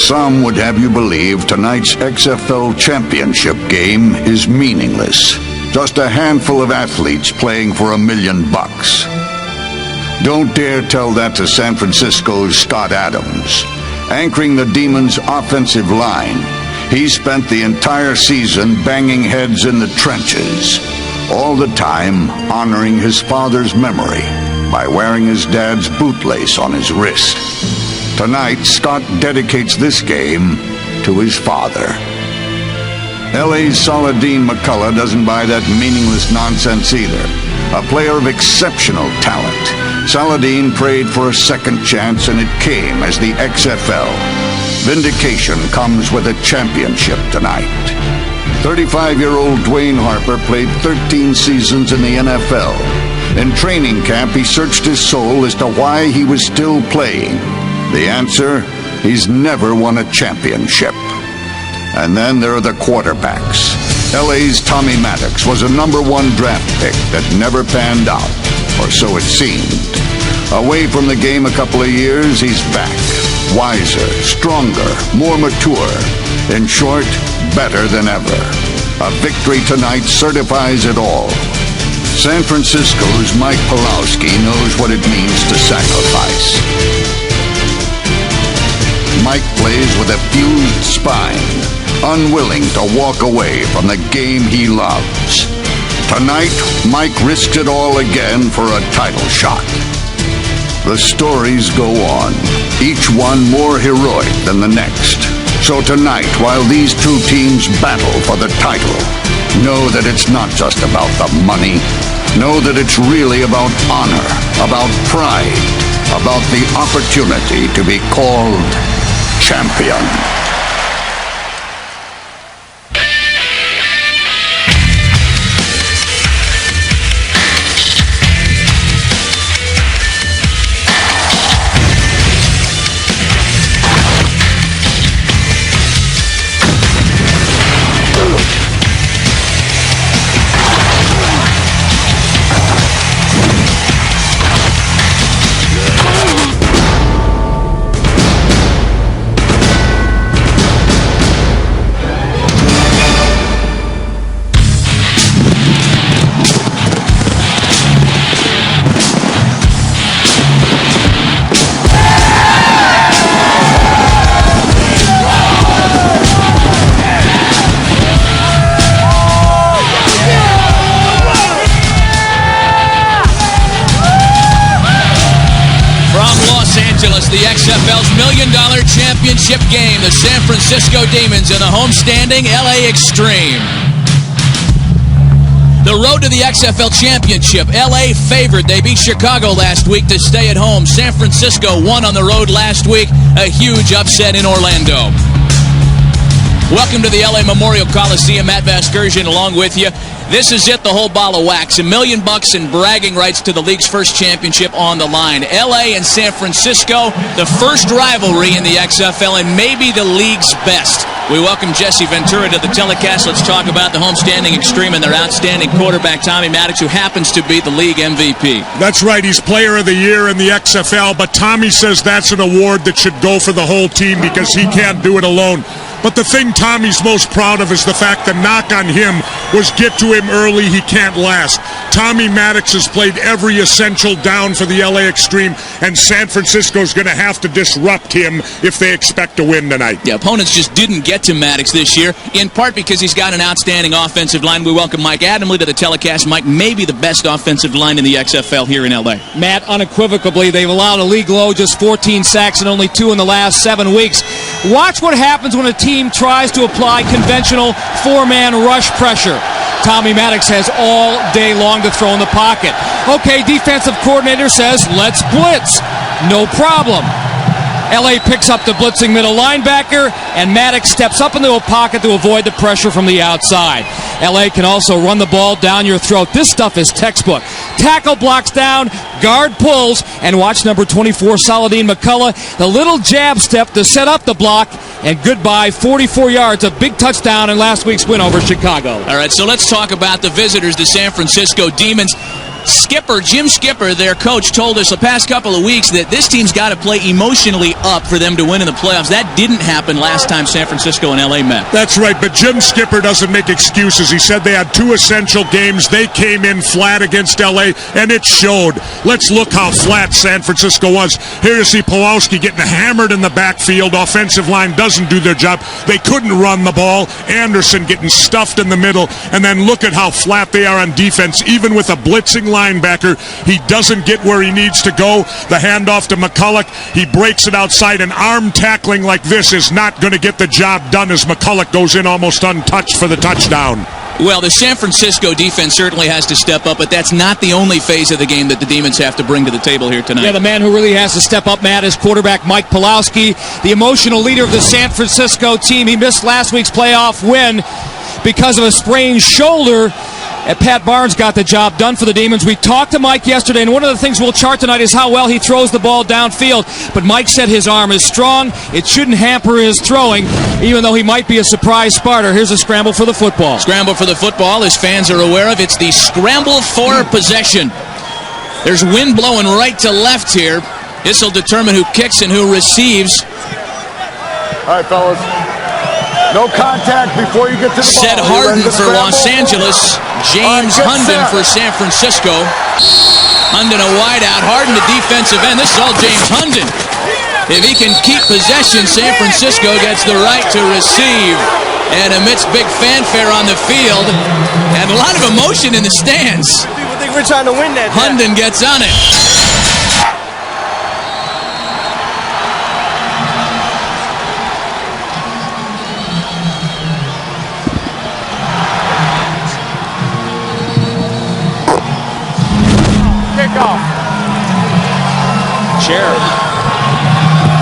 Some would have you believe tonight's XFL championship game is meaningless. Just a handful of athletes playing for $1 million. Don't dare tell that to San Francisco's Scott Adams. Anchoring the Demons' offensive line, he spent the entire season banging heads in the trenches, all the time honoring his father's memory by wearing his dad's bootlace on his wrist. Tonight, Scott dedicates this game to his father. LA's Saladin McCullough doesn't buy that meaningless nonsense either. A player of exceptional talent, Saladin prayed for a second chance, and it came as the XFL. Vindication comes with a championship tonight. 35-year-old Dwayne Harper played 13 seasons in the NFL. In training camp, he searched his soul as to why he was still playing. The answer, he's never won a championship. And then there are the quarterbacks. LA's Tommy Maddox was a #1 draft pick that never panned out, or so it seemed. Away from the game a couple of years, he's back. Wiser, stronger, more mature. In short, better than ever. A victory tonight certifies it all. San Francisco's Mike Pawlowski knows what it means to sacrifice. Mike plays with a fused spine, unwilling to walk away from the game he loves. Tonight, Mike risks it all again for a title shot. The stories go on, each one more heroic than the next. So tonight, while these two teams battle for the title, know that it's not just about the money. Know that it's really about honor, about pride, about the opportunity to be called champion. The XFL's $1 million championship game, the San Francisco Demons and the homestanding LA Xtreme. The road to the XFL championship, LA favored. They beat Chicago last week to stay at home. San Francisco won on the road last week, a huge upset in Orlando. Welcome to the LA Memorial Coliseum. Matt VASGERSIAN along with you. This is it, the whole ball of wax. $1 million in bragging rights to the league's first championship on the line. LA and San Francisco, the first rivalry in the XFL and maybe the league's best. We welcome Jesse Ventura to the telecast. Let's talk about the homestanding Xtreme and their outstanding quarterback, Tommy Maddox, who happens to be the league MVP. That's right. He's Player of the Year in the XFL, but Tommy says that's an award that should go for the whole team because he can't do it alone. But the thing Tommy's most proud of is the fact the knock on him was get to him early, he can't last. Tommy Maddox has played every essential down for the LA Xtreme, and San Francisco's going to have to disrupt him if they expect to win tonight. Yeah, opponents just didn't get to Maddox this year, in part because he's got an outstanding offensive line. We welcome Mike Adamle to the telecast. Mike, maybe the best offensive line in the XFL here in LA. Matt, unequivocally, they've allowed a league low just 14 sacks and only 2 in the last 7 weeks. Watch what happens when a team tries to apply conventional 4-man rush pressure. Tommy Maddox has all day long to throw in the pocket. Okay, defensive coordinator says, let's blitz. No problem. LA picks up the blitzing middle linebacker, and Maddox steps up into a pocket to avoid the pressure from the outside. LA can also run the ball down your throat. This stuff is textbook. Tackle blocks down, guard pulls, and watch number 24, Saladin McCullough, the little jab step to set up the block, and goodbye, 44 yards, a big touchdown in last week's win over Chicago. All right, so let's talk about the visitors, the San Francisco Demons. Jim Skipper, their coach, told us the past couple of weeks that this team's got to play emotionally up for them to win in the playoffs. That didn't happen last time San Francisco and L.A. met. That's right, but Jim Skipper doesn't make excuses. He said they had 2 essential games. They came in flat against L.A., and it showed. Let's look how flat San Francisco was. Here you see Pawlowski getting hammered in the backfield. Offensive line doesn't do their job. They couldn't run the ball. Anderson getting stuffed in the middle, and then look at how flat they are on defense. Even with a blitzing linebacker, he doesn't get where he needs to go. The handoff to McCulloch, he breaks it outside. An arm tackling like this is not going to get the job done as McCulloch goes in almost untouched for the touchdown. Well, the San Francisco defense certainly has to step up, but that's not the only phase of the game that the Demons have to bring to the table here tonight. Yeah, the man who really has to step up, Matt, is quarterback Mike Pawlowski, the emotional leader of the San Francisco team. He missed last week's playoff win because of a sprained shoulder. And Pat Barnes got the job done for the Demons. We talked to Mike yesterday, and one of the things we'll chart tonight is how well he throws the ball downfield. But Mike said his arm is strong. It shouldn't hamper his throwing, even though he might be a surprise starter. Here's a scramble for the football. Scramble for the football, as fans are aware of. It's the scramble for possession. There's wind blowing right to left here. This will determine who kicks and who receives. All right, fellas. No contact before you get to the ball. Seth Harden for Los Angeles. James Hunden for San Francisco. Hunden a wideout. Harden the defensive end. This is all James Hunden. If he can keep possession, San Francisco gets the right to receive. And amidst big fanfare on the field and a lot of emotion in the stands, People think we're trying to win that. Hunden gets on it.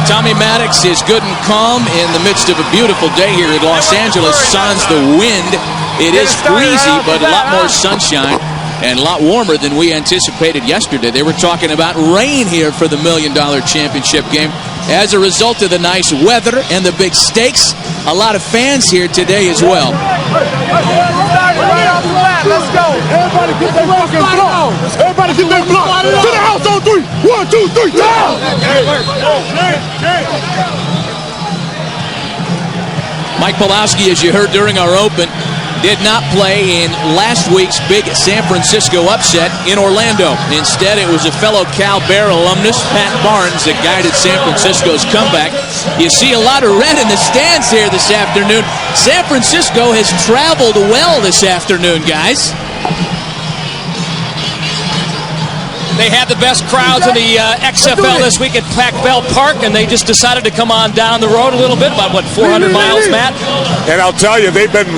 Tommy Maddox is good and calm in the midst of a beautiful day here in Los Angeles. Sans the wind. It is breezy, but a lot more sunshine and a lot warmer than we anticipated yesterday. They were talking about rain here for the $1 Million Championship game. As a result of the nice weather and the big stakes, a lot of fans here today as well. Let's go. Everybody get their fucking block. Everybody get their block. To the house on 3. 1, 2, 3. Down. Mike Pawlowski, as you heard during our open, did not play in last week's big San Francisco upset in Orlando. Instead, it was a fellow Cal Bear alumnus, Pat Barnes, that guided San Francisco's comeback. You see a lot of red in the stands here this afternoon. San Francisco has traveled well this afternoon, guys. They had the best crowds in the XFL this week at Pac-Bell Park, and they just decided to come on down the road a little bit, about, 400 miles, Matt? And I'll tell you, they've been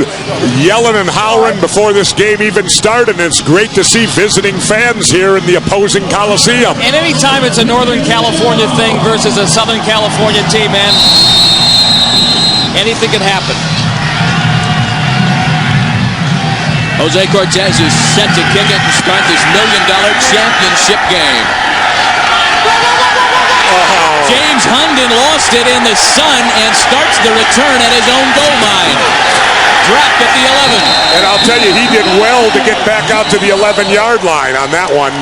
yelling and hollering before this game even started, and it's great to see visiting fans here in the opposing Coliseum. And anytime it's a Northern California thing versus a Southern California team, man, anything can happen. Jose Cortez is set to kick it to start this $1 Million Championship game. James Hunden lost it in the sun and starts the return at his own goal line. Dropped at the 11. And I'll tell you, he did well to get back out to the 11-yard line on that one.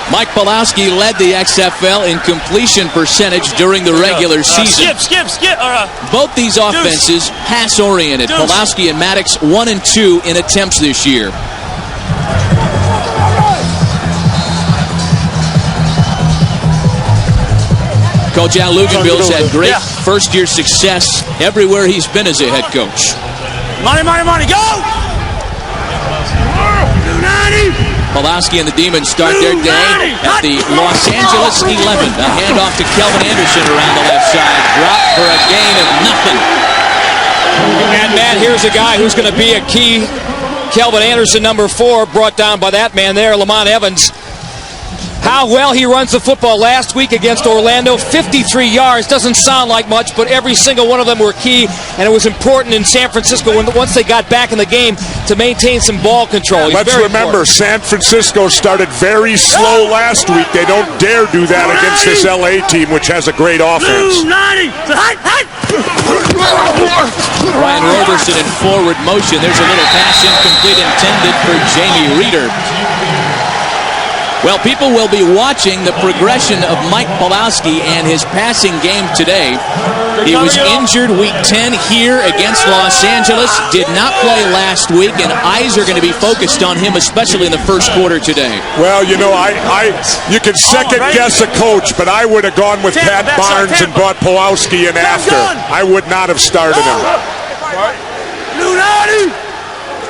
Mike Pawlowski led the XFL in completion percentage during the regular season. Skip. Both these offenses pass-oriented. Pawlowski and Maddox 1 and 2 in attempts this year. Coach Al Luganville's had great first-year success everywhere he's been as a head coach. Money, go! Pawlowski and the Demons start their day at the Los Angeles 11. A handoff to Kelvin Anderson around the left side. Drop for a gain of nothing. And, Matt, here's a guy who's going to be a key. Kelvin Anderson, number 4, brought down by that man there, Lamont Evans. How well he runs the football last week against Orlando. 53 yards. Doesn't sound like much, but every single one of them were key, and it was important in San Francisco once they got back in the game to maintain some ball control. Let's remember, San Francisco started very slow last week. They don't dare do that against this L.A. team, which has a great offense. Ryan Roberson in forward motion. There's a little pass incomplete intended for Jamie Reeder. Well, people will be watching the progression of Mike Pawlowski and his passing game today. He was injured week 10 here against Los Angeles, did not play last week, and eyes are going to be focused on him, especially in the first quarter today. Well, you know, you can second guess a coach, but I would have gone with Pat Barnes and brought Pawlowski in after. I would not have started him.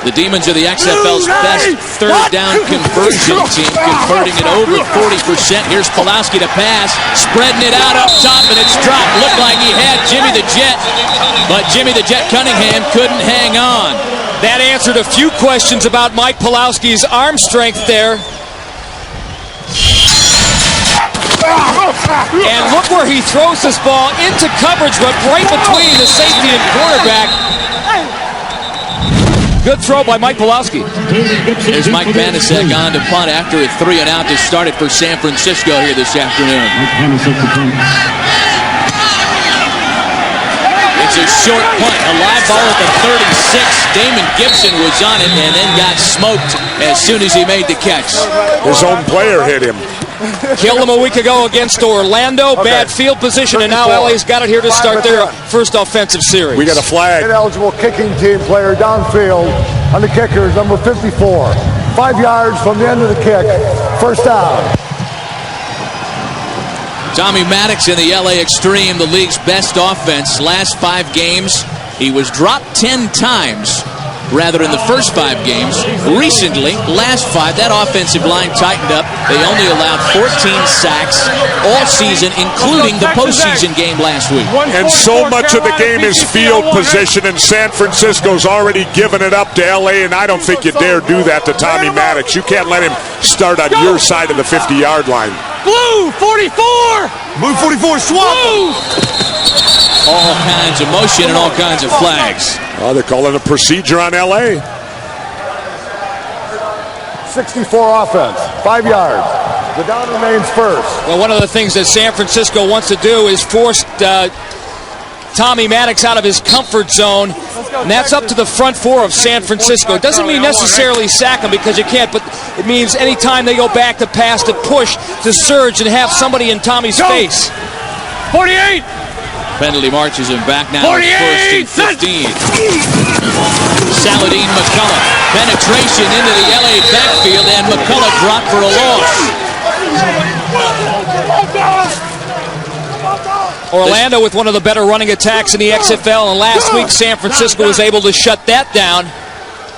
The Demons are the XFL's best third down conversion team, converting it over 40%. Here's Pawlowski to pass, spreading it out up top, and it's dropped. Looked like he had Jimmy the Jet, but Jimmy the Jet Cunningham couldn't hang on. That answered a few questions about Mike Pawlowski's arm strength there. And look where he throws this ball into coverage, but right between the safety and quarterback. Good throw by Mike Pawlowski. There's Mike Banasek on to punt after a 3 and out to start it for San Francisco here this afternoon. It's a short punt, a live ball at the 36. Damon Gibson was on it and then got smoked as soon as he made the catch. His own player hit him. Killed him a week ago against Orlando. Bad field position, and now LA's got it here to start their first offensive series. We got a flag. Ineligible kicking team player downfield on the kicker is number 54. 5 yards from the end of the kick. First down. Tommy Maddox in the LA Xtreme, the league's best offense. Last 5 games, he was dropped 10 times. Rather in the first 5 games. Recently, last 5, that offensive line tightened up. They only allowed 14 sacks all season, including the postseason game last week. And so much of the game is field position, and San Francisco's already given it up to LA, and I don't think you dare do that to Tommy Maddox. You can't let him start on your side of the 50-yard line. Blue 44! Blue 44, swap! All kinds of motion and all kinds of flags. Oh, they're calling a procedure on LA. 64 offense, 5 yards. The down remains first. Well, one of the things that San Francisco wants to do is force Tommy Maddox out of his comfort zone, and that's up to the front 4 of San Francisco. It doesn't mean necessarily sack him because you can't, but it means anytime they go back to pass, to push, to surge, and have somebody in Tommy's face. 48! Penalty marches him back now. 48! First and 15. Saladin McCullough. Penetration into the LA backfield, and McCullough dropped for a loss. Orlando with one of the better running attacks in the XFL, and last week San Francisco was able to shut that down.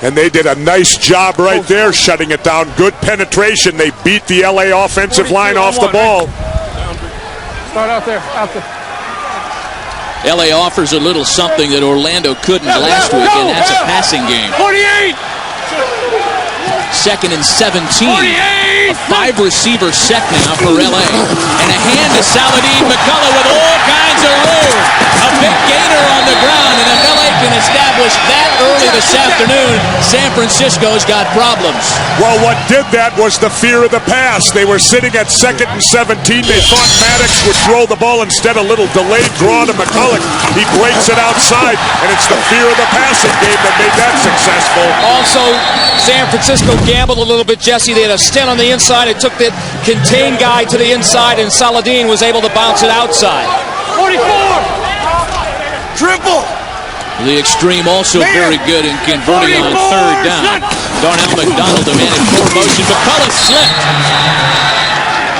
And they did a nice job right there shutting it down. Good penetration. They beat the LA offensive line off the ball. Start out there, LA offers a little something that Orlando couldn't last week, and that's a passing game. 48! Second and 17. A 5-receiver set now for LA. And a hand to Saladin McCullough with all kinds of room. A big gainer on the ground, and if LA can establish that early this afternoon, San Francisco's got problems. Well, what did that was the fear of the pass. They were sitting at 2nd and 17. They thought Maddox would throw the ball. Instead, a little delayed draw to McCullough. He breaks it outside, and it's the fear of the passing game that made that successful. Also, San Francisco gambled a little bit, Jesse. They had a stint on the inside. It took the contained guy to the inside, and Saladin was able to bounce it outside. 44! Triple! The Xtreme also very good in converting on third down. Darnell McDonald, the man in 4 motion. McCullough slipped.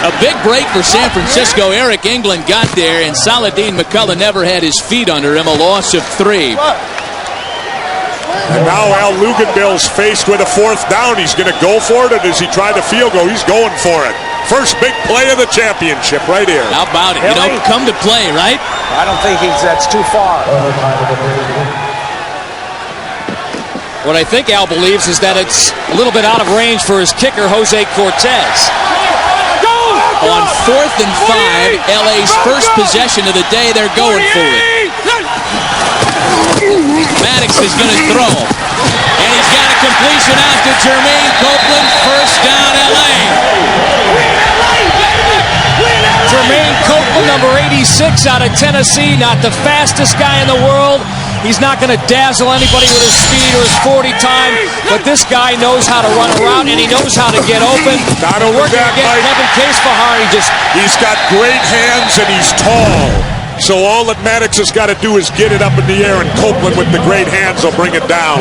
A big break for San Francisco. Eric England got there, and Saladin McCullough never had his feet under him. A loss of 3. And now Al Luganbill's faced with a 4th down. He's going to go for it, or does he try the field goal? He's going for it. First big play of the championship right here. How about it? You know, come to play, right? I don't think that's too far. What I think Al believes is that it's a little bit out of range for his kicker, Jose Cortez. On 4th and 5, LA's first possession of the day, they're going for it. Maddox is going to throw. And he's got a completion out to Jermaine Copeland. First down, LA. Jermaine Copeland, number 86 out of Tennessee, not the fastest guy in the world. He's not going to dazzle anybody with his speed or his 40 time, but this guy knows how to run around and he knows how to get open. Not only working that, against Mike, Kevin Case-Fahar, he's got great hands and he's tall. So all that Maddox has got to do is get it up in the air, and Copeland with the great hands will bring it down.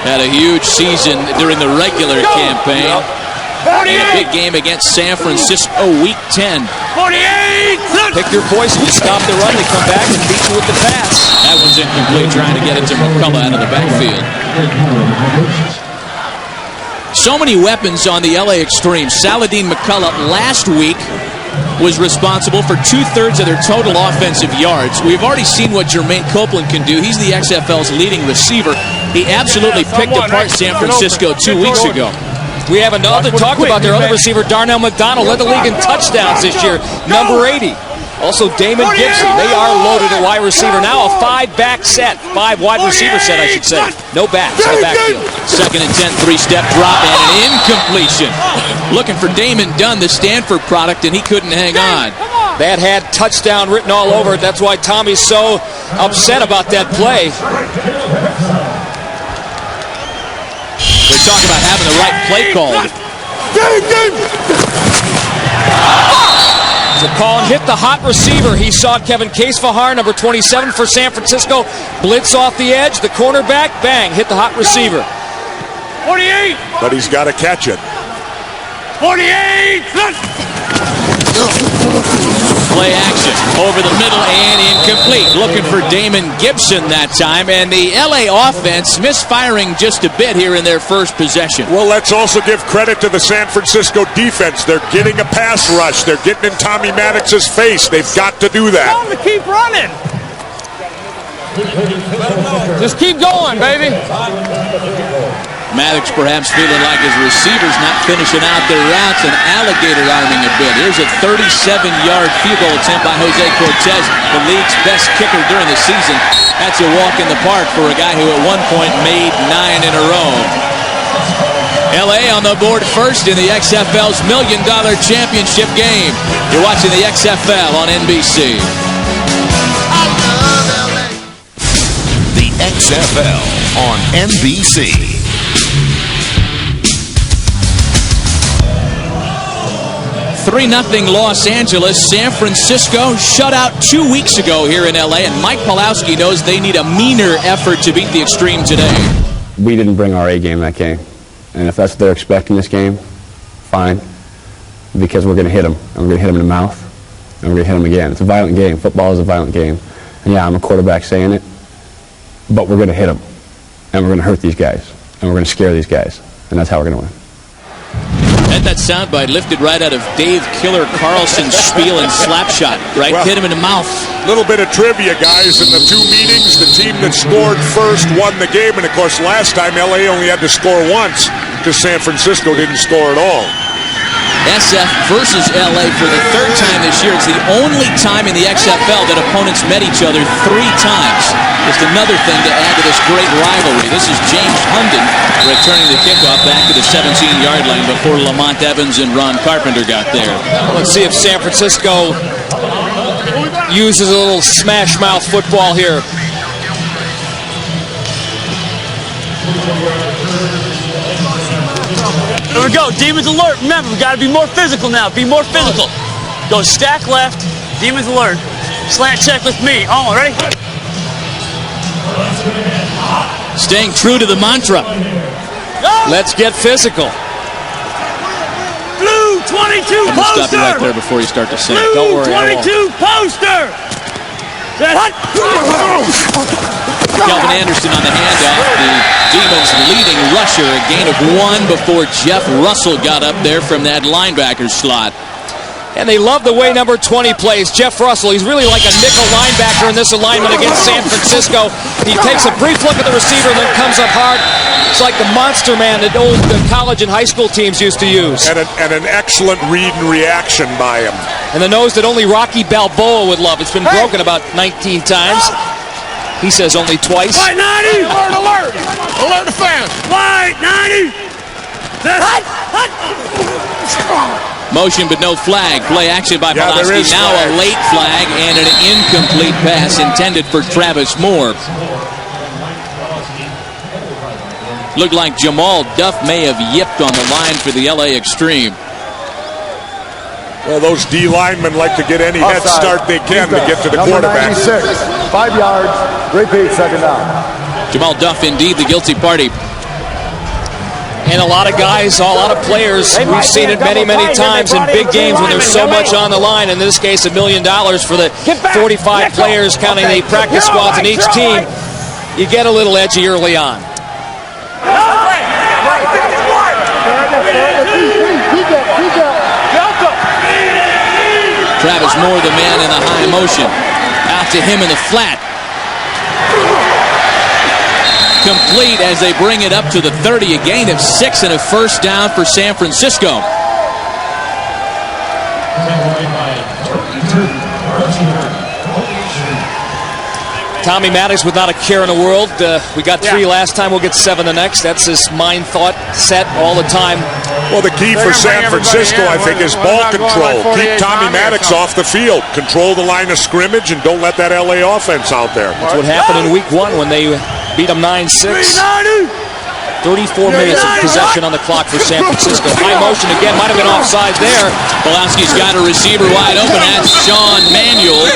Had a huge season during the regular campaign. In a big game against San Francisco, Week 10. 48! Pick your poison. You stop the run, they come back and beat you with the pass. That one's incomplete, trying to get it to McCullough out of the backfield. So many weapons on the LA Xtreme. Saladin McCullough last week was responsible for 2/3 of their total offensive yards. We've already seen what Jermaine Copeland can do. He's the XFL's leading receiver. He absolutely picked apart San Francisco 2 weeks ago. We have another talk about their other receiver, Darnell McDonald, led the league in touchdowns this year, number 80. Also, Damon Gibson. They are loaded at wide receiver. Now a 5-back set. 5 wide receiver set, I should say. No backs in the backfield. 2nd and 10, 3-step drop and an incompletion. Looking for Damon Dunn, the Stanford product, and he couldn't hang on. That had touchdown written all over it. That's why Tommy's so upset about that play. They're talking about having the right play called. The call and hit the hot receiver. He saw Kevin Case-Fahar, number 27 for San Francisco. Blitz off the edge. The cornerback, bang, hit the hot receiver. 48! But he's got to catch it. 48! Play action over the middle and incomplete. Looking for Damon Gibson that time, and the LA offense misfiring just a bit here in their first possession. Well, let's also give credit to the San Francisco defense. They're getting a pass rush. They're getting in Tommy Maddox's face. They've got to do that. Tell him to keep running. Just keep going, baby. Maddox perhaps feeling like his receivers not finishing out their routes and alligator arming a bit. Here's a 37-yard field goal attempt by Jose Cortez, the league's best kicker during the season. That's a walk in the park for a guy who at one point made 9 in a row. LA on the board first in the XFL's $1 million championship game. You're watching the XFL on NBC. The XFL on NBC. 3-0 Los Angeles. San Francisco shut out 2 weeks ago here in LA, and Mike Pawlowski knows they need a meaner effort to beat the Xtreme today. We didn't bring our A game that game, and if that's what they're expecting this game, fine, because we're going to hit them, and we're going to hit them in the mouth, and we're going to hit them again. It's a violent game. Football is a violent game, and yeah, I'm a quarterback saying it, but we're going to hit them, and we're going to hurt these guys, and we're going to scare these guys, and that's how we're going to win. Had that soundbite lifted right out of Dave Killer Carlson's spiel and slap shot, right? Well, hit him in the mouth. Little bit of trivia, guys. In the 2 meetings, the team that scored first won the game. And, of course, last time LA only had to score once because San Francisco didn't score at all. SF versus LA for the 3rd time this year. It's the only time in the XFL that opponents met each other 3 times. Just another thing to add to this great rivalry. This is James Hunden returning the kickoff back to the 17-yard line before Lamont Evans and Ron Carpenter got there. Let's see if San Francisco uses a little smash mouth football here. Here we go. Demons alert. Remember, we got to be more physical now. Be more physical. Go stack left. Demons alert. Slant check with me. Oh, ready? Staying true to the mantra. Let's get physical. Blue 22 I'm gonna poster. stop you right there before you start to sing. Blue Don't worry. 22 poster. Kelvin Anderson on the handoff. The Demons leading rusher, a gain of 1 before Jeff Russell got up there from that linebacker slot. And they love the way number 20 plays. Jeff Russell, he's really like a nickel linebacker in this alignment against San Francisco. He takes a brief look at the receiver and then comes up hard. It's like the monster man that old college and high school teams used to use. And an excellent read and reaction by him. And the nose that only Rocky Balboa would love. It's been broken about 19 times. He says only twice. White 90! Alert, alert! Alert the fans! White 90! Motion but no flag. Play action by Pulaski. Now a late flag and an incomplete pass intended for Travis Moore. Looked like Jamal Duff may have yipped on the line for the LA Xtreme. Well, those D linemen like to get any head start they can to get to the quarterback. 96, 5 yards, repeat, second down. Jamal Duff indeed the guilty party. And a lot of guys, a lot of players, we've seen it many, many times in big games when there's so much on the line. In this case, $1 million for the 45 players, counting the practice squads in each team. You get a little edgy early on. Travis Moore, the man in the high motion. Out to him in the flat. Complete as they bring it up to the 30. A gain of 6 and a first down for San Francisco. Tommy Maddox with not a care in the world. We got 3 last time. We'll get 7 the next. That's his mind thought set all the time. Well, the key for San Francisco, I think, is ball control. Keep Tommy Maddox off the field. Control the line of scrimmage and don't let that LA offense out there. That's what happened in week 1 when they beat them 9-6. 34 minutes of possession on the clock for San Francisco. High motion again. Might have been offside there. Pulaski's got a receiver wide open. That's Sean Manuel.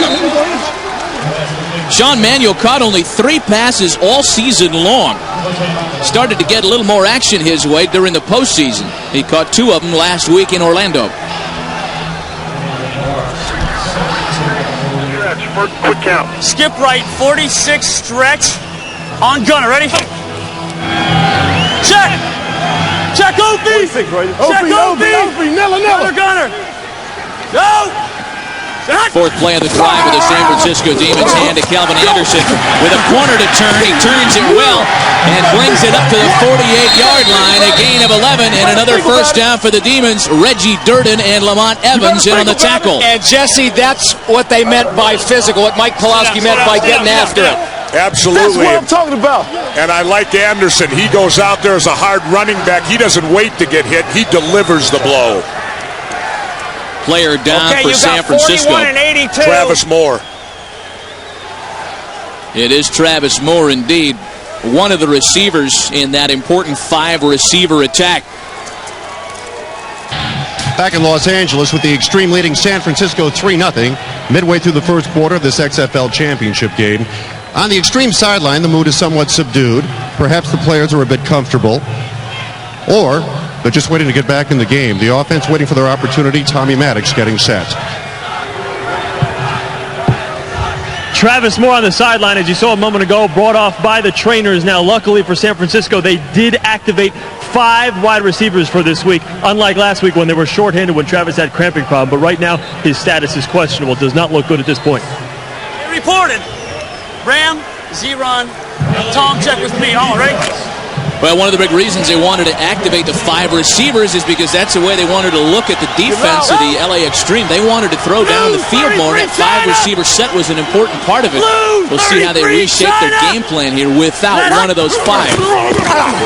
Sean Manuel caught only 3 passes all season long. Started to get a little more action his way during the postseason. He caught 2 of them last week in Orlando. Quick count. Skip right, 46 stretch. On gunner, ready? Check! Check Opie! Check Opie! Gunner, gunner! Go! 4th play of the drive with the San Francisco Demons. Hand to Calvin Anderson with a corner to turn. He turns it well and brings it up to the 48-yard line. A gain of 11 and another first down for the Demons. Reggie Durden and Lamont Evans in on the tackle. And Jesse, that's what they meant by physical, what Mike Pulaski meant by getting after it. Absolutely. That's what I'm talking about. And I like Anderson. He goes out there as a hard running back. He doesn't wait to get hit. He delivers the blow. Player down for San Francisco. Travis Moore. It is Travis Moore indeed. One of the receivers in that important 5-receiver attack. Back in Los Angeles with the Xtreme leading San Francisco 3-0 midway through the first quarter of this XFL championship game. On the Xtreme sideline, the mood is somewhat subdued. Perhaps the players are a bit comfortable, or they're just waiting to get back in the game. The offense waiting for their opportunity. Tommy Maddox getting set. Travis Moore on the sideline, as you saw a moment ago, brought off by the trainers. Now, luckily for San Francisco, they did activate 5 wide receivers for this week, unlike last week when they were shorthanded when Travis had cramping problem. But right now, his status is questionable. Does not look good at this point. Reported. Ram, Z-Run, Tom, check with me. All right. Well, one of the big reasons they wanted to activate the 5 receivers is because that's the way they wanted to look at the defense of the LA Xtreme. They wanted to throw down the field more. That 5-receiver set was an important part of it. We'll see how they reshape their game plan here without one of those 5.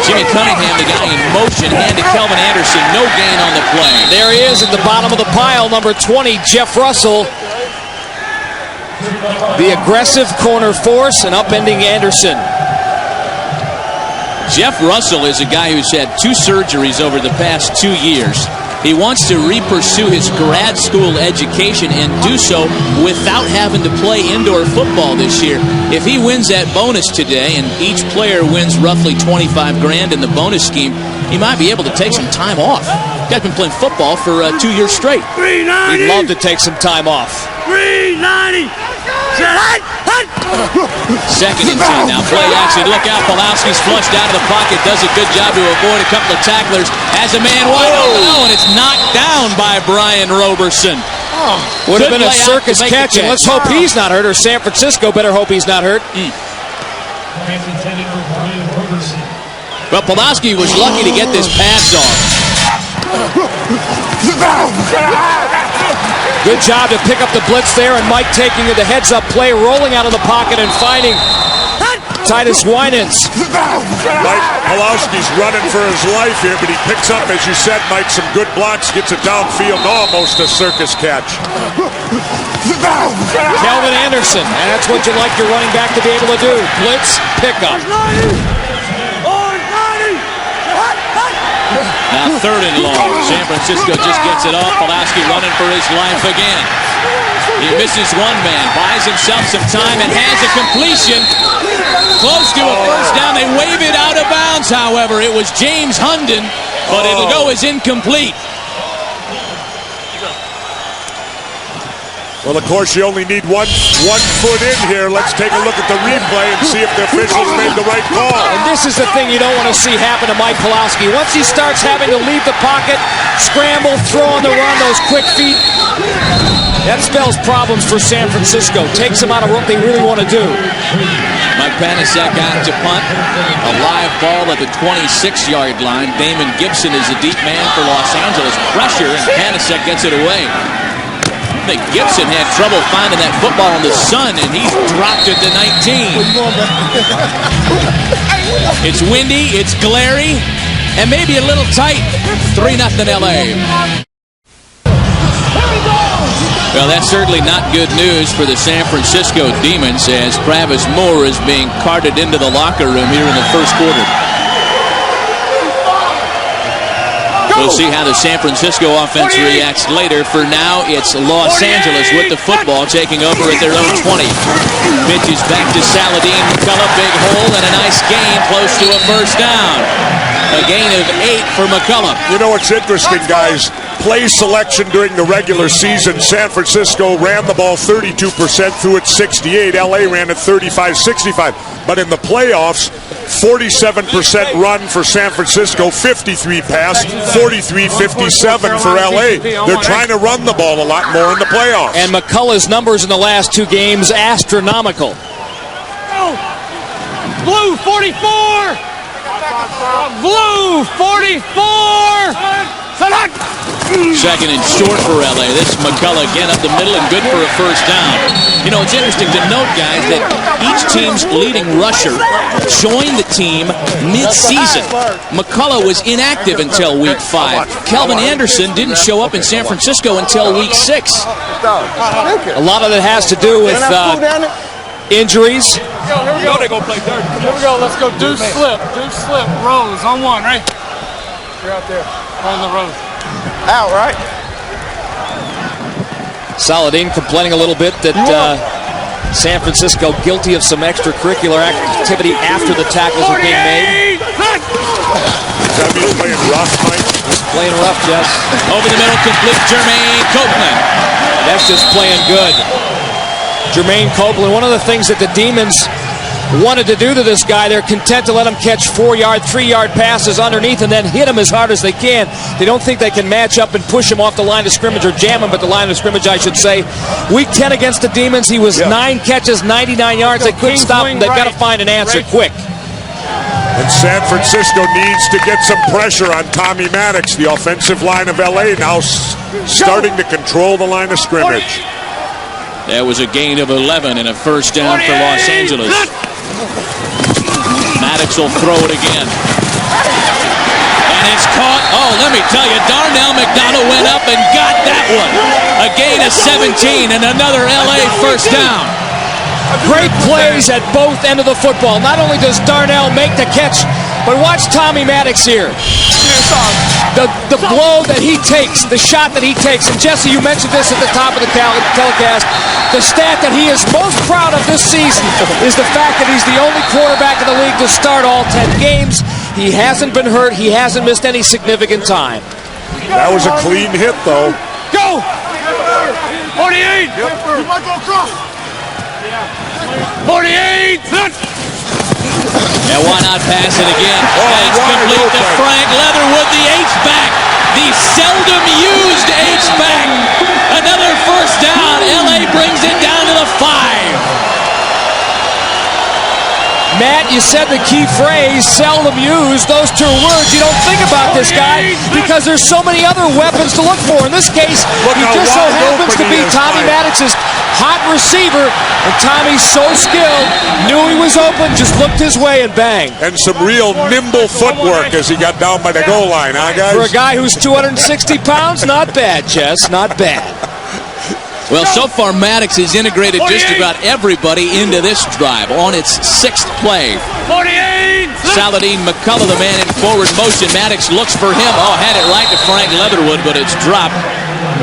Jimmy Cunningham, the guy in motion, hand to Kelvin Anderson. No gain on the play. There he is at the bottom of the pile, number 20, Jeff Russell. The aggressive corner force and upending Anderson. Jeff Russell is a guy who's had 2 surgeries over the past 2 years. He wants to re-pursue his grad school education and do so without having to play indoor football this year. If he wins that bonus today, and each player wins roughly $25 grand in the bonus scheme, he might be able to take some time off. Guy's been playing football for 2 years straight. He'd love to take some time off. 390. 2nd and 10 now. Play action. Look out. Pulaski's flushed out of the pocket. Does a good job to avoid a couple of tacklers. Has a man wide open. Oh, and it's knocked down by Brian Roberson. Would have been a circus catch, and let's hope he's not hurt, or San Francisco better hope he's not hurt. Well, Pulaski was lucky to get this pass off. Good job to pick up the blitz there, and Mike taking the heads-up play, rolling out of the pocket and finding Titus Winans. Mike Pawlowski's running for his life here, but he picks up, as you said, Mike, some good blocks, gets it downfield, almost a circus catch. Kelvin Anderson, and that's what you like your running back to be able to do. Blitz, pickup. Now 3rd and long. San Francisco just gets it off. Pawlowski running for his life again. He misses one man, buys himself some time, and has a completion. Close to a first down. They wave it out of bounds, however. It was James Hunden, but it'll go as incomplete. Well, of course, you only need one foot in here. Let's take a look at the replay and see if the officials made the right call. And this is the thing you don't want to see happen to Mike Pawlowski. Once he starts having to leave the pocket, scramble, throw on the run, those quick feet, that spells problems for San Francisco. Takes them out of what they really want to do. Mike Panasek out to punt. A live ball at the 26-yard line. Damon Gibson is a deep man for Los Angeles. Pressure, and Panasek gets it away. I think Gibson had trouble finding that football in the sun, and he's dropped it to 19. It's windy, it's glary, and maybe a little tight. 3-0 L.A. Well, that's certainly not good news for the San Francisco Demons, as Travis Moore is being carted into the locker room here in the first quarter. We'll see how the San Francisco offense reacts later. For now, it's Los Angeles with the football, taking over at their own 20. Pitches back to Saladin. McCullough, big hole, and a nice gain close to a first down. A gain of 8 for McCullough. You know what's interesting, guys? Play selection during the regular season. San Francisco ran the ball 32%, threw it 68. L.A. ran it 35-65. But in the playoffs, 47% run for San Francisco, 53 pass, 43-57 for L.A. They're trying to run the ball a lot more in the playoffs. And McCullough's numbers in the last 2 games, astronomical. Blue 44! Blue 44! Second and short for L.A. This McCullough again up the middle and good for a first down. You know, it's interesting to note, guys, that each team's leading rusher joined the team mid-season. McCullough was inactive until week 5. Kelvin Anderson didn't show up in San Francisco until week 6. A lot of it has to do with injuries. Here we go. They go play third. Here we go. Let's go. Deuce slip. Deuce slip. Rose on 1, right? You're out there. On the road. Out, right? Saladin complaining a little bit that San Francisco guilty of some extracurricular activity after the tackles are being made. That means playing rough, Mike? Just playing rough, Jess. Over the middle, complete Jermaine Copeland. That's just playing good. Jermaine Copeland, one of the things that the Demons wanted to do to this guy, they're content to let him catch 4-yard, 3-yard passes underneath and then hit him as hard as they can. They don't think they can match up and push him off the line of scrimmage, or jam him at the line of scrimmage, I should say. Week 10 against the Demons, he was 9 catches, 99 yards. They couldn't stop him. They've got to find an answer quick. And San Francisco needs to get some pressure on Tommy Maddox. The offensive line of L.A. now starting to control the line of scrimmage. There was a gain of 11 and a first down for Los Angeles. Maddox will throw it again. And it's caught. Oh, let me tell you, Darnell McDonald went up and got that one. A gain of 17 and another L.A. first down. Great plays at both ends of the football. Not only does Darnell make the catch, but watch Tommy Maddox here. The blow that he takes, the shot that he takes. And Jesse, you mentioned this at the top of the telecast. The stat that he is most proud of this season is the fact that he's the only quarterback in the league to start all 10 games. He hasn't been hurt. He hasn't missed any significant time. That was a clean hit, though. Go! 48! You might go across. 48! And why not pass it again? It's complete to Frank Leatherwood, the H-back. The seldom used H-back. Another first down. L.A. brings it down to the 5. Matt, you said the key phrase, seldom used. Those 2 words, you don't think about this guy because there's so many other weapons to look for. In this case, he just so happens to be Tommy Maddox's hot receiver, and Tommy's so skilled, knew he was open, just looked his way and banged. And some real nimble footwork as he got down by the goal line, huh, guys? For a guy who's 260 pounds, not bad, Jess, not bad. Well, so far, Maddox has integrated just about everybody into this drive on its 6th play. 48! Saladin McCullough, the man in forward motion. Maddox looks for him. Oh, had it right to Frank Leatherwood, but it's dropped.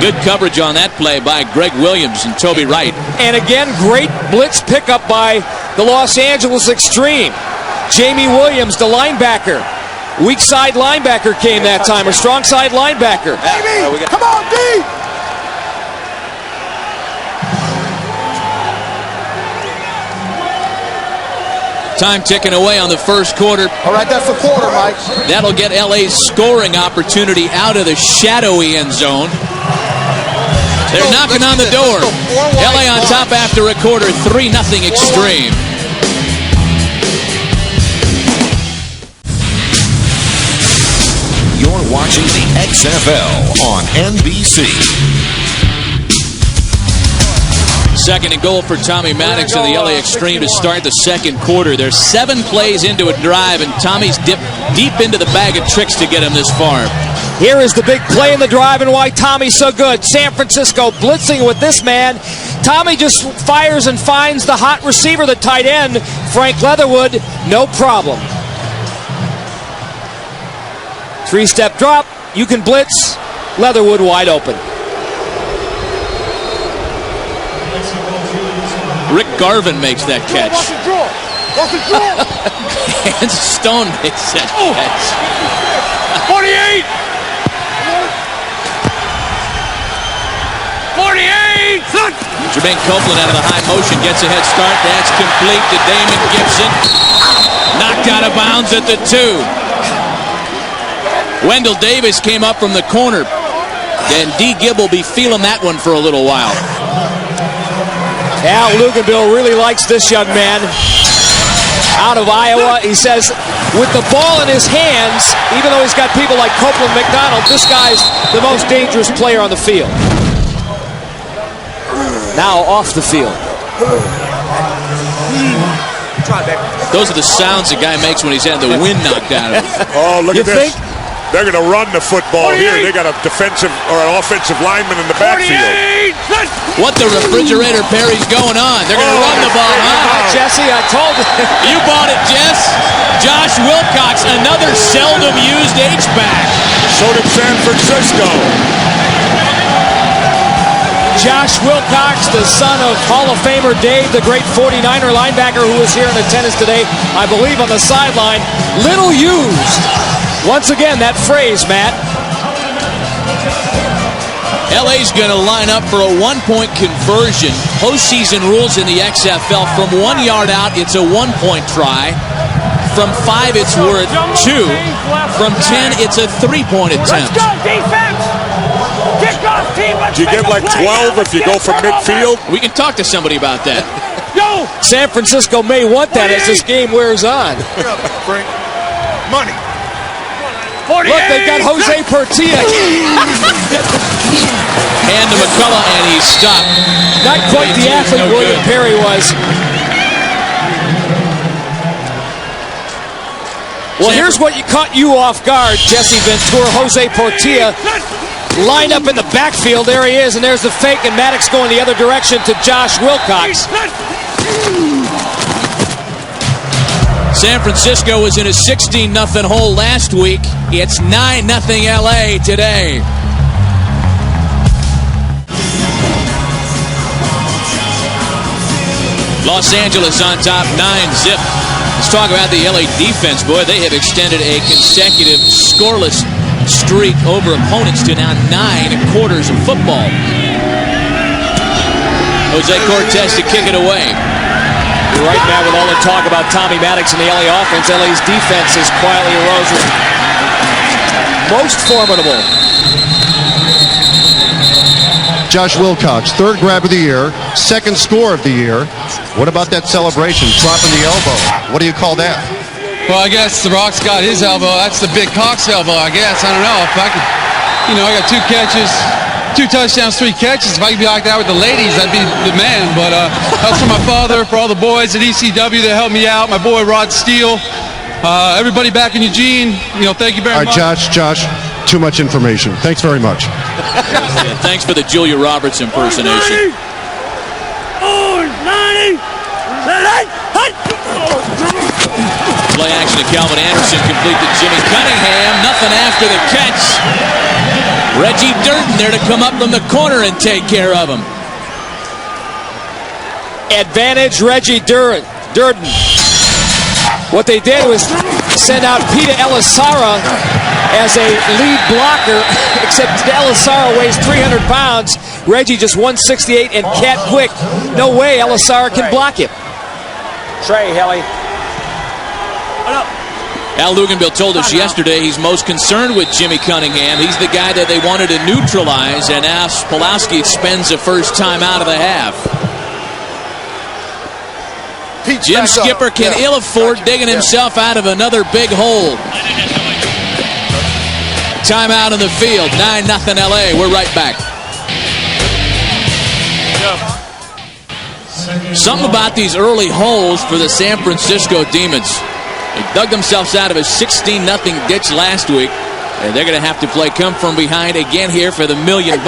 Good coverage on that play by Greg Williams and Toby Wright. And again, great blitz pickup by the Los Angeles Xtreme. Jamie Williams, the linebacker. Weak side linebacker came that time, or strong side linebacker. Come on, D! Time ticking away on the first quarter. All right, that's the quarter, Mike. That'll get LA's scoring opportunity out of the shadowy end zone. They're knocking on the door. LA on top after a quarter, 3-0 Xtreme. You're watching the XFL on NBC. Second and goal for Tommy Maddox and the LA Xtreme to start the second quarter. They're 7 plays into a drive, and Tommy's dipped deep into the bag of tricks to get him this far. Here is the big play in the drive and why Tommy's so good. San Francisco blitzing with this man. Tommy just fires and finds the hot receiver, the tight end, Frank Leatherwood. No problem. 3-step drop. You can blitz. Leatherwood wide open. Rick Garvin makes that catch. And Stone makes that catch. 48! 48! Jermaine Copeland out of the high motion gets a head start. That's complete to Damon Gibson. Knocked out of bounds at the 2. Wendell Davis came up from the corner. And D. Gibb will be feeling that one for a little while. Al Luganville really likes this young man out of Iowa. He says with the ball in his hands, even though he's got people like Copeland McDonald, this guy's the most dangerous player on the field. Now off the field. Those are the sounds a guy makes when he's had the wind knocked out of him. Oh, look You at this. think? They're going to run the football here. They got a defensive or an offensive lineman in the backfield. What the refrigerator Perry's going on? They're going to run the ball, huh? Jesse, I told you. You bought it, Jess. Josh Wilcox, another seldom used H-back. So did San Francisco. Josh Wilcox, the son of Hall of Famer Dave, the great 49er linebacker who was here in attendance today, I believe on the sideline. Little used. Once again, that phrase, Matt. LA's going to line up for a one-point conversion. Postseason rules in the XFL. From 1 yard out, it's a one-point try. From 5, it's worth 2. From 10, it's a 3-point attempt. Let's go, defense! Kick off, team! Do you get like 12 if you go from midfield? We can talk to somebody about that. Go! San Francisco may want that as this game wears on. Money. 48! Look, they've got Jose Portilla. Hand to McCullough, and he's stopped. Not quite the athlete William Perry was. Well, here's what caught you off guard, Jesse Ventura. Jose Portilla lined up in the backfield. There he is, and there's the fake, and Maddox going the other direction to Josh Wilcox. San Francisco was in a 16-0 hole last week. It's 9-0 LA today. Los Angeles on top, 9-0. Let's talk about the LA defense. Boy, they have extended a consecutive scoreless streak over opponents to now 9 quarters of football. Jose Cortez to kick it away. You're right, Matt, with all the talk about Tommy Maddox and the LA offense, LA's defense is quietly eroding. Most formidable. Josh Wilcox, 3rd grab of the year, 2nd score of the year. What about that celebration, dropping the elbow? What do you call that? Well, I guess The Rock's got his elbow. That's the big Cox elbow, I guess. I don't know. If I could, I got 2 catches, 2 touchdowns, 3 catches. If I could be like that with the ladies, I'd be the man. But that's for my father, for all the boys at ECW that helped me out, my boy Rod Steele, everybody back in Eugene. Thank you very much. All right, Josh, too much information. Thanks very much. Yeah, thanks for the Julia Roberts impersonation. Play action to Calvin Anderson, complete to Jimmy Cunningham. Nothing after the catch. Reggie Durden there to come up from the corner and take care of him. Advantage Reggie Durden. What they did was send out Peter Elisara as a lead blocker, except Elisara weighs 300 pounds. Reggie just 168 and cat quick. No way Elisara can block him. Trey, Helly. Al Luganville told us yesterday he's most concerned with Jimmy Cunningham. He's the guy that they wanted to neutralize, and now Pulaski spends the first time out of the half. Jim Skipper can ill afford digging himself out of another big hole. Timeout on the field, 9-0 LA. We're right back. Something about these early holes for the San Francisco Demons. They dug themselves out of a 16-0 ditch last week, and they're going to have to play come from behind again here for the $1 million.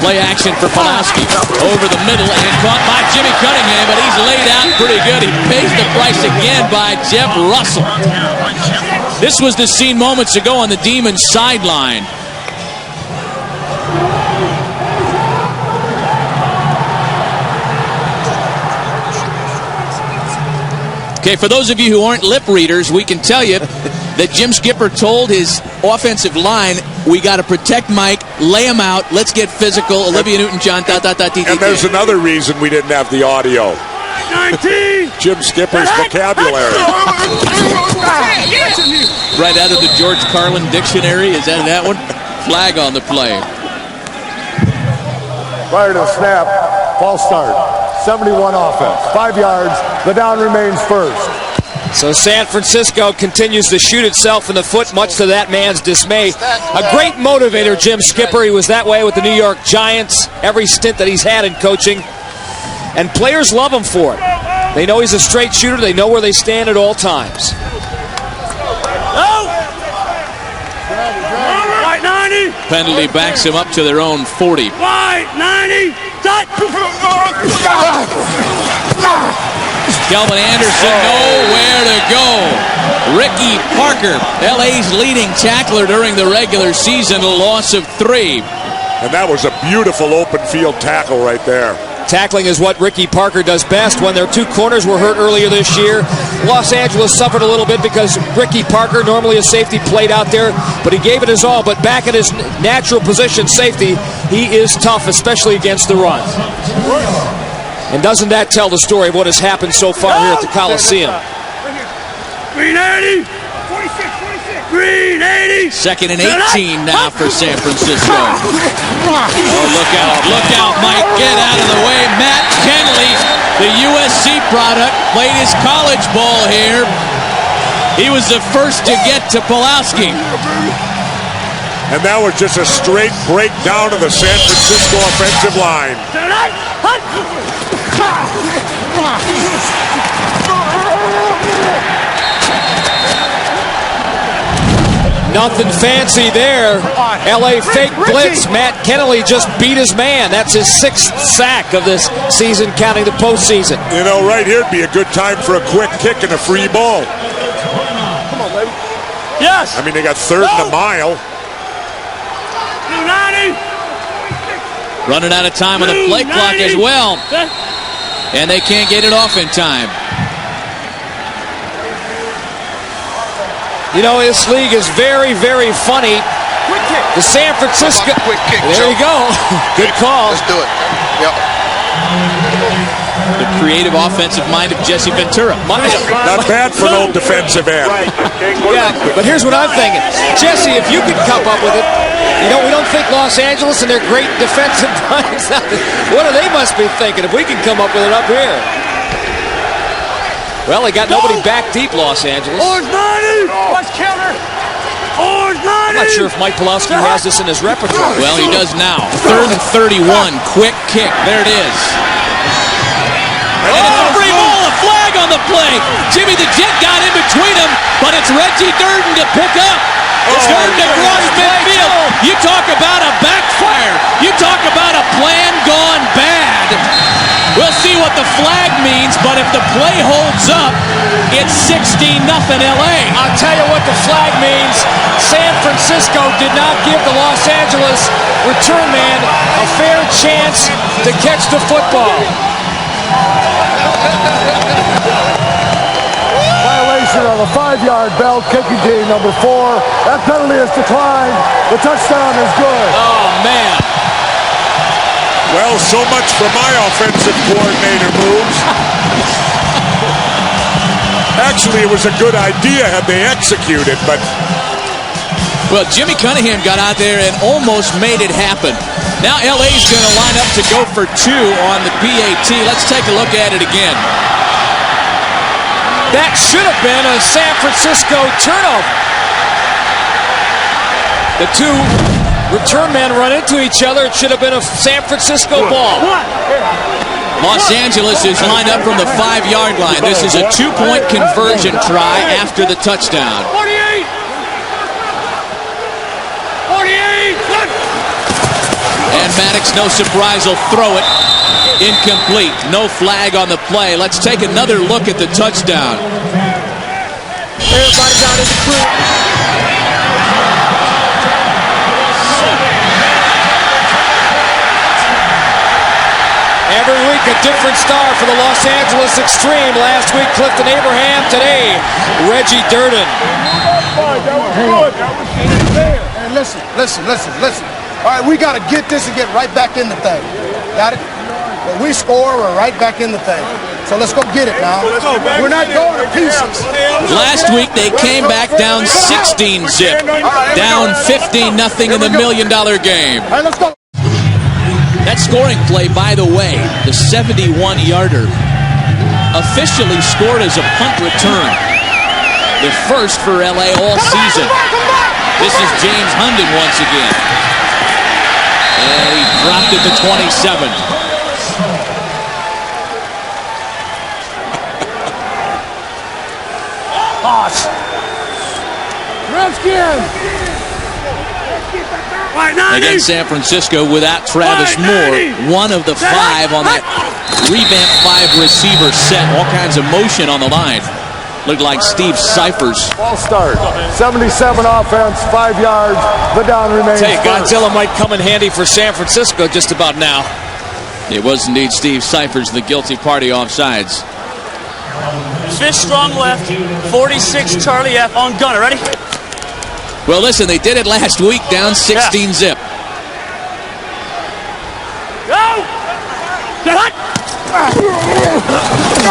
Play action for Pulaski. Over the middle and caught by Jimmy Cunningham, but he's laid out pretty good. He pays the price again by Jeff Russell. This was the scene moments ago on the Demons sideline. Okay, for those of you who aren't lip readers, we can tell you that Jim Skipper told his offensive line, we got to protect Mike, lay him out, let's get physical, Olivia Newton-John, And there's another reason we didn't have the audio. 19. Jim Skipper's vocabulary. Right out of the George Carlin dictionary, is that one? Flag on the play. Prior to the snap, false start. 71 offense, 5 yards. The down remains first. So San Francisco continues to shoot itself in the foot, much to that man's dismay. A great motivator, Jim Skipper. He was that way with the New York Giants, every stint that he's had in coaching. And players love him for it. They know he's a straight shooter. They know where they stand at all times. White 90. Penalty backs him up to their own 40. White 90. Calvin Anderson nowhere to go. Ricky Parker, LA's leading tackler during the regular season, a loss of 3. And that was a beautiful open field tackle right there. Tackling is what Ricky Parker does best. When their 2 corners were hurt earlier this year, Los Angeles suffered a little bit because Ricky Parker, normally a safety, played out there, but he gave it his all. But back in his natural position, safety, he is tough, especially against the run. And doesn't that tell the story of what has happened so far here at the Coliseum? 380. 380. 2nd and 18 now for San Francisco. Oh, look out, Mike. Get out of the way. Matt Kenley, the USC product, played his college ball here. He was the first to get to Pulaski. And that was just a straight breakdown of the San Francisco offensive line. Nothing fancy there. LA fake blitz. Matt Kennelly just beat his man. That's his 6th sack of this season, counting the postseason. You know, right here would be a good time for a quick kick and a free ball. Come on, baby. Yes. I mean, they got 3rd and a mile. 290. Running out of time on the play clock as well. And they can't get it off in time. You know, this league is very, very funny. The San Francisco... Quick kick, there you go. Good call. Let's do it. Yep. The creative offensive mind of Jesse Ventura. Not bad for an old defensive end. Yeah, but here's what I'm thinking. Jesse, if you could come up with it, you know, we don't think Los Angeles and their great defensive minds. What do they must be thinking if we can come up with it up here? Well, they got nobody back deep, Los Angeles. Orange 90. Watch counter. I'm not sure if Mike Pawlowski has this in his repertoire. Well, he does now. 3rd and 31. Quick kick. There it is. And it's a free ball. A flag on the play. Jimmy the Jet got in between them, but it's Reggie Durden to pick up. It's Durden across midfield. You talk about a backfire. You talk about a plan gone bad. We'll see what the flag means, but if the play holds up, it's 16-0 LA. I'll tell you what the flag means. San Francisco did not give the Los Angeles return man a fair chance to catch the football. Violation of the 5-yard belt, kicking team number 4. That penalty is declined. The touchdown is good. Oh, man. Well, so much for my offensive coordinator moves. Actually, it was a good idea had they executed, but... Well, Jimmy Cunningham got out there and almost made it happen. Now LA's going to line up to go for 2 on the PAT. Let's take a look at it again. That should have been a San Francisco turnover. The two return men run into each other. It should have been a San Francisco ball. Los Angeles is lined up from the 5-yard line. This is a 2-point conversion try after the touchdown. 48! And Maddox, no surprise, will throw it. Incomplete. No flag on the play. Let's take another look at the touchdown. Everybody down in the crew. Every week a different star for the Los Angeles Xtreme. Last week Clifton Abraham. Today Reggie Durden. And listen. All right, we got to get this and get right back in the thing. Got it? When we score, we're right back in the thing. So let's go get it now. We're not going to pieces. Last week they came back down 16-zip. Down 15-0 in the $1 million game. All right, let's go. That scoring play, by the way, the 71-yarder, officially scored as a punt return. The first for LA all season. This is James Hunden once again. And he dropped it to 27. Against San Francisco without Travis Moore, one of the 5 on that revamped 5 receiver set. All kinds of motion on the line. Looked like Steve Cyphers. Ball start. 77 offense, 5 yards. The down remains. Hey, Godzilla might come in handy for San Francisco just about now. It was indeed Steve Cyphers, the guilty party offsides. Fish strong left, 46 Charlie F on gunner. Ready? Well, listen, they did it last week, down 16-zip. Go!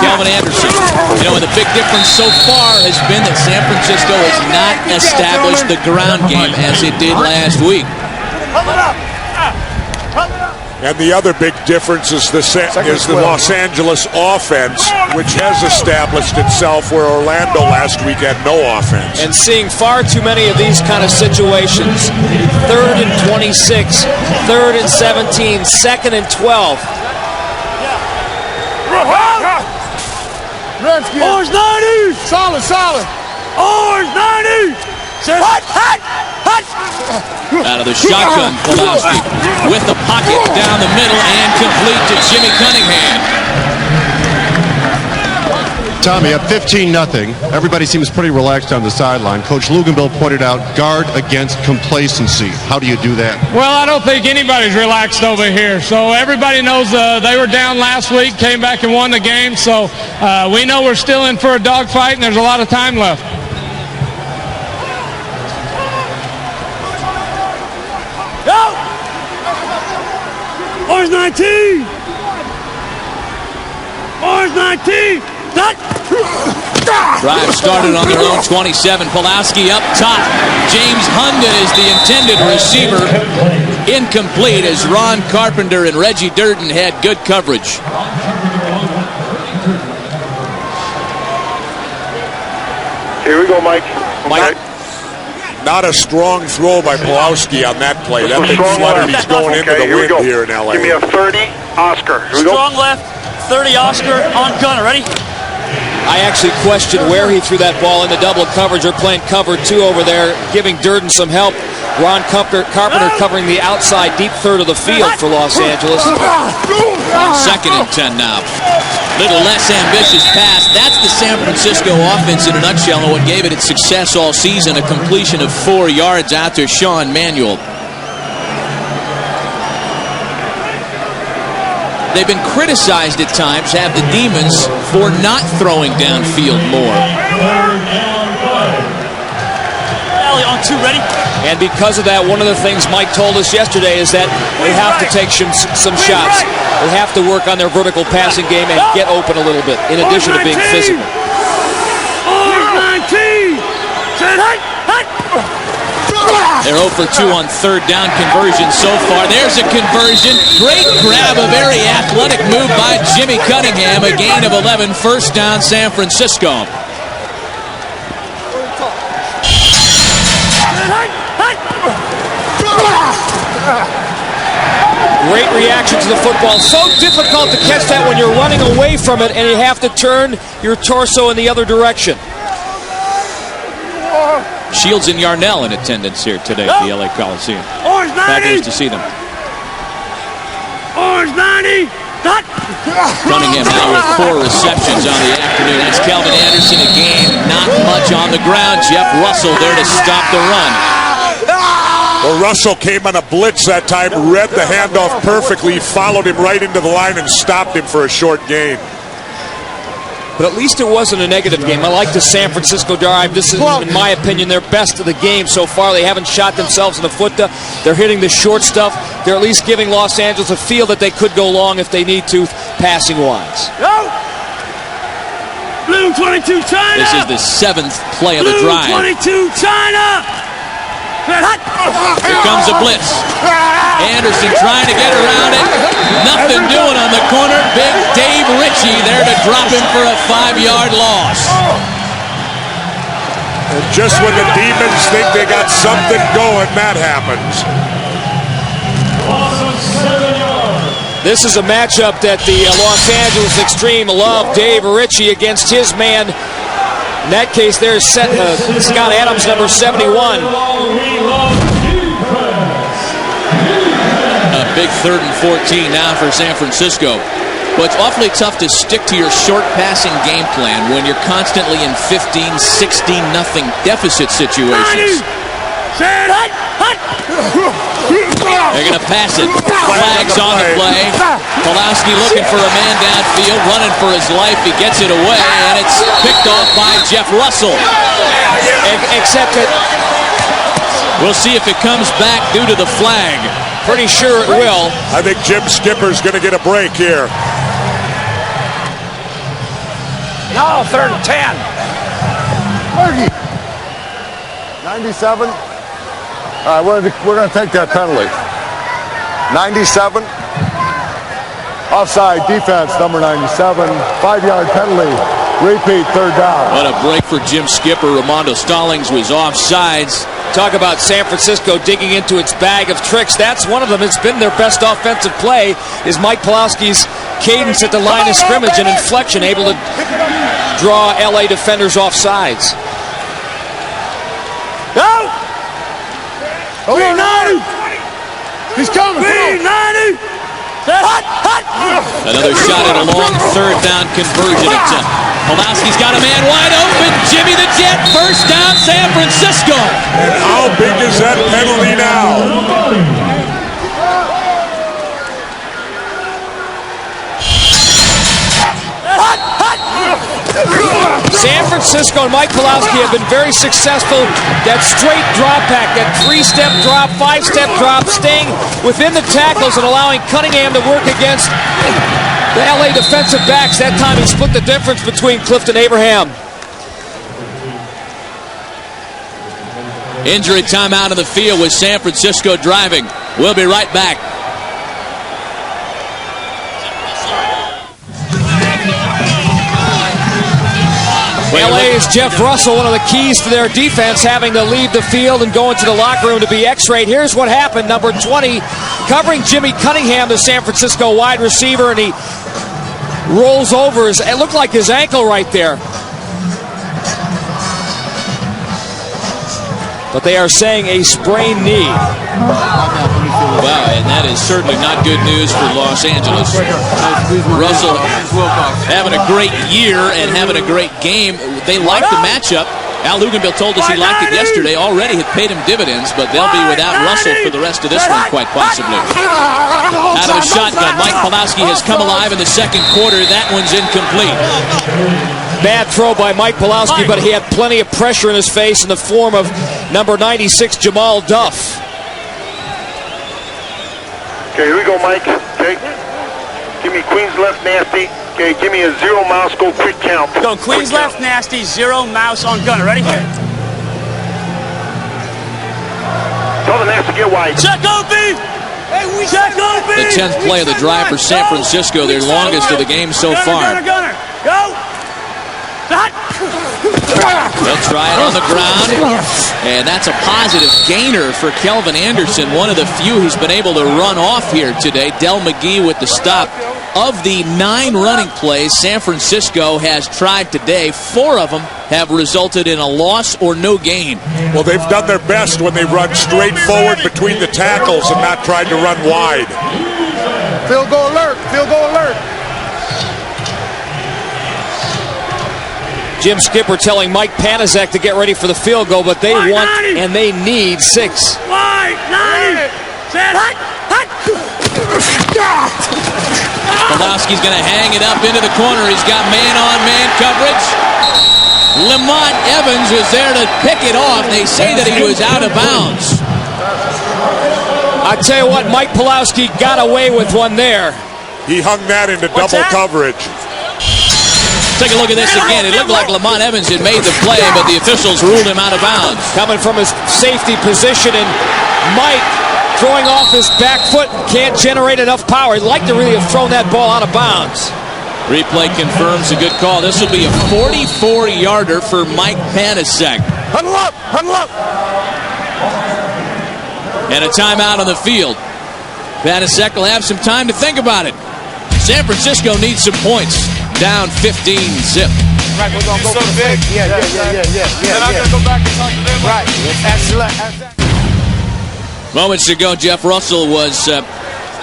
Calvin Anderson. You know, and the big difference so far has been that San Francisco has not established the ground game as it did last week. And the other big difference is the Los Angeles offense, which has established itself where Orlando last week had no offense. And seeing far too many of these kind of situations. 3rd and 26, 3rd and 17, 2nd and 12. Orange 90! Solid. Orange 90! Out of the shotgun, Pawlowski with the pocket down the middle and complete to Jimmy Cunningham. Tommy, at 15-0, everybody seems pretty relaxed on the sideline. Coach Luganville pointed out guard against complacency. How do you do that? Well, I don't think anybody's relaxed over here. So everybody knows they were down last week, came back and won the game. So we know we're still in for a dogfight, and there's a lot of time left. Go! Orange 19! Orange 19! Drive started on their own 27. Pawlowski up top. James Hunden is the intended receiver. Incomplete as Ron Carpenter and Reggie Durden had good coverage. Here we go, Mike. Mike. Not a strong throw by Pulowski on that play. That thing fluttered. He's going into the wind here in L.A. Give me a 30, Oscar. Here we go. Strong left, 30 Oscar on gunner. Ready? I actually questioned where he threw that ball in the double coverage. They're playing cover 2 over there, giving Durden some help. Ron Carpenter covering the outside deep third of the field for Los Angeles. 2nd and 10 now. Little less ambitious pass. That's the San Francisco offense in a nutshell, and what gave it its success all season, a completion of 4 yards out to Sean Manuel. They've been criticized at times, have the Demons, for not throwing downfield more. Alley on 2, ready? And because of that, one of the things Mike told us yesterday is that they have to take some shots. They have to work on their vertical passing game and get open a little bit, in addition to being physical. 19! They're 0 for 2 on 3rd down conversion so far. There's a conversion. Great grab, a very athletic move by Jimmy Cunningham. A gain of 11, 1st down San Francisco. Great reaction to the football. So difficult to catch that when you're running away from it and you have to turn your torso in the other direction. Shields and Yarnell in attendance here today at the LA Coliseum. Orange 90! Fabulous to see them. Orange 90! Cunningham now with 4 receptions on the afternoon. That's Calvin Anderson again. Not much on the ground. Jeff Russell there to stop the run. Well, Russell came on a blitz that time, read the handoff perfectly, followed him right into the line and stopped him for a short gain. But at least it wasn't a negative game. I like the San Francisco drive. This is, in my opinion, their best of the game so far. They haven't shot themselves in the foot. They're hitting the short stuff. They're at least giving Los Angeles a feel that they could go long if they need to, passing-wise. Go! Blue 22, China! This is the 7th play of the drive. Blue 22, China! Here comes a blitz. Anderson trying to get around it. Nothing doing on the corner. Big Dave Ritchie there to drop him for a 5-yard loss. And just when the Demons think they got something going, that happens. This is a matchup that the Los Angeles Xtreme love. Dave Ritchie against his man. In that case, there's Scott Adams, number 71. A big 3rd and 14 now for San Francisco. But it's awfully tough to stick to your short passing game plan when you're constantly in 15, 16, nothing deficit situations. They're going to pass it. Flags on the play. Pulowski looking for a man downfield, running for his life. He gets it away, and it's picked off by Jeff Russell. Except that we'll see if it comes back due to the flag. Pretty sure it will. I think Jim Skipper's going to get a break here. Now 3rd and 10. 97. All right, we're going to take that penalty. 97. Offside defense, number 97. 5-yard penalty. Repeat, 3rd down. What a break for Jim Skipper. Ramondo Stallings was offsides. Talk about San Francisco digging into its bag of tricks. That's one of them. It's been their best offensive play is Mike Pulowski's cadence at the line of scrimmage and inflection, able to draw L.A. defenders off sides. Go! Oh, no! He's coming! B90! Another shot at a long 3rd down conversion attempt. Pulowski's got a man wide open. Jimmy the Jet, 1st down San Francisco. And how big is that penalty now? San Francisco and Mike Pulowski have been very successful. That straight drop back, that 3-step drop, 5-step drop, staying within the tackles and allowing Cunningham to work against the LA defensive backs. That time he split the difference between Clifton Abraham. Injury timeout on the field with San Francisco driving. We'll be right back. L.A.'s Jeff Russell, one of the keys to their defense, having to leave the field and go into the locker room to be x-rayed. Here's what happened. Number 20, covering Jimmy Cunningham, the San Francisco wide receiver, and he rolls over. It looked like his ankle right there. But they are saying a sprained knee. Wow, and that is certainly not good news for Los Angeles. Russell having a great year and having a great game. They like the matchup. Al Luganville told us he liked it yesterday. Already had paid him dividends, but they'll be without Russell for the rest of this one, quite possibly. Out of the shotgun, Mike Pawlowski has come alive in the second quarter. That one's incomplete. Bad throw by Mike Pawlowski, but he had plenty of pressure in his face in the form of number 96, Jamal Duff. Okay, here we go, Mike. Okay. Give me Queens left nasty. Okay, give me a 0 mouse, go quick count. Go Queens left nasty, 0 mouse on gunner. Ready? Tell the nasty get wide. Check OB! Check OB! The 10th play of the drive for San Francisco, their longest of the game so far. Gunner, go! They'll try it on the ground, and that's a positive gainer for Kelvin Anderson, one of the few who's been able to run off here today. Del McGee with the stop. Of the 9 running plays San Francisco has tried today, 4 of them have resulted in a loss or no gain. Well, they've done their best when they run straight forward between the tackles and not tried to run wide. Field goal alert, field goal alert. Jim Skipper telling Mike Panaszek to get ready for the field goal, but they want and they need 6. Pawlowski's going to hang it up into the corner. He's got man-on-man coverage. Lamont Evans was there to pick it off. They say that he was out of bounds. I tell you what, Mike Pawlowski got away with one there. He hung that into double coverage. Take a look at this again. It looked like Lamont Evans had made the play, but the officials ruled him out of bounds. Coming from his safety position, and Mike throwing off his back foot, can't generate enough power. He'd like to really have thrown that ball out of bounds. Replay confirms a good call. This will be a 44-yarder for Mike Panaszek. Huddle up, huddle up. And a timeout on the field. Panaszek will have some time to think about it. San Francisco needs some points. Down 15-zip. Right, we're going to go for the big. Yeah. Then I'm going to go back and talk to them. Right. Excellent. Moments ago, Jeff Russell was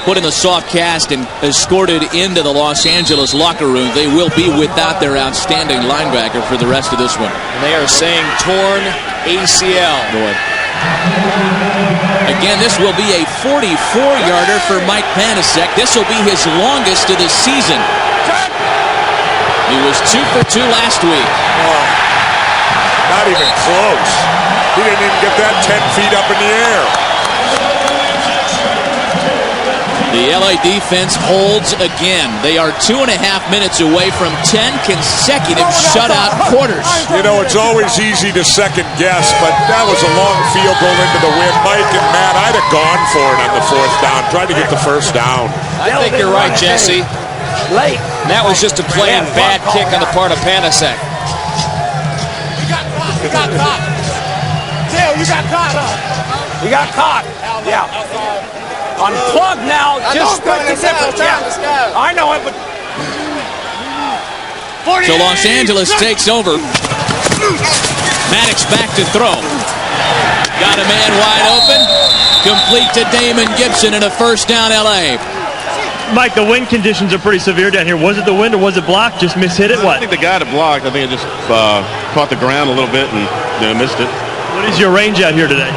put in the soft cast and escorted into the Los Angeles locker room. They will be without their outstanding linebacker for the rest of this one. And they are saying torn ACL. Boy. Again, this will be a 44-yarder for Mike Panaszek. This will be his longest of the season. He was 2 for 2 last week. Oh, not even close. He didn't even get that 10 feet up in the air. The LA defense holds again. They are 2.5 minutes away from 10 consecutive shutout quarters. You know, it's always easy to second guess, but that was a long field goal into the wind. Mike and Matt, I'd have gone for it on the 4th down. Tried to get the 1st down. I think you're right, Jesse. Late. That was just a planned bad kick on the part of Panaszek. You got caught. Dale, you got caught, huh? You got caught. Yeah. Unplugged now. Just split the difference. Yeah. I know it, but... So Los Angeles takes over. Maddox back to throw. Got a man wide open. Complete to Damon Gibson and a 1st down LA. Mike, the wind conditions are pretty severe down here. Was it the wind or was it blocked? Just mishit it? What? I think the guy that blocked, I think it just caught the ground a little bit and missed it. What is your range out here today?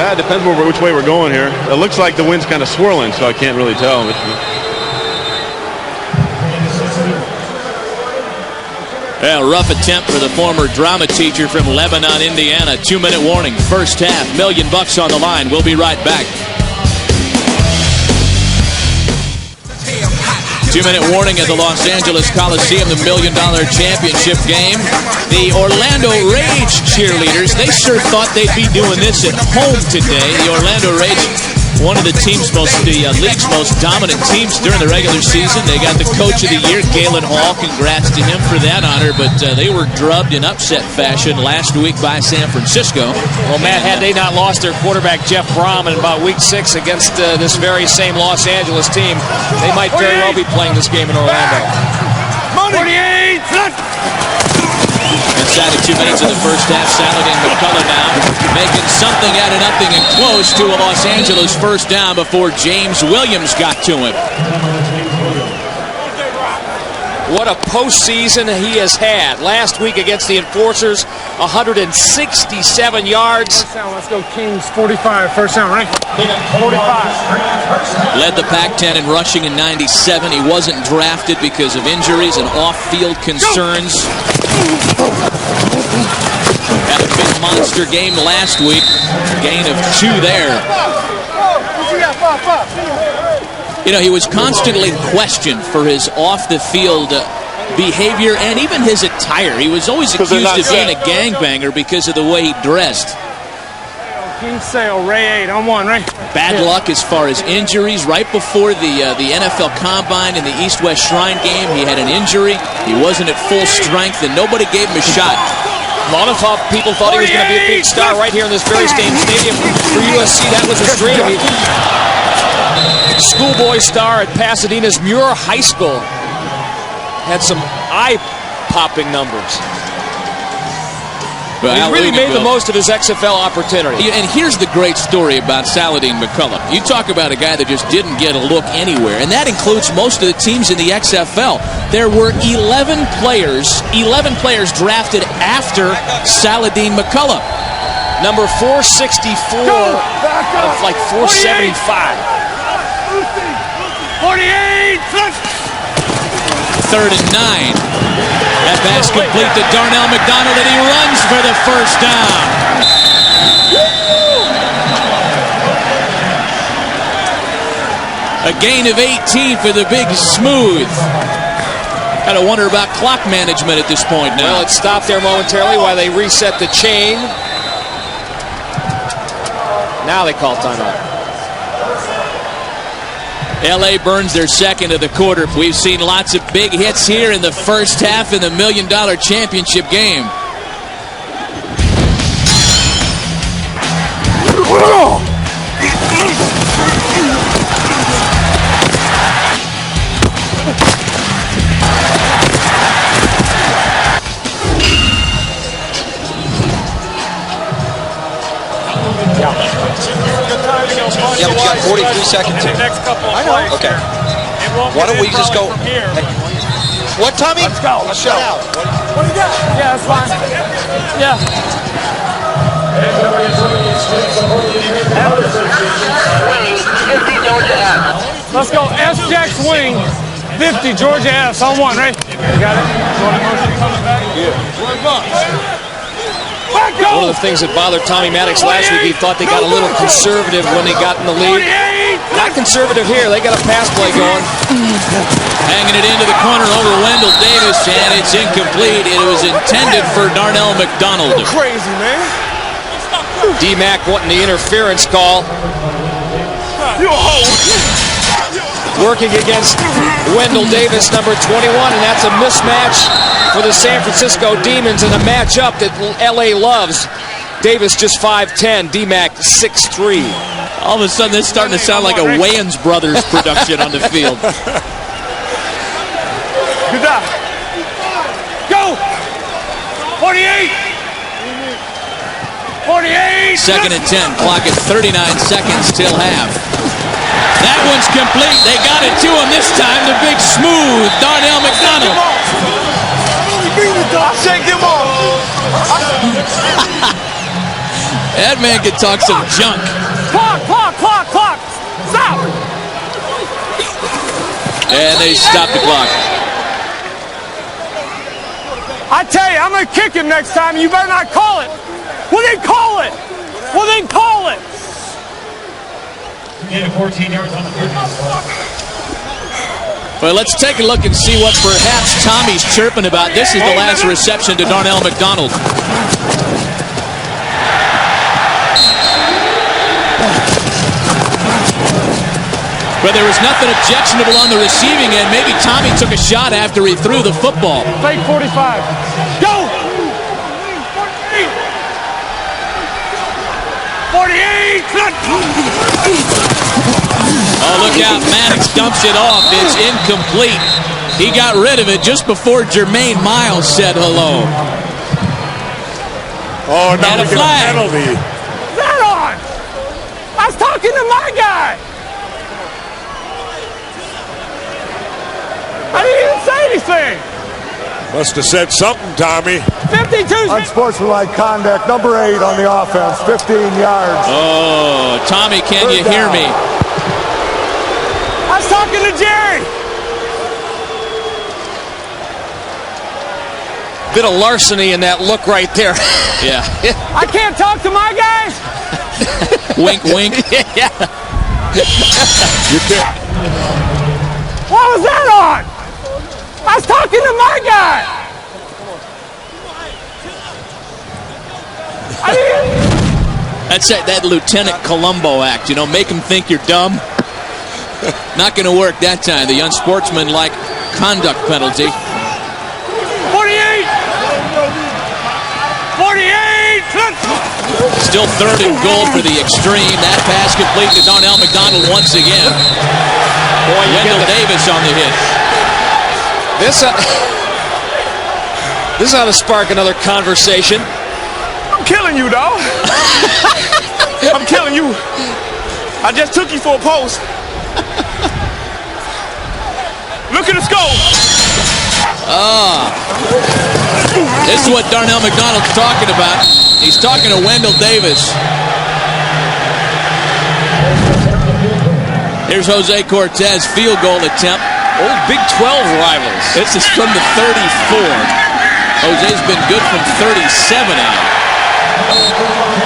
It depends which way we're going here. It looks like the wind's kind of swirling, so I can't really tell. Well, rough attempt for the former drama teacher from Lebanon, Indiana. 2-minute warning. 1st half. $1 million on the line. We'll be right back. 2-minute warning at the Los Angeles Coliseum, the $1 million championship game. The Orlando Rage cheerleaders, they sure thought they'd be doing this at home today. The Orlando Rage one of the league's most dominant teams during the regular season. They got the Coach of the Year, Galen Hall. Congrats to him for that honor, but they were drubbed in upset fashion last week by San Francisco. Well, Matt, had they not lost their quarterback, Jeff Brom, in about week 6 against this very same Los Angeles team, they might very well be playing this game in Orlando. 48! Inside of 2 minutes of the first half, Saladin McCullough now making something out of nothing and close to a Los Angeles first down before James Williams got to him. What a postseason he has had. Last week against the Enforcers, 167 yards. First down, let's go Kings, 45. First down, right? 45. Led the Pac-10 in rushing in 97. He wasn't drafted because of injuries and off-field concerns. Had a big monster game last week. Gain of 2 there. You know, he was constantly questioned for his off-the-field behavior and even his attire. He was always accused of being a gangbanger because of the way he dressed. King Sale, Ray 8 on 1, right? Bad luck as far as injuries. Right before the NFL Combine in the East-West Shrine game, he had an injury. He wasn't at full strength, and nobody gave him a shot. A lot of people thought he was going to be a big star right here in this very same stadium. For USC, that was his dream. Schoolboy star at Pasadena's Muir High School. Had some eye-popping numbers. Well, he really made the most of his XFL opportunity. And here's the great story about Saladin McCullough. You talk about a guy that just didn't get a look anywhere, and that includes most of the teams in the XFL. There were 11 players drafted after Saladin McCullough. Number 464 of like 475. 48! 3rd and 9. That pass complete to Darnell McDonald, and he runs for the first down. A gain of 18 for the Big Smooth. Gotta wonder about clock management at this point now. Well, it stopped there momentarily while they reset the chain. Now they call timeout. L.A. burns their second of the quarter. We've seen lots of big hits here in the first half in the $1 Million Championship game. Yeah, but you got 43 seconds here. I know. Okay. Why don't we just go? What, Tommy? Let's go. Let's shut out. What do you got? Yeah, that's fine. Yeah. Let's go. S-Jacks wing. 50, Georgia S. On 1, right? You got it? Yeah. One of the things that bothered Tommy Maddox last week, he thought they got a little conservative when they got in the lead. Not conservative here. They got a pass play going. Hanging it into the corner over Wendell Davis, and it's incomplete. It was intended for Darnell McDonald. Crazy, man. D-Mac wanting the interference call. Working against Wendell Davis, number 21, and that's a mismatch for the San Francisco Demons in a matchup that L.A. loves. Davis just 5'10", D-Mac 6'3". All of a sudden, this is starting to sound like a Wayans Brothers production on the field. Good job. Go! 48! 48! Second and 10. Clock at 39 seconds till half. That one's complete. They got it to him this time. The Big Smooth, Darnell McDonald. I shake him off. That man can talk some junk. Clock. Stop. And they stop the clock. I tell you, I'm going to kick him next time. You better not call it. Well, then call it. 14 yards on the first. Well, let's take a look and see what perhaps Tommy's chirping about. This is the last reception to Darnell McDonald. But there was nothing objectionable on the receiving end. Maybe Tommy took a shot after he threw the football. Fake 45. Go! 48! Oh, look out. Maniax dumps it off. It's incomplete. He got rid of it just before Jermaine Miles said hello. Oh, now and we get a penalty. What's that on? I was talking to my guy. I didn't even say anything. Must have said something, Tommy. 52. Unsportsmanlike conduct, number 8 on the offense, 15 yards. Oh, Tommy, can you hear me? I was talking to Jerry. Bit of larceny in that look right there. Yeah. I can't talk to my guys. Wink, wink. Yeah. You can't. What was that on? I was talking to my guy. That's that Lieutenant Columbo act, you know, make him think you're dumb. Not going to work that time. The unsportsmanlike conduct penalty. 48! 48! Still 3rd and goal for the Xtreme. That pass complete to Darnell McDonald once again. Boy, Wendell Davis on the hit. This ought to spark another conversation. I'm killing you, dog. I'm killing you. I just took you for a post. Look at the score. This is what Darnell McDonald's talking about. He's talking to Wendell Davis. Here's Jose Cortez, field goal attempt. Old Big 12 rivals. This is from the 34. Jose's been good from 37 out.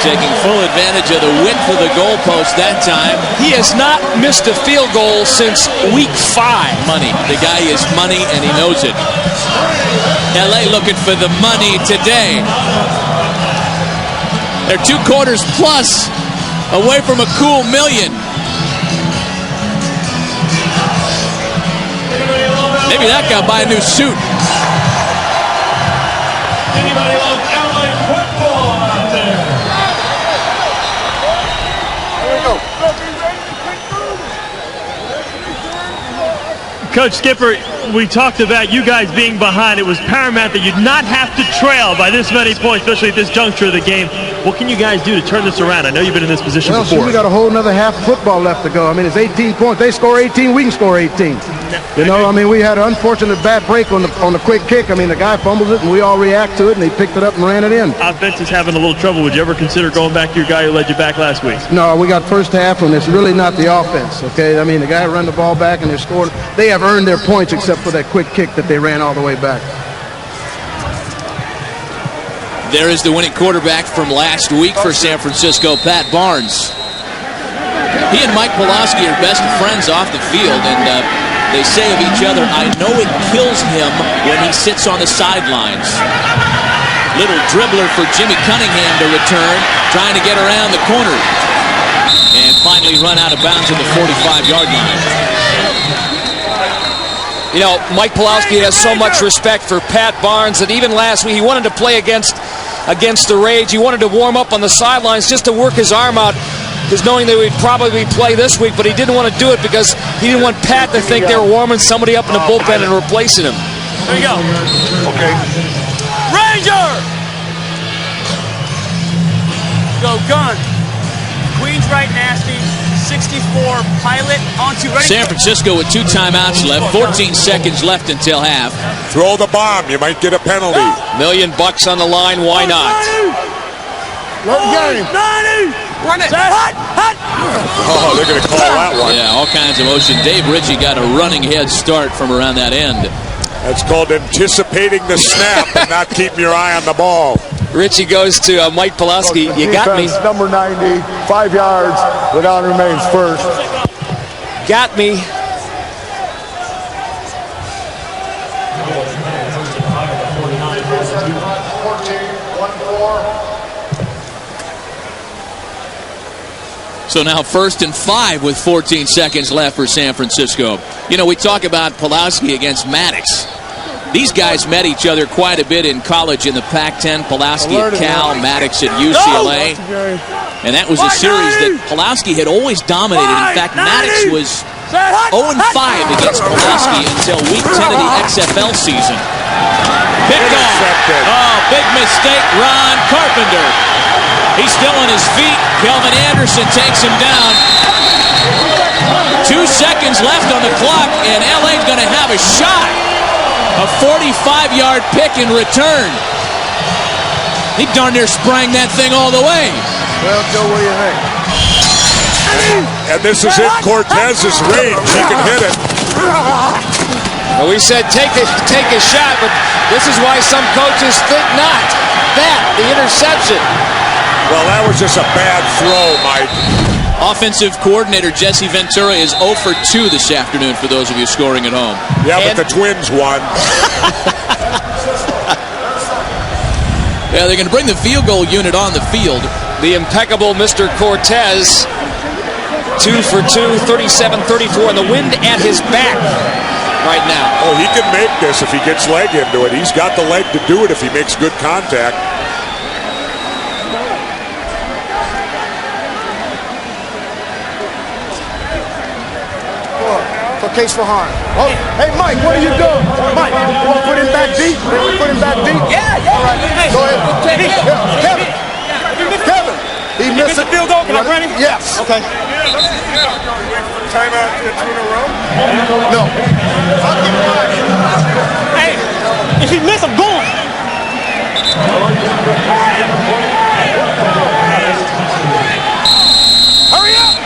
Taking full advantage of the width of the goalpost that time. He has not missed a field goal since week 5. Money. The guy is money, and he knows it. L.A. looking for the money today. They're 2 quarters plus away from a cool $1 million. Maybe that guy buy a new suit. Anybody want LA football out there? Here we go. Coach Skipper, we talked about you guys being behind. It was paramount that you'd not have to trail by this many points, especially at this juncture of the game. What can you guys do to turn this around? I know you've been in this position before. Well, we got a whole another half of football left to go. I mean, it's 18 points. They score 18, we can score 18. You know, I mean, we had an unfortunate bad break on the quick kick. I mean, the guy fumbles it, and we all react to it, and he picked it up and ran it in. Offense is having a little trouble. Would you ever consider going back to your guy who led you back last week? No, we got first half, and it's really not the offense, okay? I mean, the guy run the ball back, and they're scoring. They have earned their points except for that quick kick that they ran all the way back. There is the winning quarterback from last week for San Francisco, Pat Barnes. He and Mike Pulaski are best friends off the field, and they say of each other, I know it kills him when he sits on the sidelines. Little dribbler for Jimmy Cunningham to return, trying to get around the corner. And finally run out of bounds at the 45-yard line. You know, Mike Pulaski has so much respect for Pat Barnes that even last week he wanted to play against the Rage. He wanted to warm up on the sidelines just to work his arm out, because knowing that we'd probably play this week, but he didn't want to do it because he didn't want Pat to think they were warming somebody up in the bullpen and replacing him. There you go. Okay. Ranger! Go gun. Queens right nasty. 64 pilot onto ready. San Francisco with 2 timeouts left, 14 seconds left until half. Throw the bomb, you might get a penalty. $1 million on the line, why not? Love the game. 90! Run it! Hot! Hot! Oh, they're going to call that one. Yeah, all kinds of motion. Dave Ritchie got a running head start from around that end. That's called anticipating the snap and not keeping your eye on the ball. Richie goes to Mike Pulaski. You got me. Number 90, 5 yards. The down remains first. Got me. So now 1st and 5 with 14 seconds left for San Francisco. You know, we talk about Pulaski against Maddox. These guys met each other quite a bit in college in the Pac-10. Pulaski at Cal, Maddox at UCLA. And that was a series that Pulaski had always dominated. In fact, Maddox was 0-5 against Pulaski until week 10 of the XFL season. Picked off. Oh, big mistake, Ron Carpenter. He's still on his feet. Kelvin Anderson takes him down. 2 seconds left on the clock, and LA's going to have a shot. A 45-yard pick in return. He darn near sprang that thing all the way. Well, Joe, what do you think? And this is in Cortez's range. He can hit it. Well, we said take a shot, but this is why some coaches think not. That, the interception. Well, that was just a bad throw, Mike. Offensive coordinator Jesse Ventura is 0 for 2 this afternoon for those of you scoring at home. Yeah, but the Twins won. Yeah, they're going to bring the field goal unit on the field. The impeccable Mr. Cortez, 2 for 2, 37-34, and the wind at his back right now. Oh, he can make this if he gets leg into it. He's got the leg to do it if he makes good contact. For case for harm. Oh, hey, Mike, what are you doing? Mike, you want to put him back deep? Put him back deep? Yeah. All right, go ahead. Kevin. He missed the field goal. Can I run him? Yes. Okay. Timeout in a row? No. Hey, if he miss, I'm going. Hurry up!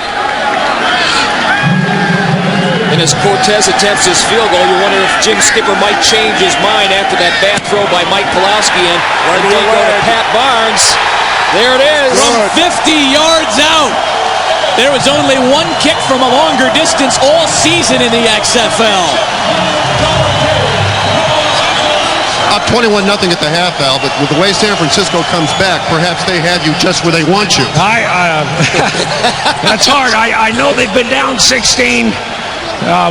And as Cortez attempts his field goal, you wonder if Jim Skipper might change his mind after that bad throw by Mike Pulaski and indeed go to Pat Barnes. There it is. From 50 yards out. There was only one kick from a longer distance all season in the XFL. Up 21-0 at the half, Al, but with the way San Francisco comes back, perhaps they had you just where they want you. That's hard. I know they've been down 16.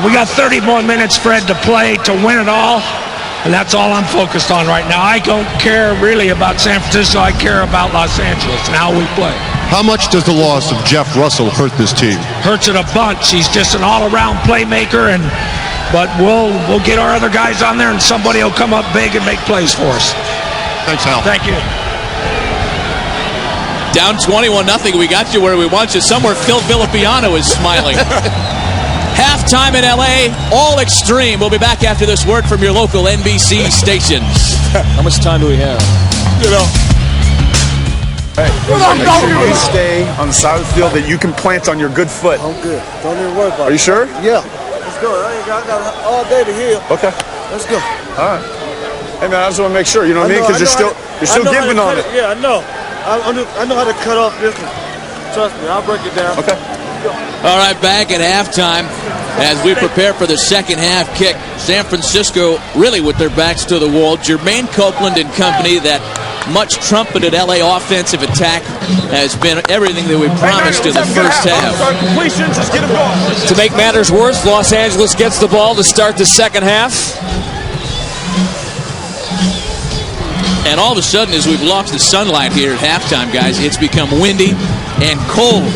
We got 30 more minutes, Fred, to play to win it all, and that's all I'm focused on right now. I don't care really about San Francisco. I care about Los Angeles and how we play. How much does the loss of Jeff Russell hurt this team? Hurts it a bunch. He's just an all-around playmaker, but we'll get our other guys on there, and somebody will come up big and make plays for us. Thanks, Al. Thank you. Down 21-0. We got you where we want you. Somewhere Phil Villapiano is smiling. Halftime in L.A., all extreme. We'll be back after this word from your local NBC stations. How much time do we have? You know. Hey, make sure you stay on the side of the field that you can plant on your good foot. I'm good. Don't even worry about it. Are you sure? Yeah. Let's go. I got all day to heal. Okay. Let's go. All right. Hey, man, I just want to make sure. You know what I mean? Because you're still giving on it. Yeah, I know. I know how to cut off this one. Trust me. I'll break it down. Okay. All right, back at halftime as we prepare for the second half kick. San Francisco really with their backs to the wall. Jermaine Copeland and company, that much trumpeted LA offensive attack has been everything that we promised in the first half. To make matters worse, Los Angeles gets the ball to start the second half. And all of a sudden, as we've lost the sunlight here at halftime, guys, it's become windy and cold.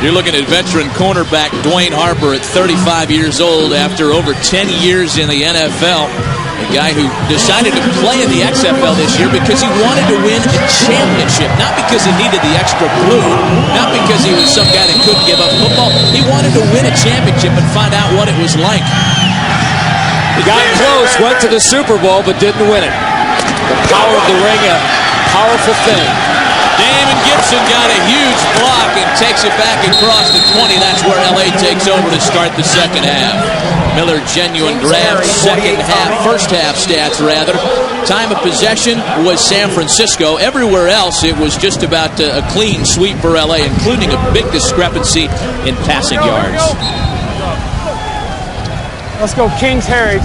You're looking at veteran cornerback Dwayne Harper at 35 years old after over 10 years in the NFL. A guy who decided to play in the XFL this year because he wanted to win a championship. Not because he needed the extra glue. Not because he was some guy that couldn't give up football. He wanted to win a championship and find out what it was like. He got close, went to the Super Bowl, but didn't win it. The power of the ring, a powerful thing. Damon Gibson got a huge block and takes it back across the 20. That's where LA takes over to start the second half. Miller genuine grab, first half stats rather. Time of possession was San Francisco. Everywhere else it was just about a clean sweep for LA, including a big discrepancy in passing yards. Let's go Kings Harry,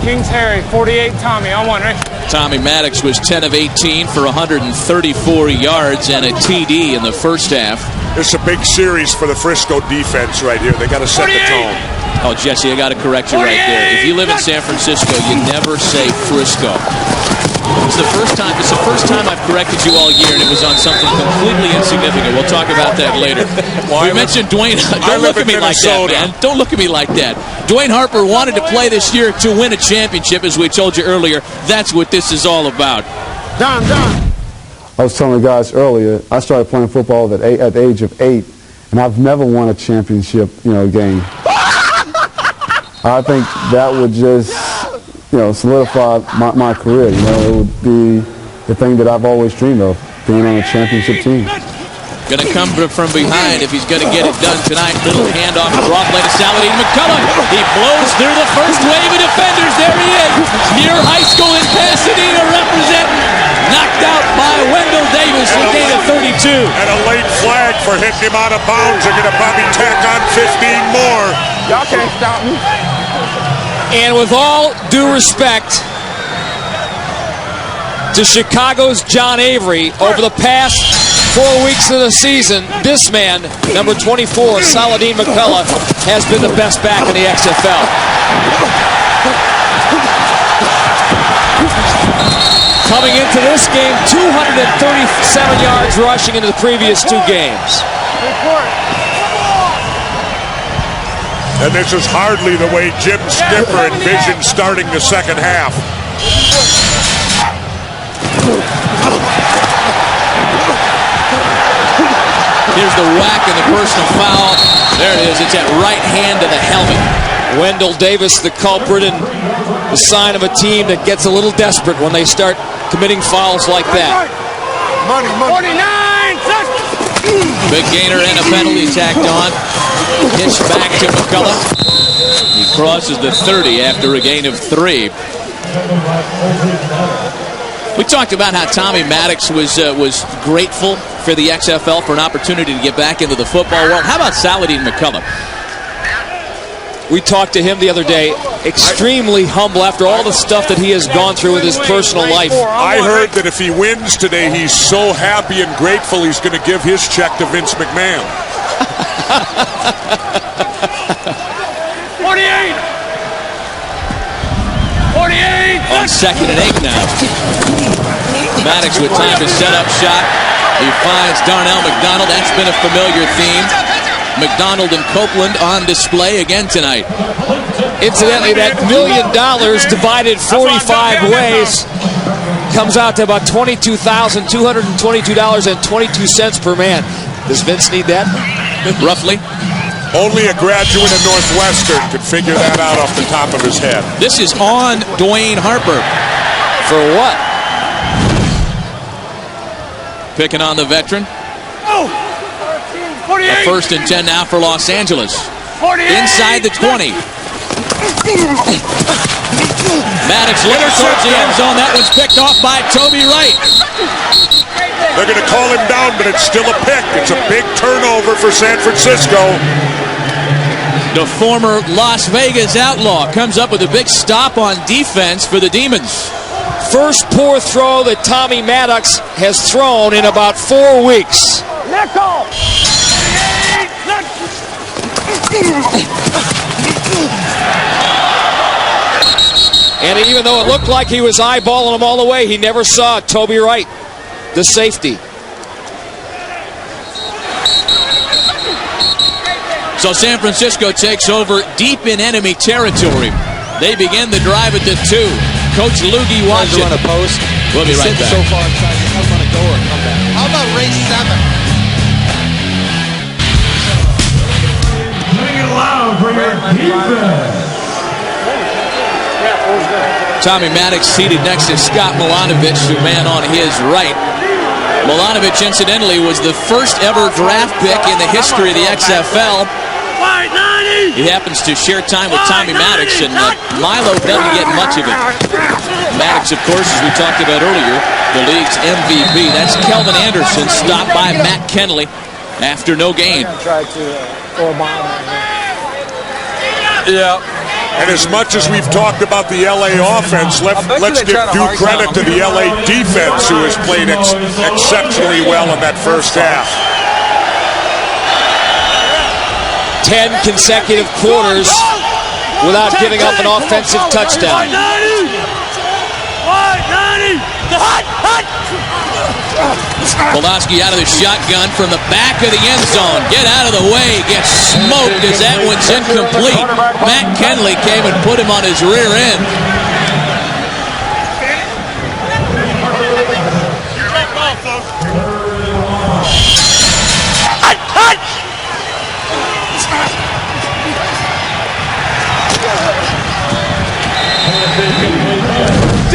48 Tommy, on one, right? Tommy Maddox was 10 of 18 for 134 yards and a TD in the first half. It's a big series for the Frisco defense right here. They got to set the tone. Oh, Jesse, I got to correct you right there. If you live in San Francisco, you never say Frisco. It's the first time I've corrected you all year, and it was on something completely insignificant. We'll talk about that later. We mentioned Dwayne. Don't look at me like that, man. Don't look at me like that. Dwayne Harper wanted to play this year to win a championship, as we told you earlier. That's what this is all about. Don. I was telling the guys earlier, I started playing football at the age of 8, and I've never won a championship, game. I think that would just, solidify my career. It would be the thing that I've always dreamed of, being on a championship team. Going to come from behind if he's going to get it done tonight. Little handoff to Roth lane to Saladin McCullough. He blows through the first wave of defenders. There he is. Muir High School in Pasadena representing. Knocked out by Wendell Davis with gain of 32. And a late flag for hitting him out of bounds. They're going to probably tack on 15 more. Y'all can't stop me. And with all due respect to Chicago's John Avery, over the past 4 weeks of the season, this man, number 24, Saladin McCullough, has been the best back in the XFL. Coming into this game, 237 yards rushing into the previous 2 games. And this is hardly the way Jim Skipper envisioned starting the second half. Here's the whack and the personal foul. There it is. It's that right hand to the helmet. Wendell Davis, the culprit, and the sign of a team that gets a little desperate when they start committing fouls like that. Money. 49! Big gainer and a penalty tacked on. Pitch back to McCullough. He crosses the 30 after a gain of 3. We talked about how Tommy Maddox was grateful for the XFL for an opportunity to get back into the football world. How about Saladin McCullough? We talked to him the other day, extremely humble after all the stuff that he has gone through with his personal life. I heard that if he wins today, he's so happy and grateful he's going to give his check to Vince McMahon. 48! On 2nd and 8 now. Maddox with time to set up shot. He finds Darnell McDonald. That's been a familiar theme. McDonald and Copeland on display again tonight. Incidentally, that $1 million divided 45 ways comes out to about $22,222.22 per man. Does Vince need that? Roughly. Only a graduate of Northwestern could figure that out off the top of his head. This is on Dwayne Harper. For what? Picking on the veteran. Oh! 48! A 1st and 10 now for Los Angeles. 48! Inside the 20. Maddox looking towards the end zone. That one's picked off by Toby Wright. They're going to call him down, but it's still a pick. It's a big turnover for San Francisco. The former Las Vegas Outlaw comes up with a big stop on defense for the Demons. First poor throw that Tommy Maddox has thrown in about 4 weeks. And even though it looked like he was eyeballing him all the way, he never saw Toby Wright, the safety. So San Francisco takes over deep in enemy territory. They begin the drive at the 2. Coach Loogie watching. On a post. We'll be right back. So far inside, I'm going to go or come back. How about race 7? Tommy Maddox seated next to Scott Milanovich, the man on his right. Milanovich, incidentally, was the first ever draft pick in the history of the XFL. He happens to share time with Tommy Maddox, and Milo doesn't get much of it. Maddox, of course, as we talked about earlier, the league's MVP. That's Kelvin Anderson, stopped by Matt Kenley after no gain. Try to throw a bomb. Yeah. And as much as we've talked about the LA offense, let's give due credit to the LA defense, who has played exceptionally well in that first half. 10 consecutive quarters without giving up an offensive touchdown. Pulaski out of the shotgun from the back of the end zone. Get out of the way. Gets smoked as that one's incomplete. Matt Kenley came and put him on his rear end.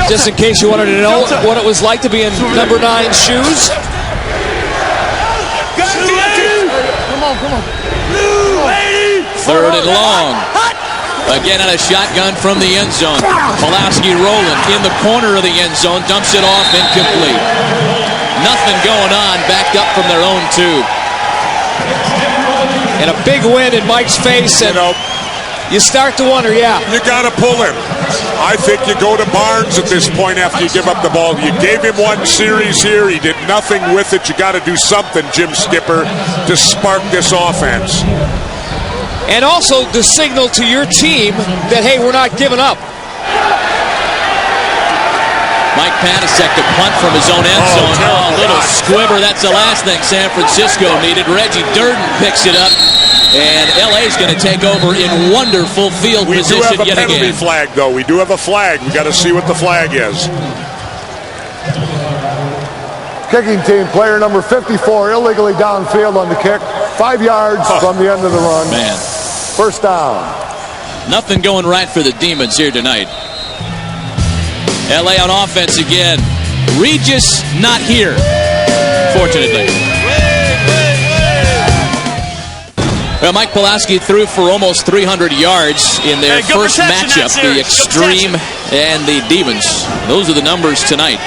Just in case you wanted to know what it was like to be in number 9 shoes. Come on. 3rd and long. Again on a shotgun from the end zone. Pulaski rolling in the corner of the end zone. Dumps it off, incomplete. Nothing going on, backed up from their own 2. And a big win in Mike's face. And you start to wonder, You got to pull him. I think you go to Barnes at this point after you give up the ball. You gave him one series here. He did nothing with it. You got to do something, Jim Skipper, to spark this offense. And also to signal to your team that, hey, we're not giving up. Mike Panasek to punt from his own end zone. A little squibber. That's the last thing San Francisco needed. Reggie Durden picks it up. And L.A.'s going to take over in wonderful field position yet again. We do have a penalty flag, though. We do have a flag. We got to see what the flag is. Kicking team, player number 54, illegally downfield on the kick. 5 yards from the end of the run. Man. First down. Nothing going right for the Demons here tonight. L.A. on offense again. Regis not here, fortunately. Well, Mike Pulaski threw for almost 300 yards in their first matchup, the Xtreme and the Demons. Those are the numbers tonight.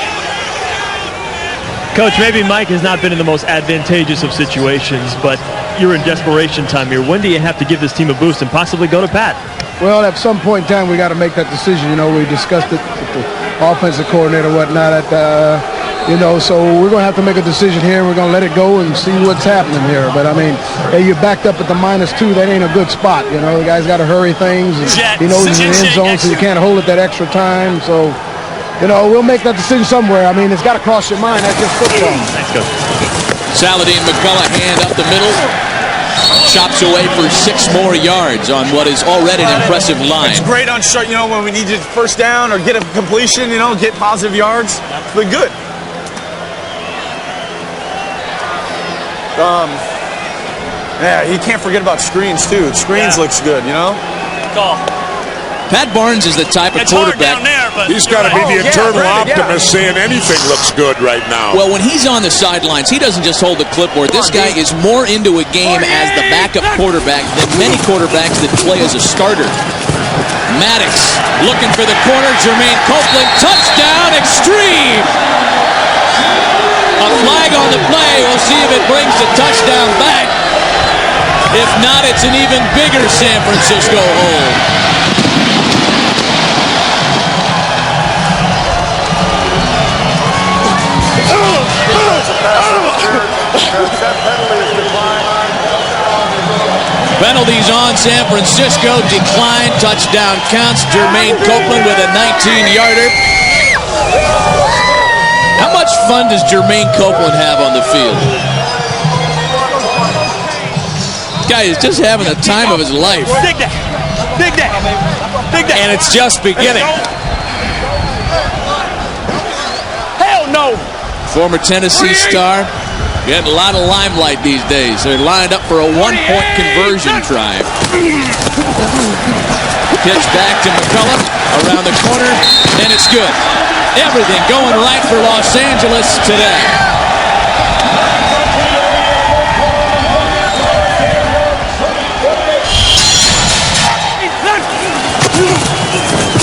Coach, maybe Mike has not been in the most advantageous of situations, but you're in desperation time here. When do you have to give this team a boost and possibly go to Pat? Well, at some point in time, we got to make that decision. We discussed it with the offensive coordinator and whatnot. So we're going to have to make a decision here. We're going to let it go and see what's happening here. But, hey, you're backed up at the -2. That ain't a good spot. The guy's got to hurry things. And he knows he's in the end zone, so you can't hold it that extra time. So, we'll make that decision somewhere. It's got to cross your mind. That's just football. Thanks, Coach. Saladin McCullough, hand up the middle. Chops away for 6 more yards on what is already an impressive line. It's great on short, when we need to first down or get a completion, get positive yards. Look good. You can't forget about screens, too. Screens looks good, Call. Pat Barnes is the type of quarterback. He's got to be the eternal optimist saying anything looks good right now. Well, when he's on the sidelines, he doesn't just hold the clipboard. This guy is more into a game as the backup quarterback than many quarterbacks that play as a starter. Maddox looking for the corner. Jermaine Copeland, touchdown, Xtreme! A flag on the play. We'll see if it brings the touchdown back. If not, it's an even bigger San Francisco hold. Penalties on San Francisco. Decline. Touchdown counts. Jermaine Copeland with a 19-yarder. How much fun does Jermaine Copeland have on the field? Guy is just having the time of his life. Dig that. Dig that. Dig that. And it's just beginning. Hell no. Former Tennessee star. Getting a lot of limelight these days. They're lined up for a 1-point conversion drive. Pitch back to McCullough. Around the corner. And it's good. Everything going right for Los Angeles today.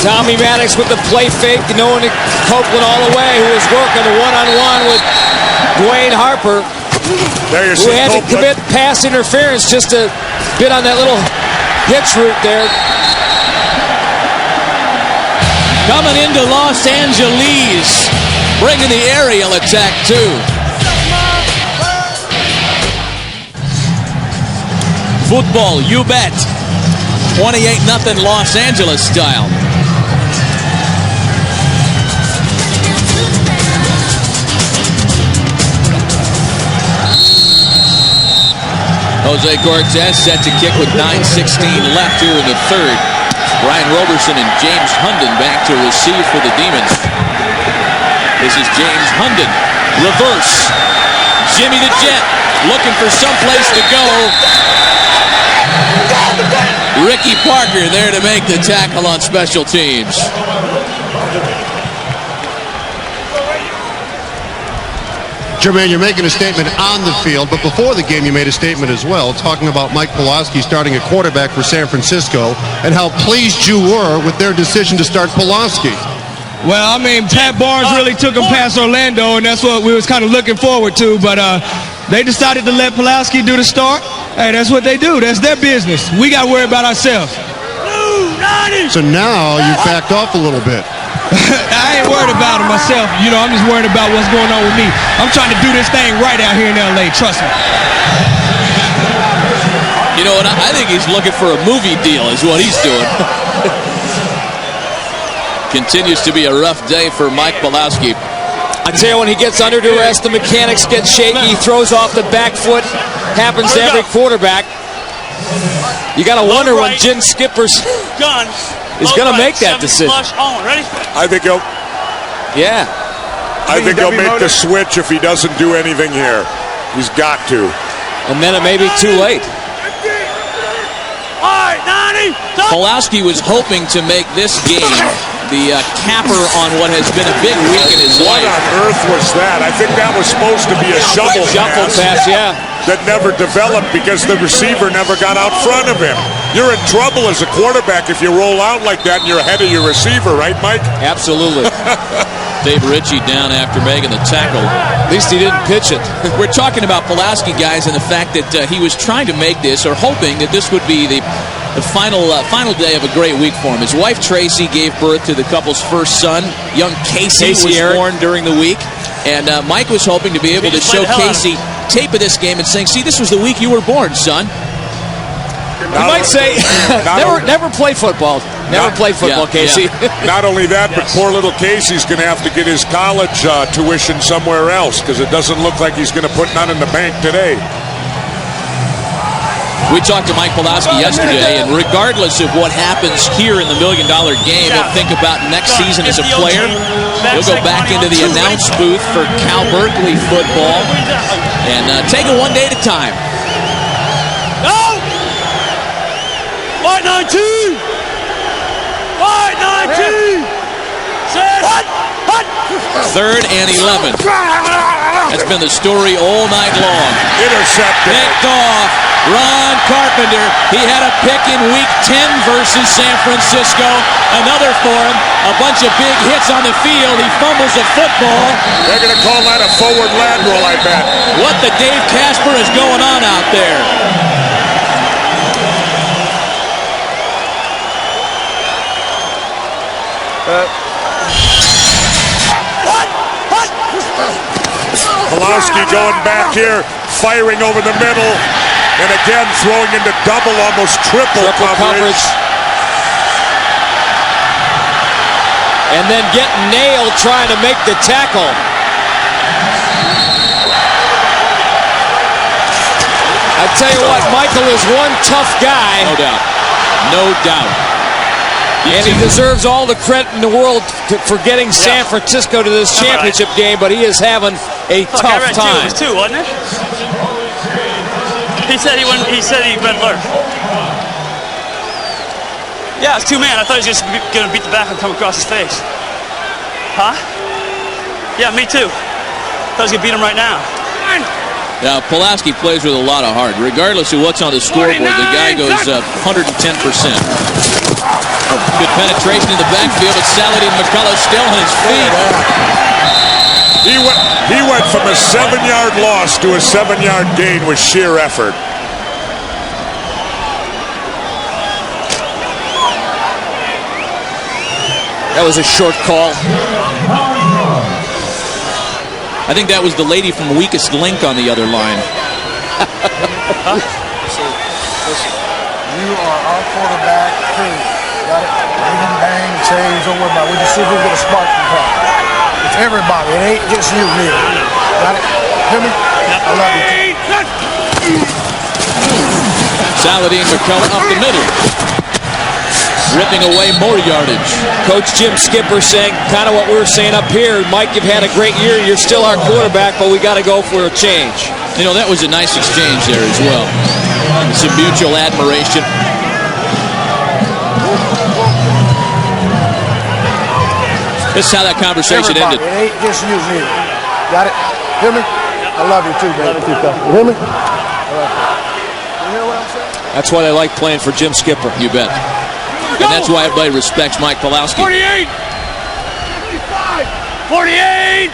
Tommy Maddox with the play fake, knowing Copeland all the way, who was working a one-on-one with Dwayne Harper, who had to commit pass interference just a bit on that little hitch route there. coming into Los Angeles, bringing the aerial attack too. Football, you bet. 28-0 Los Angeles style. Jose Cortez set to kick with 9:16 left here in the third. Brian Roberson and James Hunden back to receive for the Demons. This is James Hunden. Reverse. Jimmy the Jet looking for someplace to go. Ricky Parker there to make the tackle on special teams. Jermaine, you're making a statement on the field, but before the game you made a statement as well, talking about Mike Pulaski starting a quarterback for San Francisco and how pleased you were with their decision to start Pulaski. Well, I mean, Pat Barnes really took him past Orlando, and that's what we was kind of looking forward to, but they decided to let Pulaski do the start. Hey, that's what they do. That's their business. We got to worry about ourselves. So now you've backed off a little bit. I ain't worried about it myself. You know, I'm just worried about what's going on with me. I'm trying to do this thing right out here in L.A., trust me. You know, and I think he's looking for a movie deal is what he's doing. Continues to be a rough day for Mike Pulaski. I tell you, when he gets under duress, the mechanics get shaky. He throws off the back foot. Happens to every quarterback. You got to wonder when Jim Skippers is going to make that decision. I think he'll. Yeah. I think he'll make the switch if he doesn't do anything here. He's got to. And then it may be too late. Pulaski was hoping to make this game the capper on what has been a big week in his life. What on earth was that? I think that was supposed to be a shovel pass, yeah. That never developed because the receiver never got out front of him. You're in trouble as a quarterback if you roll out like that and you're ahead of your receiver, right, Mike? Absolutely. Dave Ritchie down after making the tackle. At least he didn't pitch it. We're talking about Pulaski, guys, and the fact that he was trying to make this, or hoping that this would be the final day of a great week for him. His wife Tracy gave birth to the couple's first son. Young Casey was born during the week, and Mike was hoping to be able to show Casey tape of this game and saying, "See, this was the week you were born, son." You might say, never play football. Never play football, Casey. Yeah. Not only that, but poor little Casey's going to have to get his college tuition somewhere else because it doesn't look like he's going to put none in the bank today. We talked to Mike Pulaski yesterday, and regardless of what happens here in the $1 million game, he'll think about next season as a player. He'll go back into the announce booth for Cal Berkeley football and take it one day at a time. Go! White 19! White 19! What? 3rd and 11. That's been the story all night long. Intercepted. Picked off. Ron Carpenter. He had a pick in week 10 versus San Francisco. Another for him. A bunch of big hits on the field. He fumbles the football. They're going to call that a forward lateral, I bet. What the Dave Casper is going on out there? Pulaski going back here, firing over the middle, and again throwing into double, almost triple coverage. And then getting nailed trying to make the tackle. I tell you what, Michael is one tough guy. No doubt. No doubt. And he deserves all the credit in the world for getting San Francisco to this championship game, but he is having a tough time. It was 2, wasn't it? He said he read alert. Yeah, it's 2 man. I thought he was just going to beat the back and come across his face. Huh? Yeah, me too. I thought he was going to beat him right now. Now, Pulaski plays with a lot of heart. Regardless of what's on the scoreboard, the guy goes 110%. Good penetration in the backfield, but Saladin McCullough still on his feet. He went from a 7-yard loss to a 7-yard gain with sheer effort. That was a short call. I think that was the lady from Weakest Link on the other line. You are our quarterback, too. Got it? Bang, bang, change, don't worry about it. We just see if we can get a spark from practice. It's everybody. It ain't just you, me. Got it? Hear me? I love you. Saladin McCullough up the middle. Ripping away more yardage. Coach Jim Skipper saying kind of what we were saying up here. Mike, you've had a great year. You're still our quarterback, but we got to go for a change. You know, that was a nice exchange there as well. Some mutual admiration. This is how that conversation everybody. ended. It ain't just you, me. Got it? Hear me? I love you too, baby. You hear me? You hear what I'm saying? That's why they like playing for Jim Skipper. You bet. And that's why everybody respects Mike Pawlowski. 48! 48!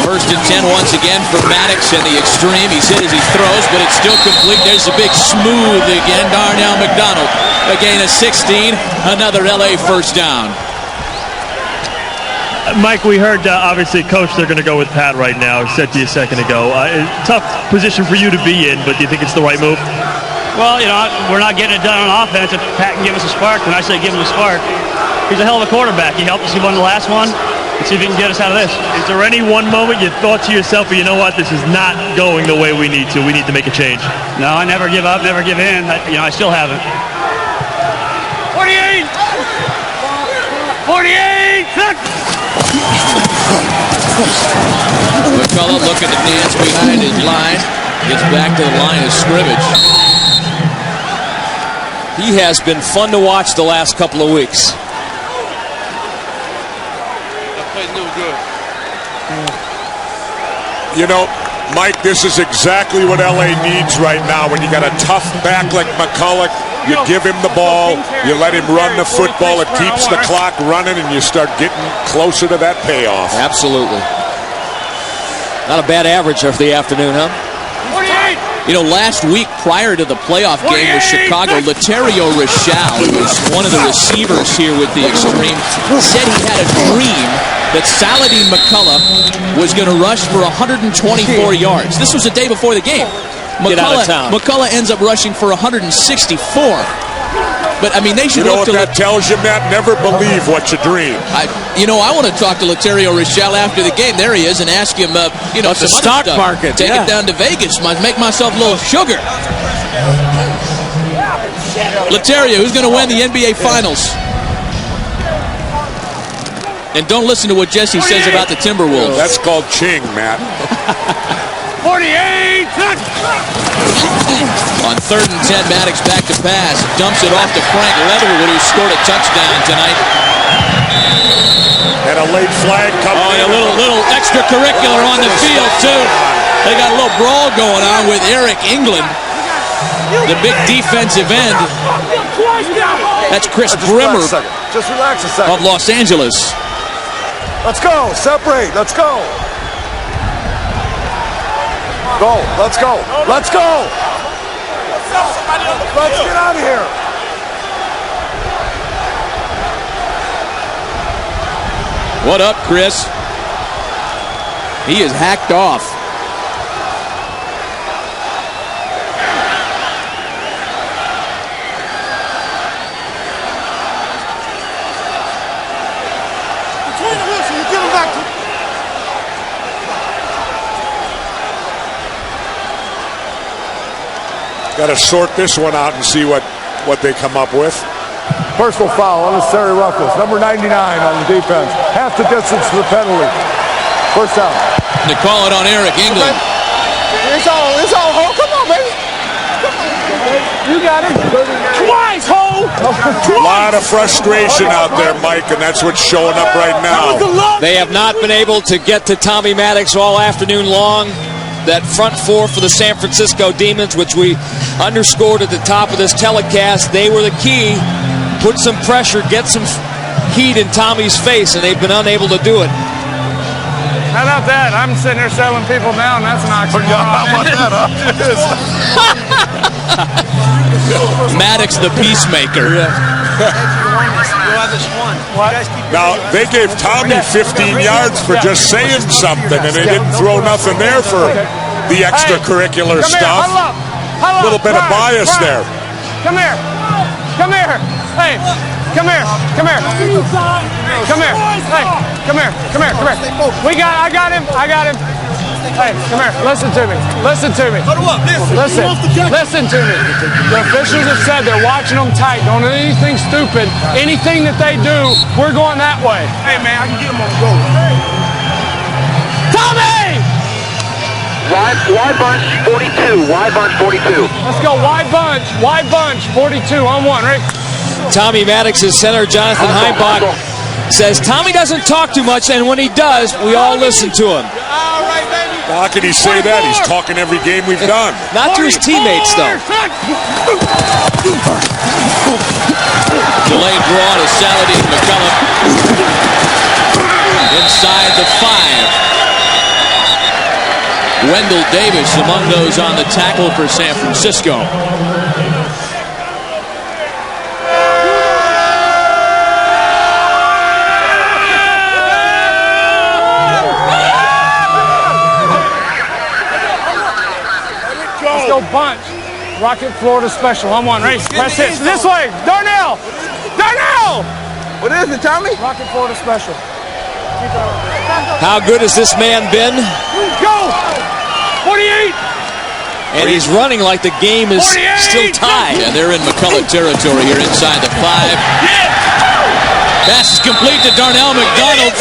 First and 10 once again for Maddox and the Xtreme. He's hit as he throws, but it's still complete. There's a big smooth again. Darnell McDonald. A gain of 16. Another LA first down. Mike, we heard, obviously, Coach, they're going to go with Pat right now. I said to you a second ago. Tough position for you to be in, but do you think it's the right move? Well, you know, we're not getting it done on offense. If Pat can give us a spark, then I say give him a spark. He's a hell of a quarterback. He helped us. He won the last one. Let's see if he can get us out of this. Is there any one moment you thought to yourself, well, you know what, this is not going the way we need to. We need to make a change? No, I never give up, never give in. I still haven't. 48! 48! McCullough looking to dance behind his line. Gets back to the line of scrimmage. He has been fun to watch the last couple of weeks. That play's no good. You know, Mike, this is exactly what LA needs right now. When you got a tough back like McCullough, you give him the ball, you let him run the football, it keeps the clock running, and you start getting closer to that payoff. Absolutely. Not a bad average of the afternoon, huh? 48! You know, last week prior to the playoff game with Chicago, Laterio Rochelle, who was one of the receivers here with the Xtreme, said he had a dream that Saladin McCullough was going to rush for 124 yards. This was the day before the game. McCullough ends up rushing for 164. But, I mean, they should look to... You know what that tells you, Matt? Never believe what you dream. I want to talk to Laterio Rochelle after the game. There he is, and ask him, some the stock stuff. market. Take it down to Vegas. Make myself a little sugar. Laterio, who's going to win the NBA Finals? And don't listen to what Jesse says about the Timberwolves. That's called ching, Matt. 48! On 3rd and 10, Maddox back to pass. Dumps it off to Frank Leatherwood, who scored a touchdown tonight. And a late flag coming in. A little extracurricular on the field, too. They got a little brawl going on with Eric England, the big defensive end. That's Chris Brimmer Just relax a second. of Los Angeles. Let's go. Separate. Let's go. Go. Let's go. Let's go. Let's get out of here. What up, Chris? He is hacked off. Got to sort this one out and see what they come up with. Personal foul, unnecessary roughness. Number 99 on the defense. Half the distance to the penalty. First down. They call it on Eric England. It's all Ho. Come on, baby. Come on. You got it. Twice, Ho. A lot of frustration out there, Mike, and that's what's showing up right now. They have not been able to get to Tommy Maddox all afternoon long. That front four for the San Francisco Demons, which we underscored at the top of this telecast, they were the key. Put some pressure, get some heat in Tommy's face, and they've been unable to do it. How about that? I'm sitting here selling people down. That's an oxymoron. How about that, huh? Maddox the peacemaker. Now, they gave Tommy 15 yards for just saying something, and they didn't throw nothing there for the extracurricular stuff. A little bit of bias there. Come here. Come here. Hey, come here. Come here. Come here. Hey, come here. Come here. Come here. I got him. I got him. Hey, come here. Listen to me. Listen to me. Listen to me. The officials have said they're watching them tight. Don't do anything stupid. Anything that they do, we're going that way. Hey, man, I can get him on the go. Tommy! Wide bunch 42. Wide bunch 42. Let's go. Wide bunch. Wide bunch 42 on one. Ready? Tommy Maddox's center, Jonathan Heimbach, says Tommy doesn't talk too much, and when he does, we all listen to him. How can he say that? He's talking every game we've done. Not to his teammates, though. Delayed draw to Saladin McCullough. Inside the 5. Wendell Davis among those on the tackle for San Francisco. Bunch. Rocket Florida special. On one. Race. Press it. This way. Darnell. Darnell. What is it, Tommy? Rocket Florida special. How good has this man been? Go. 48. And he's running like the game is still tied. And they're in McCullough territory here inside the 5. Pass is complete to Darnell McDonald.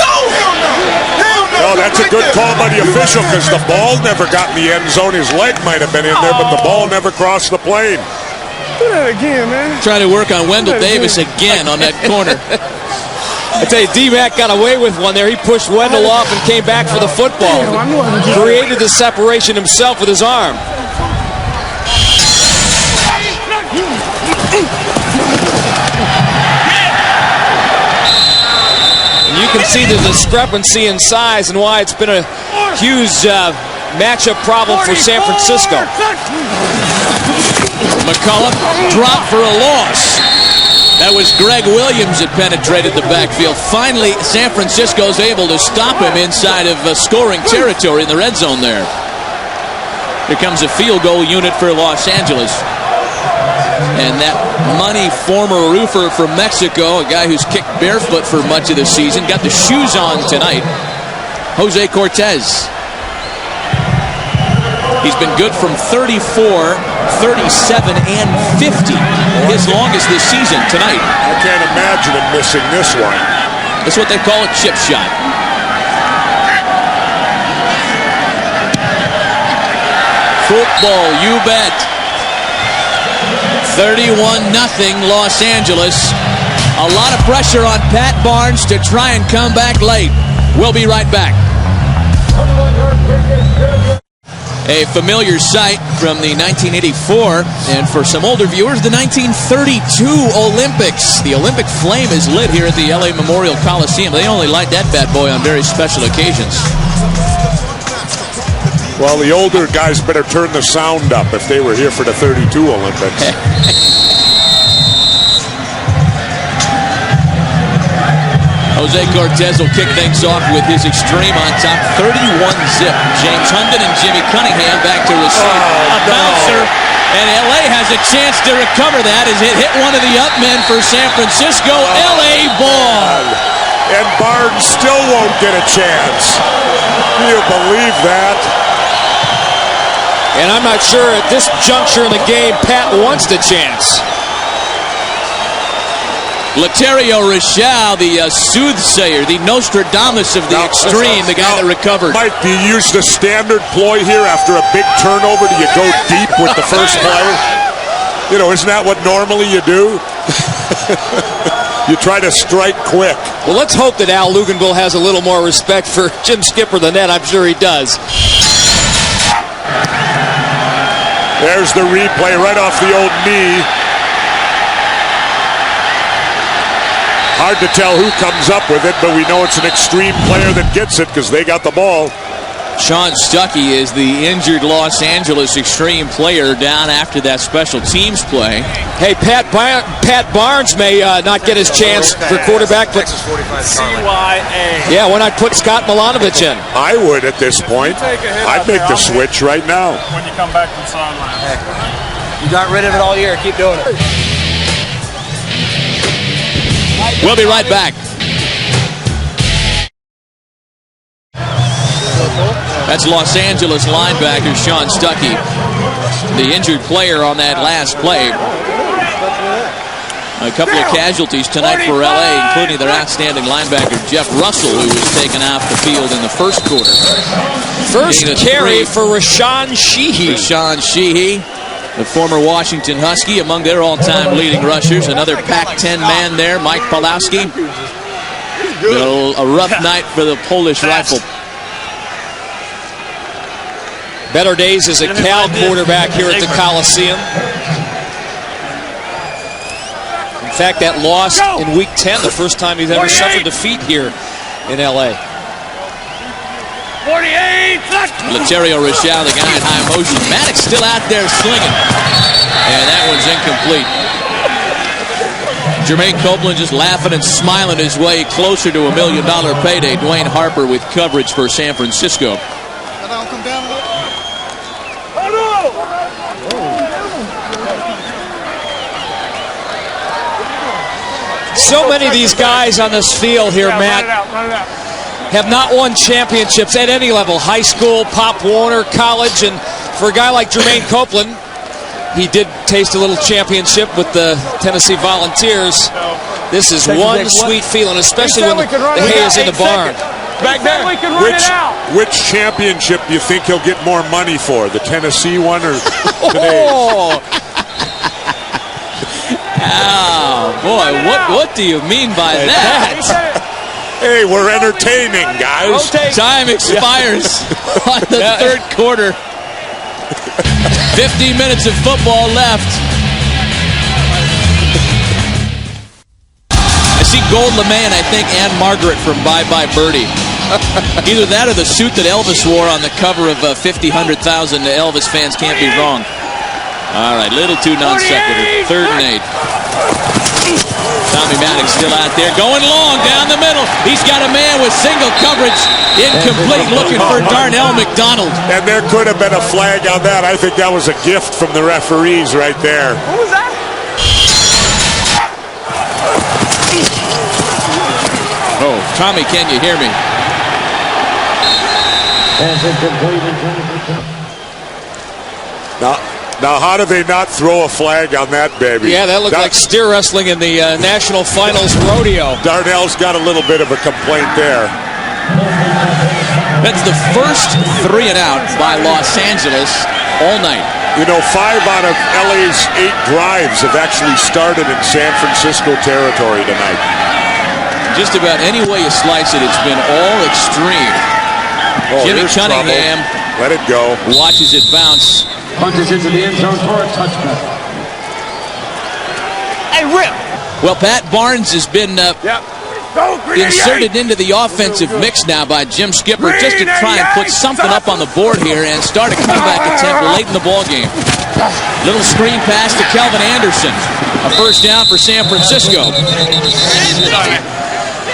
No, that's a good call by the official because the ball never got in the end zone. His leg might have been in there, but the ball never crossed the plane. Do that again, man. Trying to work on Wendell Davis again on that corner. I tell you, D-Mac got away with one there. He pushed Wendell off and came back for the football. Created the separation himself with his arm. You can see the discrepancy in size and why it's been a huge matchup problem for San Francisco. McCullough dropped for a loss. That was Greg Williams that penetrated the backfield. Finally, San Francisco's able to stop him inside of scoring territory in the red zone there. Here comes a field goal unit for Los Angeles. And that money former roofer from Mexico, a guy who's kicked barefoot for much of the season, got the shoes on tonight, Jose Cortez. He's been good from 34, 37, and 50. His longest this season tonight. I can't imagine him missing this one. That's what they call a chip shot. Football, you bet. 31-0 Los Angeles. A lot of pressure on Pat Barnes to try and come back late. We'll be right back. A familiar sight from the 1984, and for some older viewers, the 1932 Olympics. The Olympic flame is lit here at the LA Memorial Coliseum. They only light that bad boy on very special occasions. Well, the older guys better turn the sound up if they were here for the 32 Olympics. Jose Cortez will kick things off with his Xtreme on top, 31-zip. James Hunden and Jimmy Cunningham back to receive a bouncer, and L.A. has a chance to recover that as it hit one of the up men for San Francisco. L.A. ball. And Barnes still won't get a chance. Do you believe that? And I'm not sure at this juncture in the game Pat wants the chance. Laterio Rochelle, the soothsayer, the Nostradamus of the Xtreme, the guy that recovered. Mike, do you use the standard ploy here after a big turnover? Do you go deep with the first player? You know, isn't that what normally you do? You try to strike quick. Well, let's hope that Al Luganville has a little more respect for Jim Skipper than that. I'm sure he does. There's the replay right off the old knee. Hard to tell who comes up with it, but we know it's an Xtreme player that gets it because they got the ball. Sean Stuckey is the injured Los Angeles Xtreme player down after that special teams play. Hey, Pat Barnes may not get his chance for quarterback, but CYA. yeah, why not put Scott Milanovic in? I would at this point. I'd make the switch right now. When you come back from sideline. You got rid of it all year. Keep doing it. We'll be right back. That's Los Angeles linebacker Sean Stuckey, the injured player on that last play. A couple of casualties tonight for L.A., including their outstanding linebacker Jeff Russell, who was taken off the field in the first quarter. First carry for Rashawn Sheehy. Rashawn Sheehy, the former Washington Husky, among their all-time leading rushers. Another Pac-10 man there, Mike Pawlowski. A rough night for the Polish rifle. Better days as a Cal quarterback here at the Coliseum. In fact, that loss in Week 10, the first time he's ever suffered defeat here in L.A. 48. Laterio Rochelle, the guy in high motion. Maddox still out there slinging. And that one's incomplete. Jermaine Copeland just laughing and smiling his way closer to $1 million payday. Dwayne Harper with coverage for San Francisco. So many of these guys on this field here, Matt, have not won championships at any level. High school, Pop Warner, college, and for a guy like Jermaine Copeland, he did taste a little championship with the Tennessee Volunteers. This is one sweet feeling, especially when the hay is in the barn. Back there. Which championship do you think he'll get more money for? The Tennessee one or today? Oh, boy, what do you mean by that? Hey, we're entertaining, guys. Time expires on the third quarter. 15 minutes of football left. I see Gold LeMay and I think Ann Margaret from Bye Bye Birdie. Either that or the suit that Elvis wore on the cover of 50, 100,000. The Elvis fans can't be wrong. All right, little too non sequitur. 3rd and 8. Tommy Maddox still out there, going long down the middle. He's got a man with single coverage, incomplete, looking for Darnell McDonald. And there could have been a flag on that. I think that was a gift from the referees right there. What was that? Oh, Tommy, can you hear me? Now, how do they not throw a flag on that, baby? Yeah, that looked like steer wrestling in the National Finals rodeo. Darnell's got a little bit of a complaint there. That's the first 3 and out by Los Angeles all night. You know, 5 out of LA's 8 drives have actually started in San Francisco territory tonight. Just about any way you slice it, it's been all extreme. Oh, Jimmy Cunningham let it go. Watches it bounce. Punches into the end zone for a touchback. Hey, Rip. Well, Pat Barnes has been inserted into the offensive mix now by Jim Skipper just to try and put something up on the board here and start a comeback attempt late in the ballgame. Little screen pass to Kelvin Anderson. A first down for San Francisco.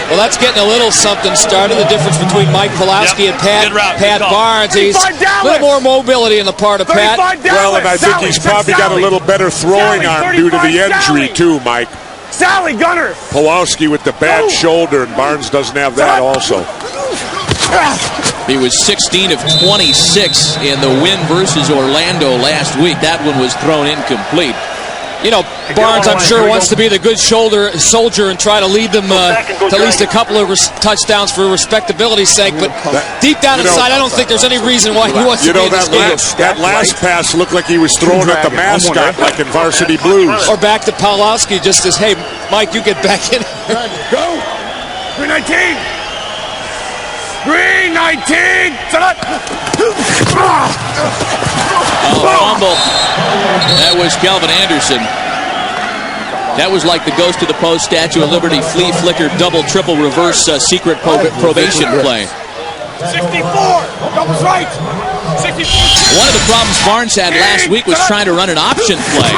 Well, that's getting a little something started. The difference between Mike Pawlowski and Pat Barnes. He's a little more mobility in the part of Pat. Well, and I think he's probably got a little better throwing arm due to the injury, too, Mike. Sally Gunner. Pawlowski with the bad shoulder, and Barnes doesn't have that also. He was 16 of 26 in the win versus Orlando last week. That one was thrown incomplete. You know, Barnes, I'm sure, wants to be the good soldier and try to lead them to at least a couple of touchdowns for respectability's sake. But deep down inside, I don't think there's any reason why he wants to be in this game. That last pass looked like he was throwing at the mascot like in Varsity Blues. Or back to Pawlowski just as, hey, Mike, you get back in. Go! 319! 319! Fumble. That was Kelvin Anderson. That was like the Ghost to the Post, Statue of Liberty, flea, flicker, double, triple, reverse secret probation play. 64! Double right! 64! One of the problems Barnes had last week was trying to run an option play.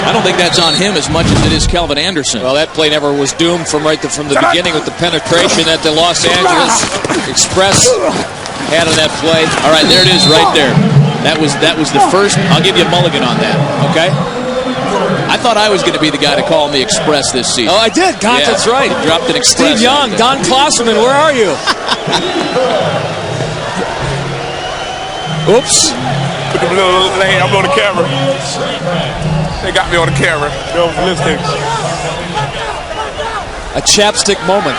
I don't think that's on him as much as it is Kelvin Anderson. Well, that play never was doomed from the beginning with the penetration that the Los Angeles Express had on that play. All right, there it is right there. That was the first. I'll give you a mulligan on that, okay? I thought I was going to be the guy to call him the Express this season. Oh, I did. God, that's right. He dropped an Express. Steve Young, Don Klosserman, where are you? Oops. I'm on the camera. They got me on the camera. Those lipsticks. A chapstick moment.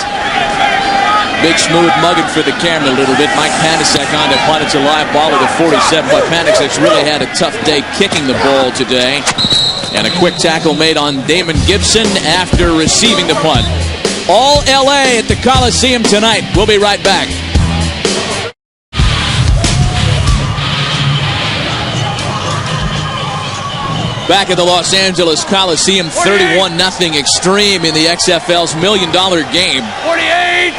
Big smooth mugging for the camera a little bit. Mike Panasek on to punt. It's a live ball at the 47, but Panasek's really had a tough day kicking the ball today. And a quick tackle made on Damon Gibson after receiving the punt. All L.A. at the Coliseum tonight. We'll be right back. Back at the Los Angeles Coliseum, 31-0 Xtreme in the XFL's $1 million game. 48.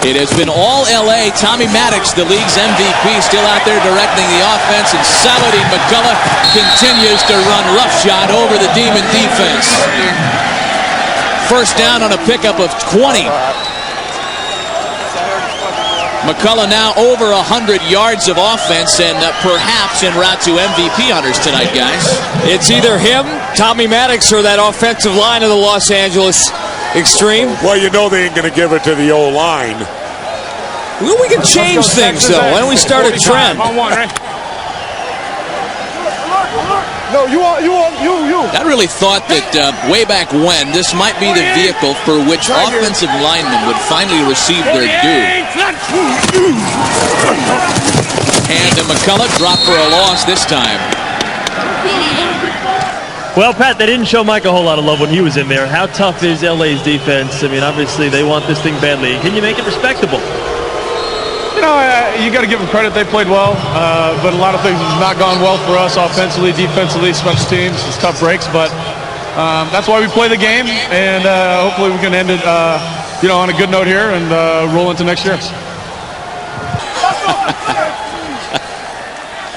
It has been all L.A. Tommy Maddox, the league's MVP, still out there directing the offense, and Saladin McCullough continues to run roughshod over the Demon defense. First down on a pickup of 20. McCullough now over 100 yards of offense and perhaps en route to MVP honors tonight, guys. It's either him, Tommy Maddox, or that offensive line of the Los Angeles Xtreme. Well, you know they ain't going to give it to the O-line. Well, we can change things, though. Why don't we start a trend? No, you. I really thought that way back when, this might be the vehicle for which offensive linemen would finally receive their due. And the McCullough dropped for a loss this time. Well, Pat, they didn't show Mike a whole lot of love when he was in there. How tough is LA's defense? I mean, obviously, they want this thing badly. Can you make it respectable? You know, you got to give them credit. They played well, but a lot of things have not gone well for us offensively, defensively, special teams. It's tough breaks, but that's why we play the game, and hopefully we can end it, on a good note here and roll into next year.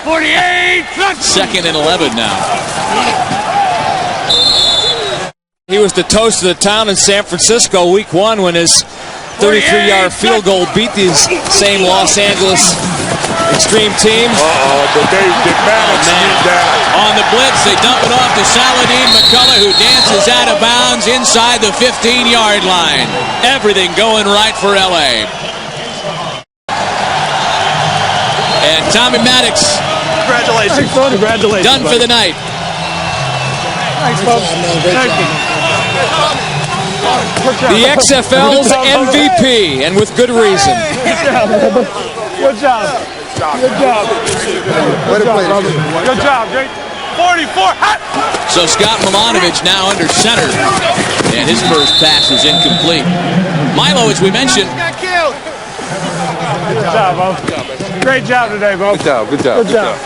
48. Second and 11 now. He was the toast of the town in San Francisco week 1 when his 33-yard field goal beat these same Los Angeles Xtreme team. But they Maddox need that. On the blitz, they dump it off to Saladin McCullough, who dances out of bounds inside the 15-yard line. Everything going right for L.A. And Tommy Maddox. Congratulations. Congratulations. Done for the night. Thanks, folks. Thank you. The XFL's MVP, and with good reason. Good job. Good job. Good job. Good job, Jake. 44. So Scott Milanovich now under center, and his first pass is incomplete. Milo, as we mentioned. Good job, Bo. Great job today, Bo. Good job. Good job. Good job.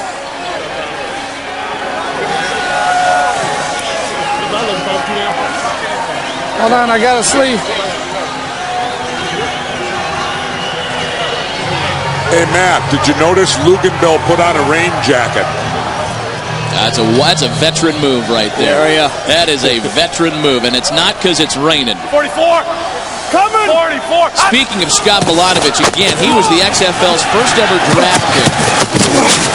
Hold on, I got a sleeve. Hey, Matt, did you notice Luganville put on a rain jacket? That's a veteran move right there. Yeah. That is a veteran move, and it's not because it's raining. 44. Coming. 44. Speaking of Scott Milanovich, again, he was the XFL's first ever draft pick.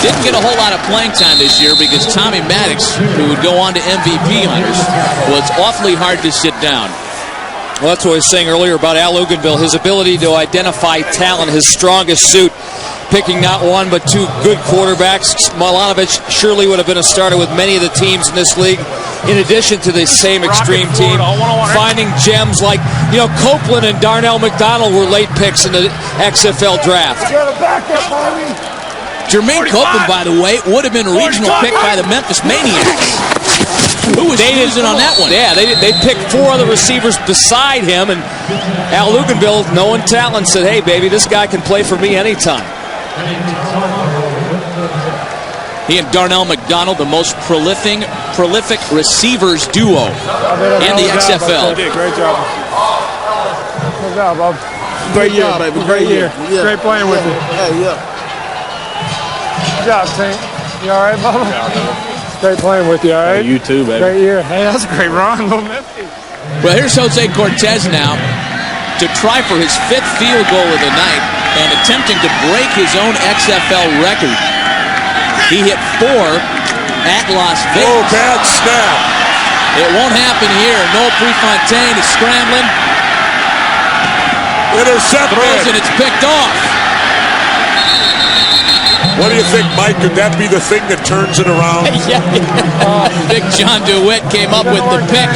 Didn't get a whole lot of playing time this year because Tommy Maddox, who would go on to MVP honors, was awfully hard to sit down. Well, that's what I was saying earlier about Al Luganville, his ability to identify talent, his strongest suit, picking not one but two good quarterbacks. Milanovich surely would have been a starter with many of the teams in this league, in addition to the same Xtreme team. Finding gems like, Copeland and Darnell McDonald were late picks in the XFL draft. Jermaine Copeland, by the way, would have been a regional pick by the Memphis Maniax. Who was losing on that one? Yeah, they picked 4 other receivers beside him, and Al Luganville, knowing talent, said, hey, baby, this guy can play for me anytime. He and Darnell McDonald, the most prolific receivers duo in the XFL. Great job. Good job, Bob. Great year, baby. Great year. Great playing with you. Hey, yeah. Good job, team. You all right, Bubba? Great playing with you, all right? You too, baby. Great year. Hey, that's a great run, little Memphis. Well, here's Jose Cortez now to try for his 5th field goal of the night and attempting to break his own XFL record. He hit 4 at Las Vegas. Oh, bad snap. It won't happen here. Noel Prefontaine is scrambling. Intercepted. Throws and it's picked off. What do you think, Mike? Could that be the thing that turns it around? Big John DeWitt came up with the pick.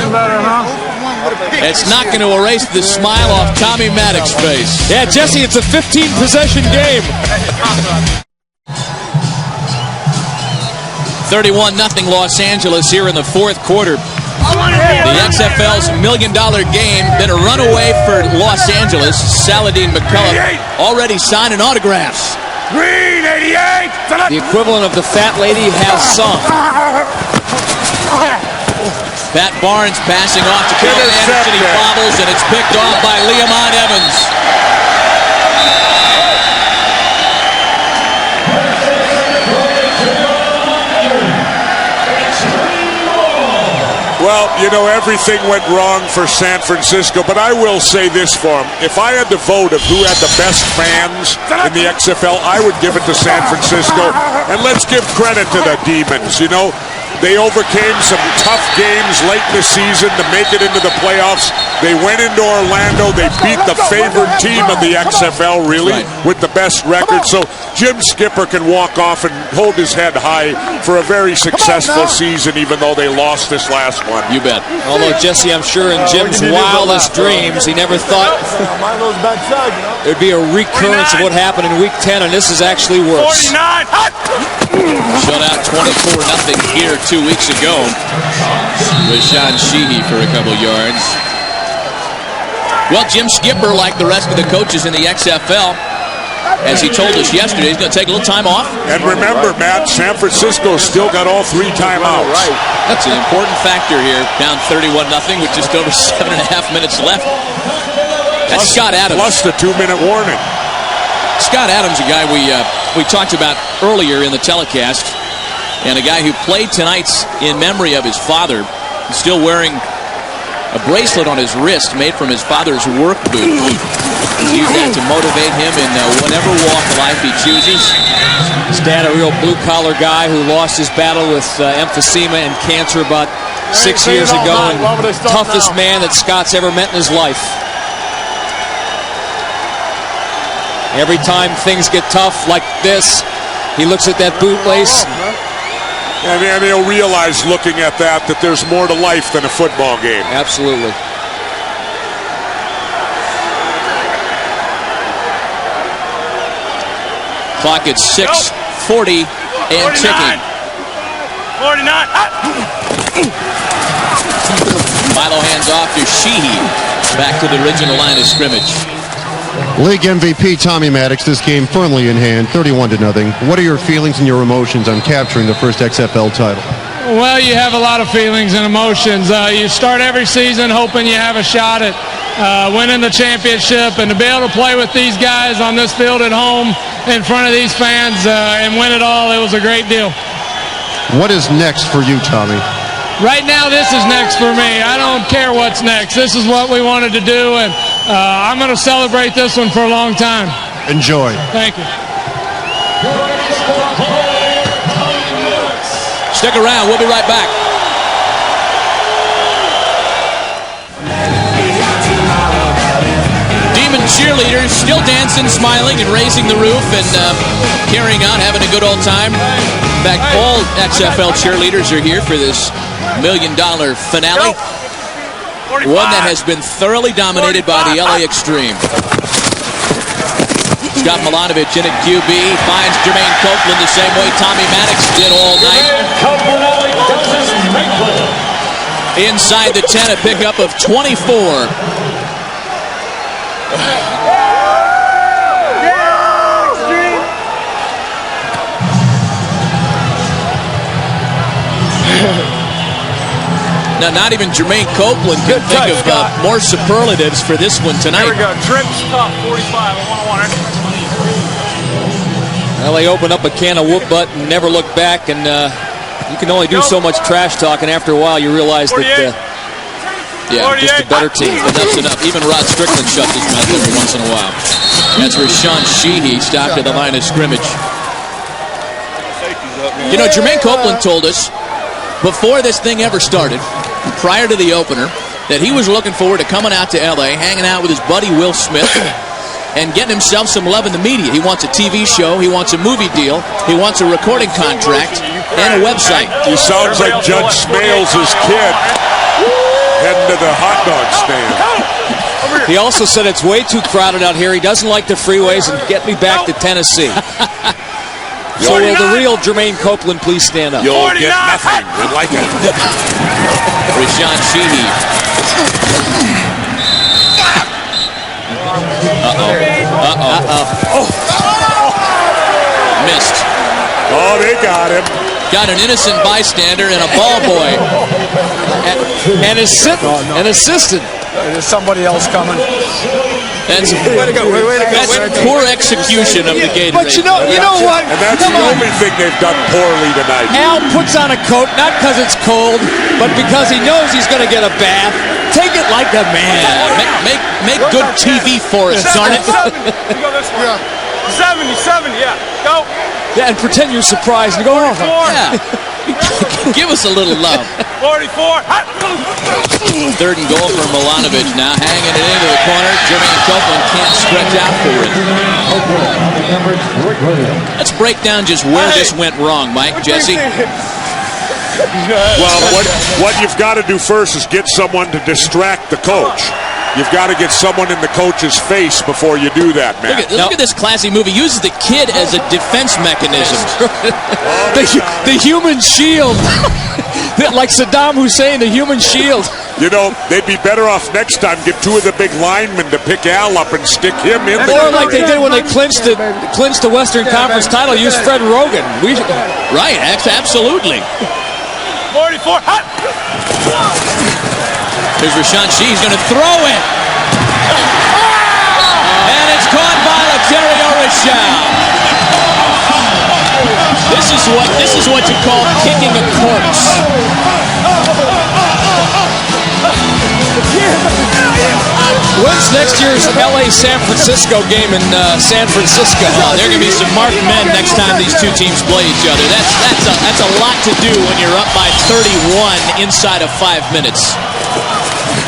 It's not going to erase the smile off Tommy Maddox's face. Yeah, Jesse, it's a 15-possession game. 31-0 Los Angeles here in the 4th quarter. The XFL's $1 million game. Been a runaway for Los Angeles. Saladin McCullough already signing autographs. Green 88. The equivalent of the fat lady has sung. Pat Barnes passing off to Calvin Anderson. He bobbles, and it's picked off by Leamon Evans. Well, you know, everything went wrong for San Francisco, but I will say this for them. If I had to vote of who had the best fans in the XFL, I would give it to San Francisco. And let's give credit to the Demons, you know. They overcame some tough games late in the season to make it into the playoffs. They went into Orlando. They beat the favored team of the XFL, really, with the best record. So Jim Skipper can walk off and hold his head high for a very successful season, even though they lost this last one. You bet. Although, Jesse, I'm sure in Jim's wildest dreams, he never thought there'd be a recurrence of what happened in Week 10, and this is actually worse. 49. Shut out 24-0 here 2 weeks ago. Rashawn Sheehy for a couple yards. Well, Jim Skipper, like the rest of the coaches in the XFL, as he told us yesterday, he's going to take a little time off. And remember, Matt, San Francisco still got all 3 timeouts. Right. That's an important factor here. Down 31-0 with just over 7.5 minutes left. That's Scott Adams. Plus the 2-minute warning. Scott Adams, a guy we talked about earlier in the telecast, and a guy who played tonight's in memory of his father. He's still wearing a bracelet on his wrist made from his father's work boot. He's used that to motivate him in whatever walk of life he chooses. His dad, a real blue-collar guy who lost his battle with emphysema and cancer about 6 years ago, and toughest man that Scott's ever met in his life. Every time things get tough like this, he looks at that bootlace. And he'll realize, looking at that there's more to life than a football game. Absolutely. Clock at 6:40 and ticking. 49. Milo hands off to Sheehy. Back to the original line of scrimmage. League MVP Tommy Maddox, this game firmly in hand, 31-0. What are your feelings and your emotions on capturing the first XFL title? Well, you have a lot of feelings and emotions. You start every season hoping you have a shot at winning the championship, and to be able to play with these guys on this field at home in front of these fans and win it all, it was a great deal. What is next for you, Tommy? Right now, this is next for me. I don't care what's next. This is what we wanted to do, and I'm going to celebrate this one for a long time. Enjoy. Thank you. Stick around. We'll be right back. Demon cheerleaders still dancing, smiling, and raising the roof and carrying on, having a good old time. In fact, all XFL cheerleaders are here for this $1 million finale. One that has been thoroughly dominated by the LA Xtreme. Scott Milanovic in at QB, finds Jermaine Copeland the same way Tommy Maddox did all night. Inside the 10, a pickup of 24. Now, not even Jermaine Copeland can think of more superlatives for this one tonight. Here we go. Trips top 45. I want it. Well, they opened up a can of whoop butt and never looked back, and You can only do so much trash talk, and after a while you realize that, just a better team. Enough's enough. Even Rod Strickland shuts his mouth every once in a while. That's Rashawn Sheehy stopped at the line of scrimmage. You know, Jermaine Copeland told us before this thing ever started, prior to the opener, that he was looking forward to coming out to L.A., hanging out with his buddy Will Smith, and getting himself some love in the media. He wants a TV show, he wants a movie deal, he wants a recording contract, and a website. He sounds like Judge Smales' kid heading to the hot dog stand. He also said it's way too crowded out here. He doesn't like the freeways, and get me back to Tennessee. So will the real Jermaine Copeland please stand up? You'll get nothing. We like it. Rashawn Sheehy. Missed. Oh, they got him. Got an innocent bystander and a ball boy. And an assistant. There's somebody else coming. That's poor execution of the Gatorade. But you know what? And that's the only thing they've done poorly tonight. Al puts on a coat, not because it's cold, but because he knows he's going to get a bath. Take it like a man. Make good TV for us, darn it. 70, yeah. Go. Yeah, and pretend you're surprised and go, yeah. Give us a little love. 44. Third and goal for Milanovic now, hanging it into the corner. Jermaine Copeland can't stretch out for it. Let's break down just where this went wrong, Mike, Jesse. Well, what you've got to do first is get someone to distract the coach. You've got to get someone in the coach's face before you do that, man. Look at this classy move. He uses the kid as a defense mechanism. the human shield. Like Saddam Hussein, the human shield. You know, they'd be better off next time get two of the big linemen to pick Al up and stick him in the Or like they did when they clinched the Western Conference title, use Fred Rogan. Right, absolutely. 44. Here's Rashawn Sheehy. He's going to throw it. And it's caught by Laterio Rochelle. This is what you call kicking a corpse. When's next year's L.A. San Francisco game in San Francisco? There are going to be some marked men next time these two teams play each other. That's a lot to do when you're up by 31 inside of 5 minutes.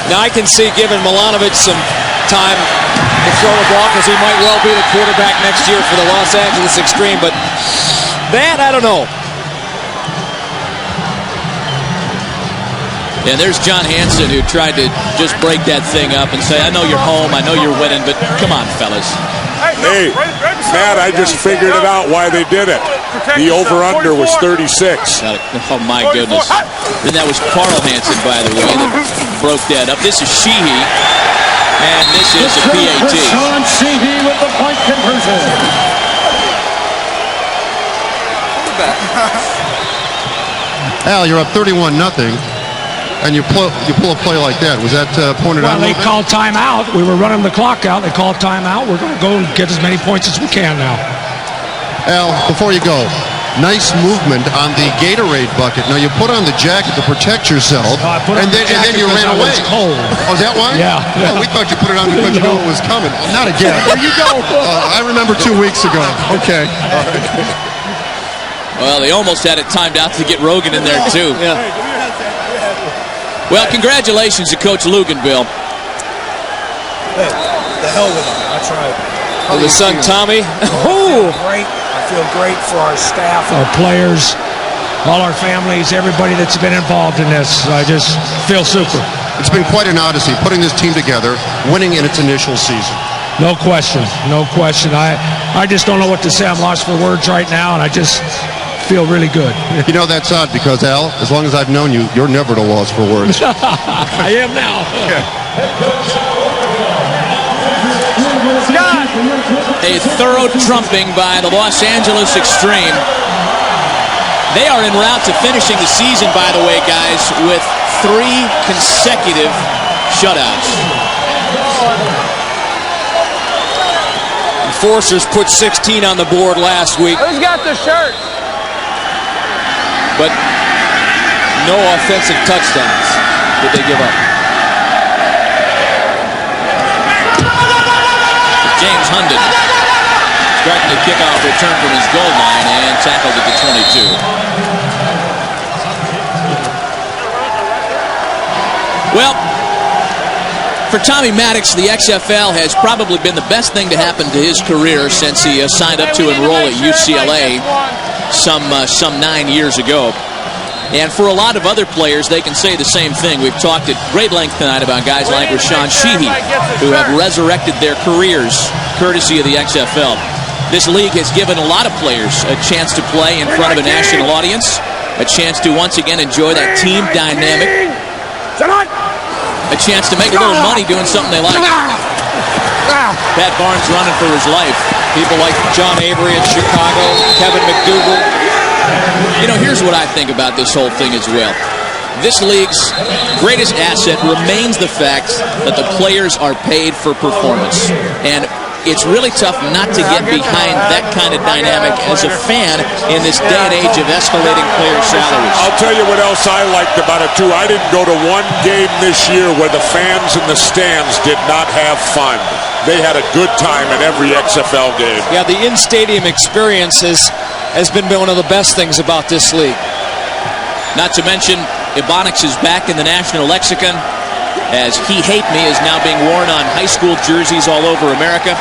Now I can see giving Milanovic some time to throw the ball because he might well be the quarterback next year for the Los Angeles Xtreme, but that, I don't know. And there's John Hanson, who tried to just break that thing up and say, I know you're home, I know you're winning, but come on, fellas. Hey, Matt, I just figured it out why they did it. The over-under was 36. Oh, my goodness. And that was Carl Hansen, by the way, that broke that up. This is Sheehy, and this is a PAT. Sean Sheehy with the point conversion. Al, you're up 31-0. And you pull a play like that. Was that pointed out? Well, they called timeout. We were running the clock out. They called timeout. We're going to go and get as many points as we can now. Al, before you go, nice movement on the Gatorade bucket. Now, you put on the jacket to protect yourself, and then you ran away. It was cold. Oh, is that why? Yeah. Oh, we thought you put it on because you knew it was coming. Not again. There you go. I remember 2 weeks ago. Okay. All right. Well, they almost had it timed out to get Rogan in there, too. Yeah. Well, congratulations to Coach Luganville. Hey, the hell with him. That's right. With his son Tommy. Great. I feel great for our staff, our players, all our families, everybody that's been involved in this. I just feel super. It's been quite an odyssey putting this team together, winning in its initial season. No question. No question. I just don't know what to say. I'm lost for words right now, and I just feel really good. You know, that's odd because, Al, as long as I've known you, you're never at a loss for words. I am now. A thorough trumping by the Los Angeles Xtreme. They are en route to finishing the season, by the way, guys, with 3 consecutive shutouts. Enforcers put 16 on the board last week. Who's got the shirt? But No offensive touchdowns did they give up. James Hunden starting the kickoff return from his goal line and tackled at the 22. Well, for Tommy Maddox, the XFL has probably been the best thing to happen to his career since he signed up to enroll at UCLA some 9 years ago. And for a lot of other players, they can say the same thing. We've talked at great length tonight about guys like Rashawn Sheehy, who have resurrected their careers courtesy of the XFL. This league has given a lot of players a chance to play in front of a national audience, a chance to once again enjoy that team dynamic, a chance to make a little money doing something they like. Pat Barnes running for his life. People like John Avery in Chicago, Kevin McDougal. You know, here's what I think about this whole thing as well. This league's greatest asset remains the fact that the players are paid for performance. And it's really tough not to get behind that kind of dynamic as a fan in this day and age of escalating player salaries. I'll tell you what else I liked about it, too. I didn't go to one game this year where the fans in the stands did not have fun. They had a good time in every XFL game. Yeah, the in-stadium experience has been one of the best things about this league. Not to mention, Ebonics is back in the national lexicon, as He Hate Me is now being worn on high school jerseys all over America.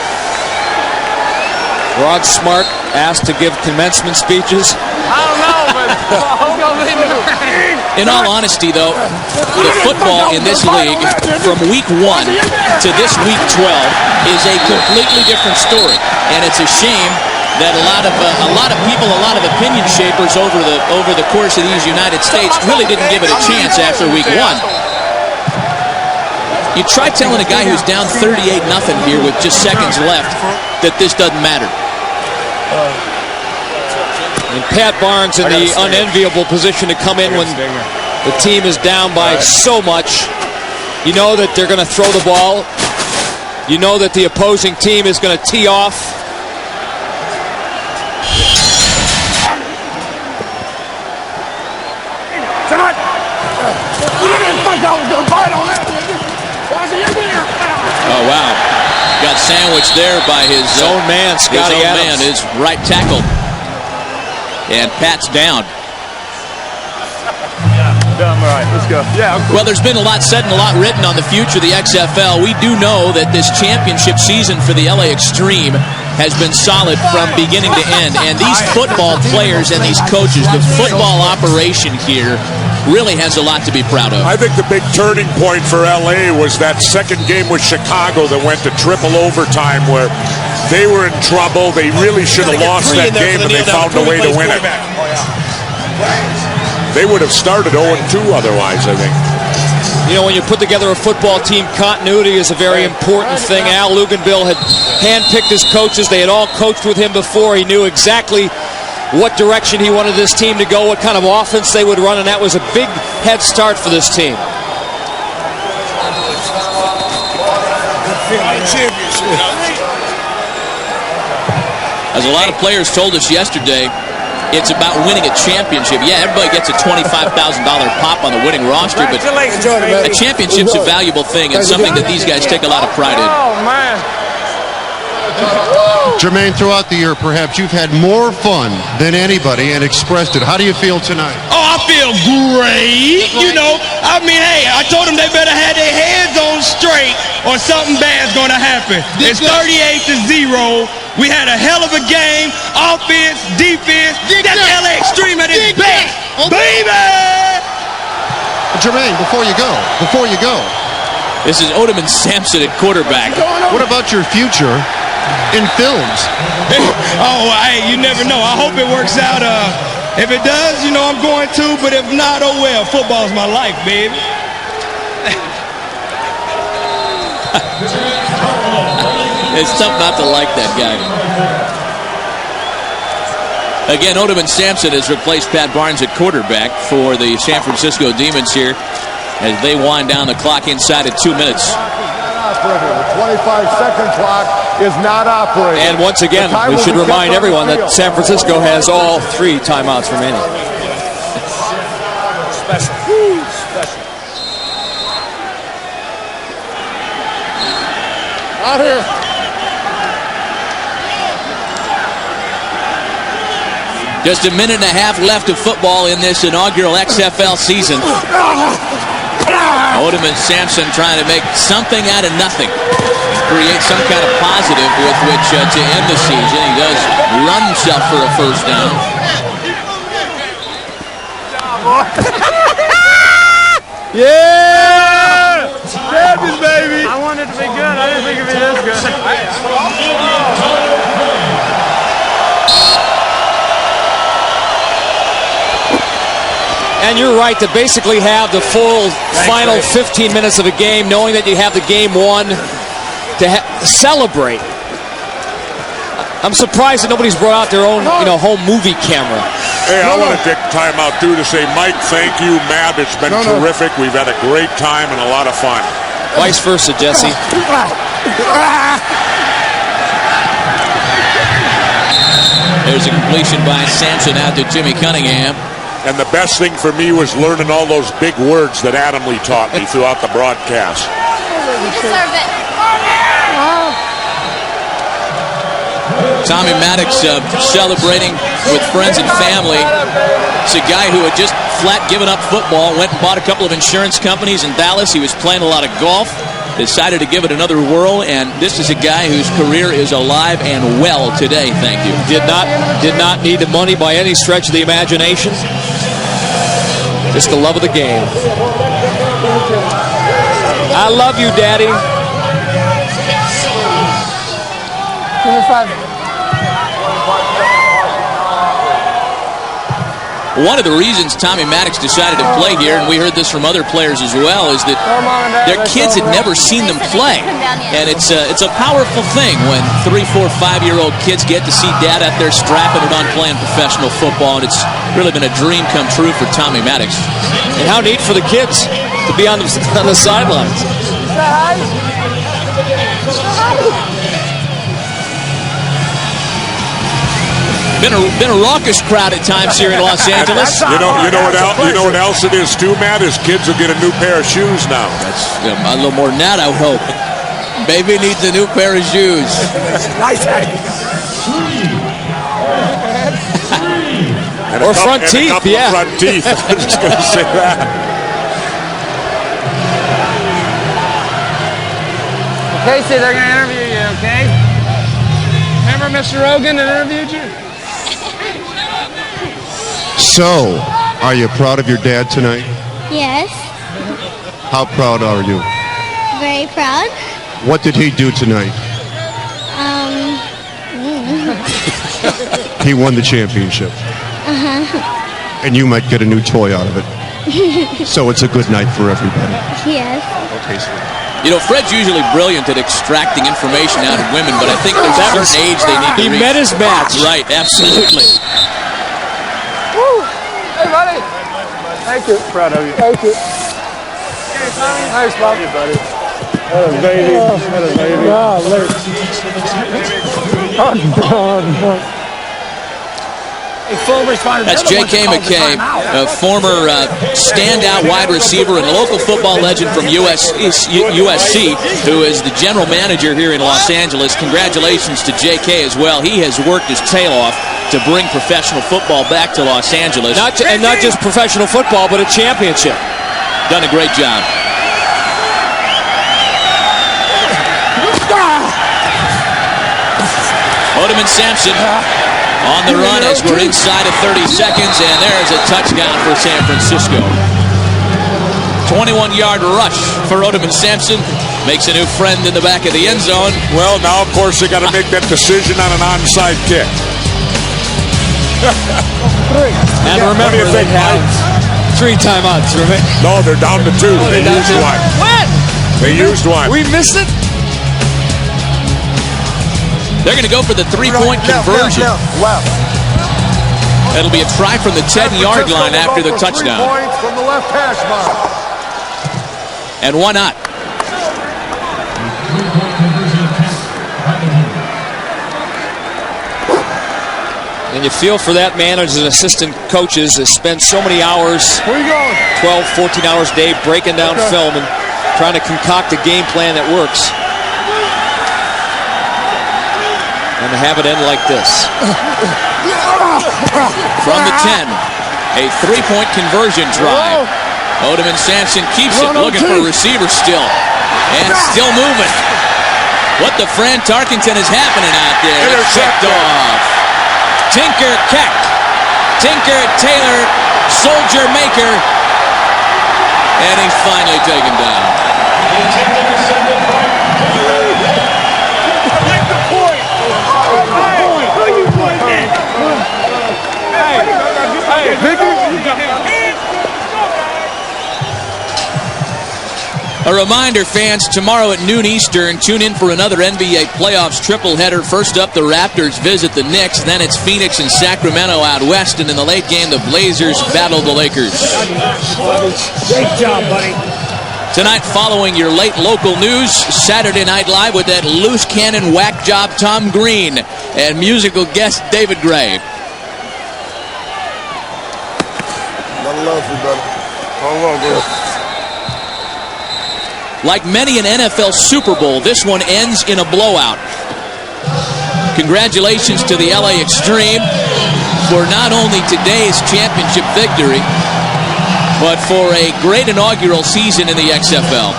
Rod Smart asked to give commencement speeches. I don't know, but in all honesty, though, the football in this league from week 1 to this week 12 is a completely different story, and it's a shame that a lot of people, a lot of opinion shapers over the course of these United States really didn't give it a chance after week 1. You try telling a guy who's down 38-0 here with just seconds left that this doesn't matter. And Pat Barnes in the unenviable position to come in when the team is down by so much. You know that they're going to throw the ball. You know that the opposing team is going to tee off. Oh, wow. Got sandwiched there by his own man, Scotty Adams. His right tackle. And Pat's down. All right, let's go. Yeah. Well, there's been a lot said and a lot written on the future of the XFL. We do know that this championship season for the LA Xtreme has been solid from beginning to end. And these football players and these coaches, the football operation here really has a lot to be proud of. I think the big turning point for LA was that second game with Chicago that went to triple overtime where they were in trouble. They really should have lost that game, and they found a way to win it. They would have started 0-2 otherwise, I think. You know, when you put together a football team, continuity is a very important thing. Al Luganville had handpicked his coaches. They had all coached with him before. He knew exactly what direction he wanted this team to go, what kind of offense they would run, and that was a big head start for this team. As a lot of players told us yesterday, it's about winning a championship. Yeah, everybody gets a $25,000 pop on the winning roster, but a championship's a valuable thing and something that these guys take a lot of pride in. Oh, man. Jermaine, throughout the year, perhaps you've had more fun than anybody and expressed it. How do you feel tonight? Oh, I feel great. You know, I mean, hey, I told them they better have their heads on straight or something bad's going to happen. It's 38-0. We had a hell of a game. Offense, defense. That's LA Xtreme at its best. Baby! Jermaine, before you go. This is Odeman Sampson at quarterback. What about your future in films? Oh, hey, you never know. I hope it works out. If it does, you know I'm going to. But if not, oh well. Football's my life, baby. It's tough not to like that guy. Again, Odeman Sampson has replaced Pat Barnes at quarterback for the San Francisco Demons here as they wind down the clock inside at 2 minutes. The 25-second clock is not operating. And once again, we should remind everyone that San Francisco has all 3 timeouts remaining. Special. Special. Out here. Just a minute and a half left of football in this inaugural XFL season. Odom and Sampson trying to make something out of nothing. Create some kind of positive with which to end the season. He does run himself for a first down. Yeah! Champions, baby! I wanted it to be good. I didn't think it'd be this good. And you're right to basically have the full final 15 minutes of a game, knowing that you have the game won, to celebrate. I'm surprised that nobody's brought out their own, home movie camera. Hey, I want to take time out too to say, Mike, thank you, Matt. It's been terrific. We've had a great time and a lot of fun. Vice versa, Jesse. There's a completion by Sampson out to Jimmy Cunningham. And the best thing for me was learning all those big words that Adam Lee taught me throughout the broadcast. Deserve it. Tommy Maddox celebrating with friends and family. It's a guy who had just flat given up football, went and bought a couple of insurance companies in Dallas. He was playing a lot of golf, decided to give it another whirl, and this is a guy whose career is alive and well today, thank you. Did not need the money by any stretch of the imagination. Just the love of the game. I love you, Daddy. One of the reasons Tommy Maddox decided to play here, and we heard this from other players as well, is that their kids had never seen them play. And it's a powerful thing when 3, 4, 5-year-old kids get to see dad out there strapping it on playing professional football, and it's really been a dream come true for Tommy Maddox. And how neat for the kids to be on the sidelines. Been a raucous crowd at times here in Los Angeles. You know what else it is too, Matt? Is kids will get a new pair of shoes now. That's a little more than that, I would hope. Baby needs a new pair of shoes. Nice. Or front teeth, a couple of front teeth. I'm just going to say that. Casey, they're going to interview you, okay? Remember Mr. Rogan that interviewed you? So, are you proud of your dad tonight? Yes. How proud are you? Very proud. What did he do tonight? He won the championship. Uh-huh. And you might get a new toy out of it. So it's a good night for everybody. Yes. Okay, sweet. You know, Fred's usually brilliant at extracting information out of women, but I think there's a certain age they need to reach. He met his match. Right, absolutely. Woo! Hey, buddy. Thank you. Proud of you. Thank you. Hey, Tommy. Nice, Bob. Hey, buddy. What a baby. What a baby. That's J.K. McKay, a former standout wide receiver and local football legend from USC, who is the general manager here in Los Angeles. Congratulations to J.K. as well. He has worked his tail off to bring professional football back to Los Angeles. And not just professional football, but a championship. Done a great job. Odom and Sampson on the run as we're inside of 30 seconds, and there's a touchdown for San Francisco. 21-yard rush for Odom and Sampson. Makes a new friend in the back of the end zone. Well, now, of course, they got to make that decision on an onside kick. And remember, they have 3 timeouts. No, they're down to 2. They used one. What? They used one. We missed it? They're going to go for the 3-point conversion. It'll be a try from the 10-yard line after the touchdown. 3 points from the left hash mark. And why not? And you feel for that managers and assistant coaches that spend so many hours, 12, 14 hours a day, breaking down film and trying to concoct a game plan that works. And to have it end like this. From the 10, a three-point conversion drive. Odom and Sampson keeps it, looking for a receiver still. And still moving. What the Fran Tarkenton is happening out there? It's checked off. Tinker Keck. Tinker Taylor, Soldier Maker. And he's finally taken down. A reminder, fans, tomorrow at noon Eastern, tune in for another NBA playoffs triple header. First up, the Raptors visit the Knicks. Then it's Phoenix and Sacramento out west. And in the late game, the Blazers battle the Lakers. Great job, buddy. Tonight, following your late local news, Saturday Night Live with that loose cannon whack job Tom Green and musical guest David Gray. Gotta love you, brother. Hold on, bro. Like many an NFL Super Bowl, this one ends in a blowout. Congratulations to the LA Xtreme for not only today's championship victory, but for a great inaugural season in the XFL.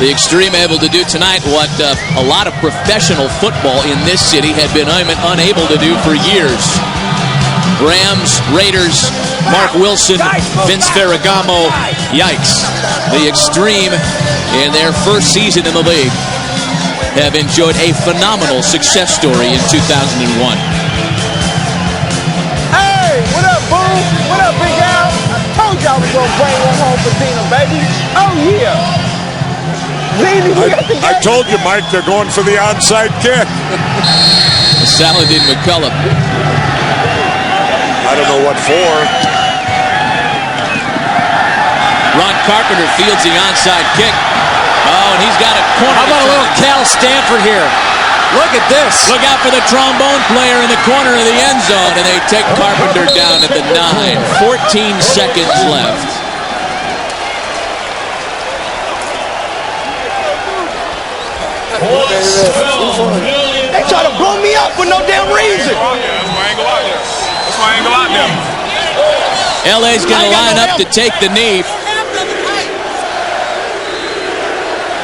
The Xtreme able to do tonight what a lot of professional football in this city had been unable to do for years. Rams, Raiders, Mark Wilson, Vince Ferragamo, yikes. The Xtreme, in their first season in the league, have enjoyed a phenomenal success story in 2001. Hey, what up, Boo? What up, Big Al? Told y'all we gonna bring one home for Dina, baby. Oh, yeah. I told you, Mike, they're going for the onside kick. Saladin McCullough. I don't know what for. Ron Carpenter fields the onside kick. Oh, and he's got a corner. How about a little Cal Stanford here? Look at this. Look out for the trombone player in the corner of the end zone, and they take Carpenter down at the 9. 14 seconds left. They try to blow me up for no damn reason. That's why I ain't go out there. That's why I ain't go out there. LA's going to line up to take the knee.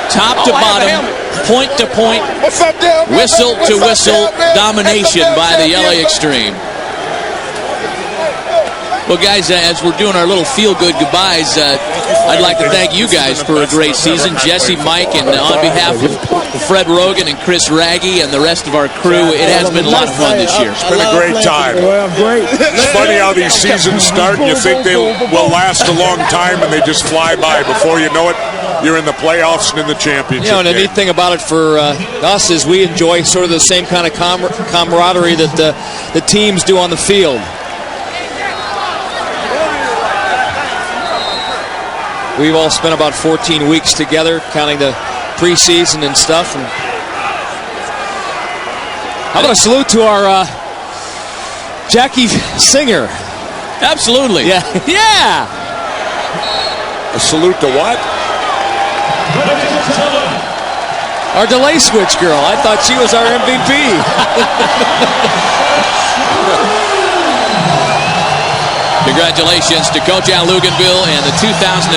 Top to bottom, point to point, whistle to whistle domination by the LA Xtreme. Well, guys, as we're doing our little feel-good goodbyes, I'd like to thank you guys for a great season. Jesse, Mike, and on behalf of Fred Rogan and Chris Raggy and the rest of our crew, it has been a lot of fun this year. It's been a great time. It's funny how these seasons start and you think they will last a long time and they just fly by. Before you know it, you're in the playoffs and in the championship and the neat thing about it for us is we enjoy sort of the same kind of camaraderie that the teams do on the field. We've all spent about 14 weeks together, counting the preseason and stuff. And how about a salute to our Jackie Singer? Absolutely. Yeah. Yeah. A salute to what? Our delay switch girl. I thought she was our MVP. Congratulations to Coach Al Luganville and the 2001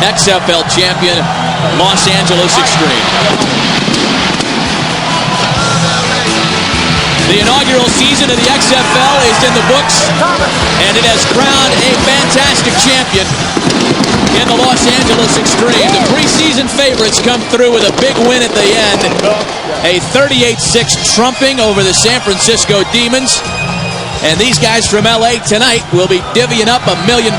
XFL champion Los Angeles Xtreme. The inaugural season of the XFL is in the books, and it has crowned a fantastic champion in the Los Angeles Xtreme. The preseason favorites come through with a big win at the end, a 38-6 trumping over the San Francisco Demons. And these guys from LA tonight will be divvying up $1 million.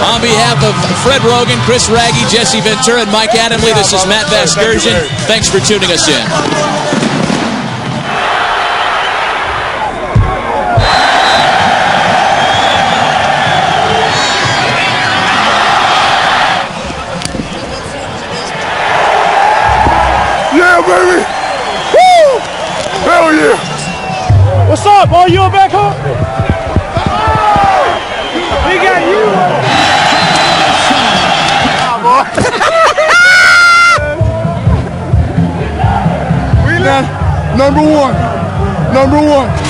On behalf of Fred Rogan, Chris Raggy, Jesse Ventura, and Mike Adamley, this is Matt VASGERSIAN. Thanks for tuning us in. baby! Woo! Hell yeah! What's up, boy? You back home? We got you. We number one.